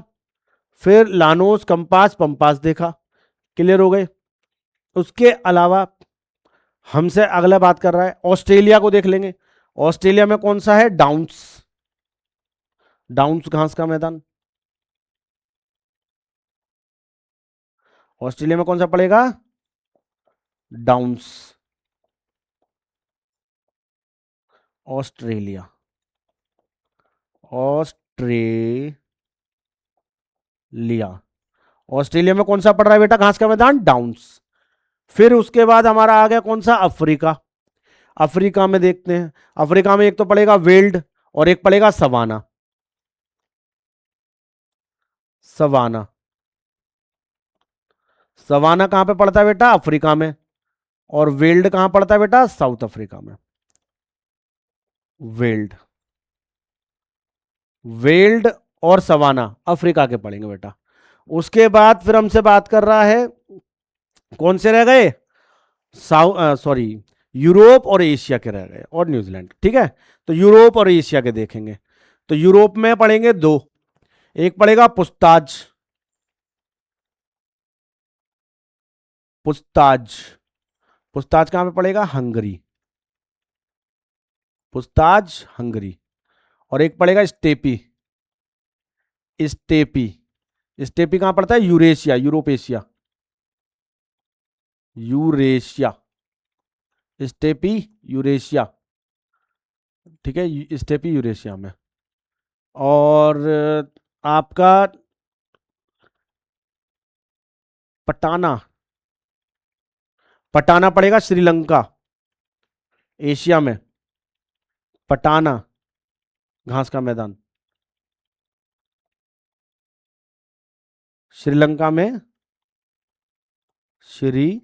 फिर लानोस, कंपास, पंपास देखा, क्लियर हो गए। उसके अलावा हमसे अगला बात कर रहा है, ऑस्ट्रेलिया को देख लेंगे। ऑस्ट्रेलिया में कौन सा है? डाउन्स, डाउन्स घास का मैदान। ऑस्ट्रेलिया में कौन सा पड़ेगा? डाउन्स, ऑस्ट्रेलिया, ऑस्ट्रेलिया, ऑस्ट्रेलिया में कौन सा पड़ रहा है बेटा घास का मैदान? डाउन्स। फिर उसके बाद हमारा आ गया कौन सा? अफ्रीका। अफ्रीका में देखते हैं, अफ्रीका में एक तो पड़ेगा वेल्ड और एक पड़ेगा सवाना। सवाना, सवाना कहां पे पड़ता है बेटा? अफ्रीका में। और वेल्ड कहां पड़ता है बेटा? साउथ अफ्रीका में। वेल्ड, वेल्ड और सवाना अफ्रीका के पड़ेंगे बेटा। उसके बाद फिर हमसे बात कर रहा है, कौन से रह गए? सॉरी, यूरोप और एशिया के रह गए, और न्यूजीलैंड। ठीक है, तो यूरोप और एशिया के देखेंगे। तो यूरोप में पड़ेंगे दो, एक पड़ेगा पुस्ताज, पुस्ताज, पुस्ताज कहां पे पड़ेगा? Hungary, पुस्ताज Hungary. और एक पड़ेगा स्टेपी, स्टेपी, स्टेपी कहां पड़ता है? Eurasia, Europe Asia, Eurasia, steppe Eurasia. ठीक है, स्टेपी यूरेशिया में। और आपका पटाना, पटाना पड़ेगा श्रीलंका, एशिया में। पटाना घास का मैदान, श्रीलंका में, श्रीलंका,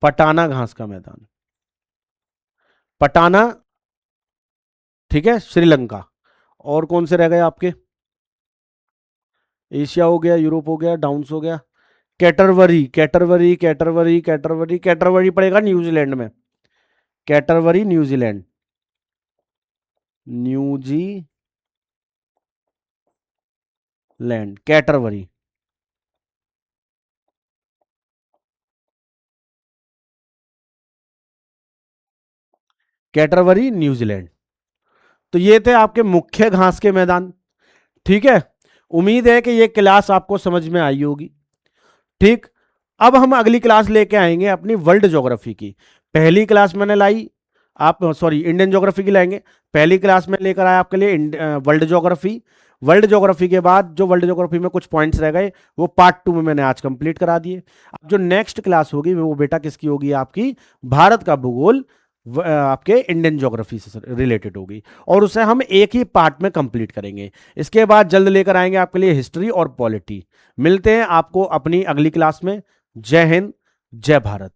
पटाना घास का मैदान, पटाना। ठीक है, श्रीलंका। और कौन से रह गए आपके? एशिया हो गया, यूरोप हो गया, डाउन्स हो गया। कैटरवरी, कैटरवरी, कैटरवरी, कैटरवरी, कैटरवरी पड़ेगा न्यूजीलैंड में। कैटरवरी न्यूजीलैंड, न्यूजीलैंड, कैटरवरी। कैटरवरी न्यूजीलैंड। तो ये थे आपके मुख्य घास के मैदान। ठीक है, उम्मीद है कि ये क्लास आपको समझ में आई होगी। ठीक, अब हम अगली क्लास लेके आएंगे अपनी वर्ल्ड ज्योग्राफी की। पहली क्लास मैंने लाई, आप सॉरी इंडियन ज्योग्राफी की लाएंगे। पहली क्लास में लेकर आया आपके लिए वर्ल्ड ज्योग्राफी। वर्ल्ड ज्योग्राफी के बाद जो वर्ल्ड ज्योग्राफी में कुछ पॉइंट्स रह गए वो पार्ट 2 में मैंने आज कंप्लीट करा दिए। अब जो नेक्स्ट क्लास होगी वो बेटा किसकी होगी? आपकी भारत का भूगोल, आपके इंडियन ज्योग्राफी से रिलेटेड होगी, और उसे हम एक ही पार्ट में कंप्लीट करेंगे। इसके बाद जल्द लेकर आएंगे आपके लिए हिस्ट्री और पॉलिटी। मिलते हैं आपको अपनी अगली क्लास में। जय हिंद, जय भारत।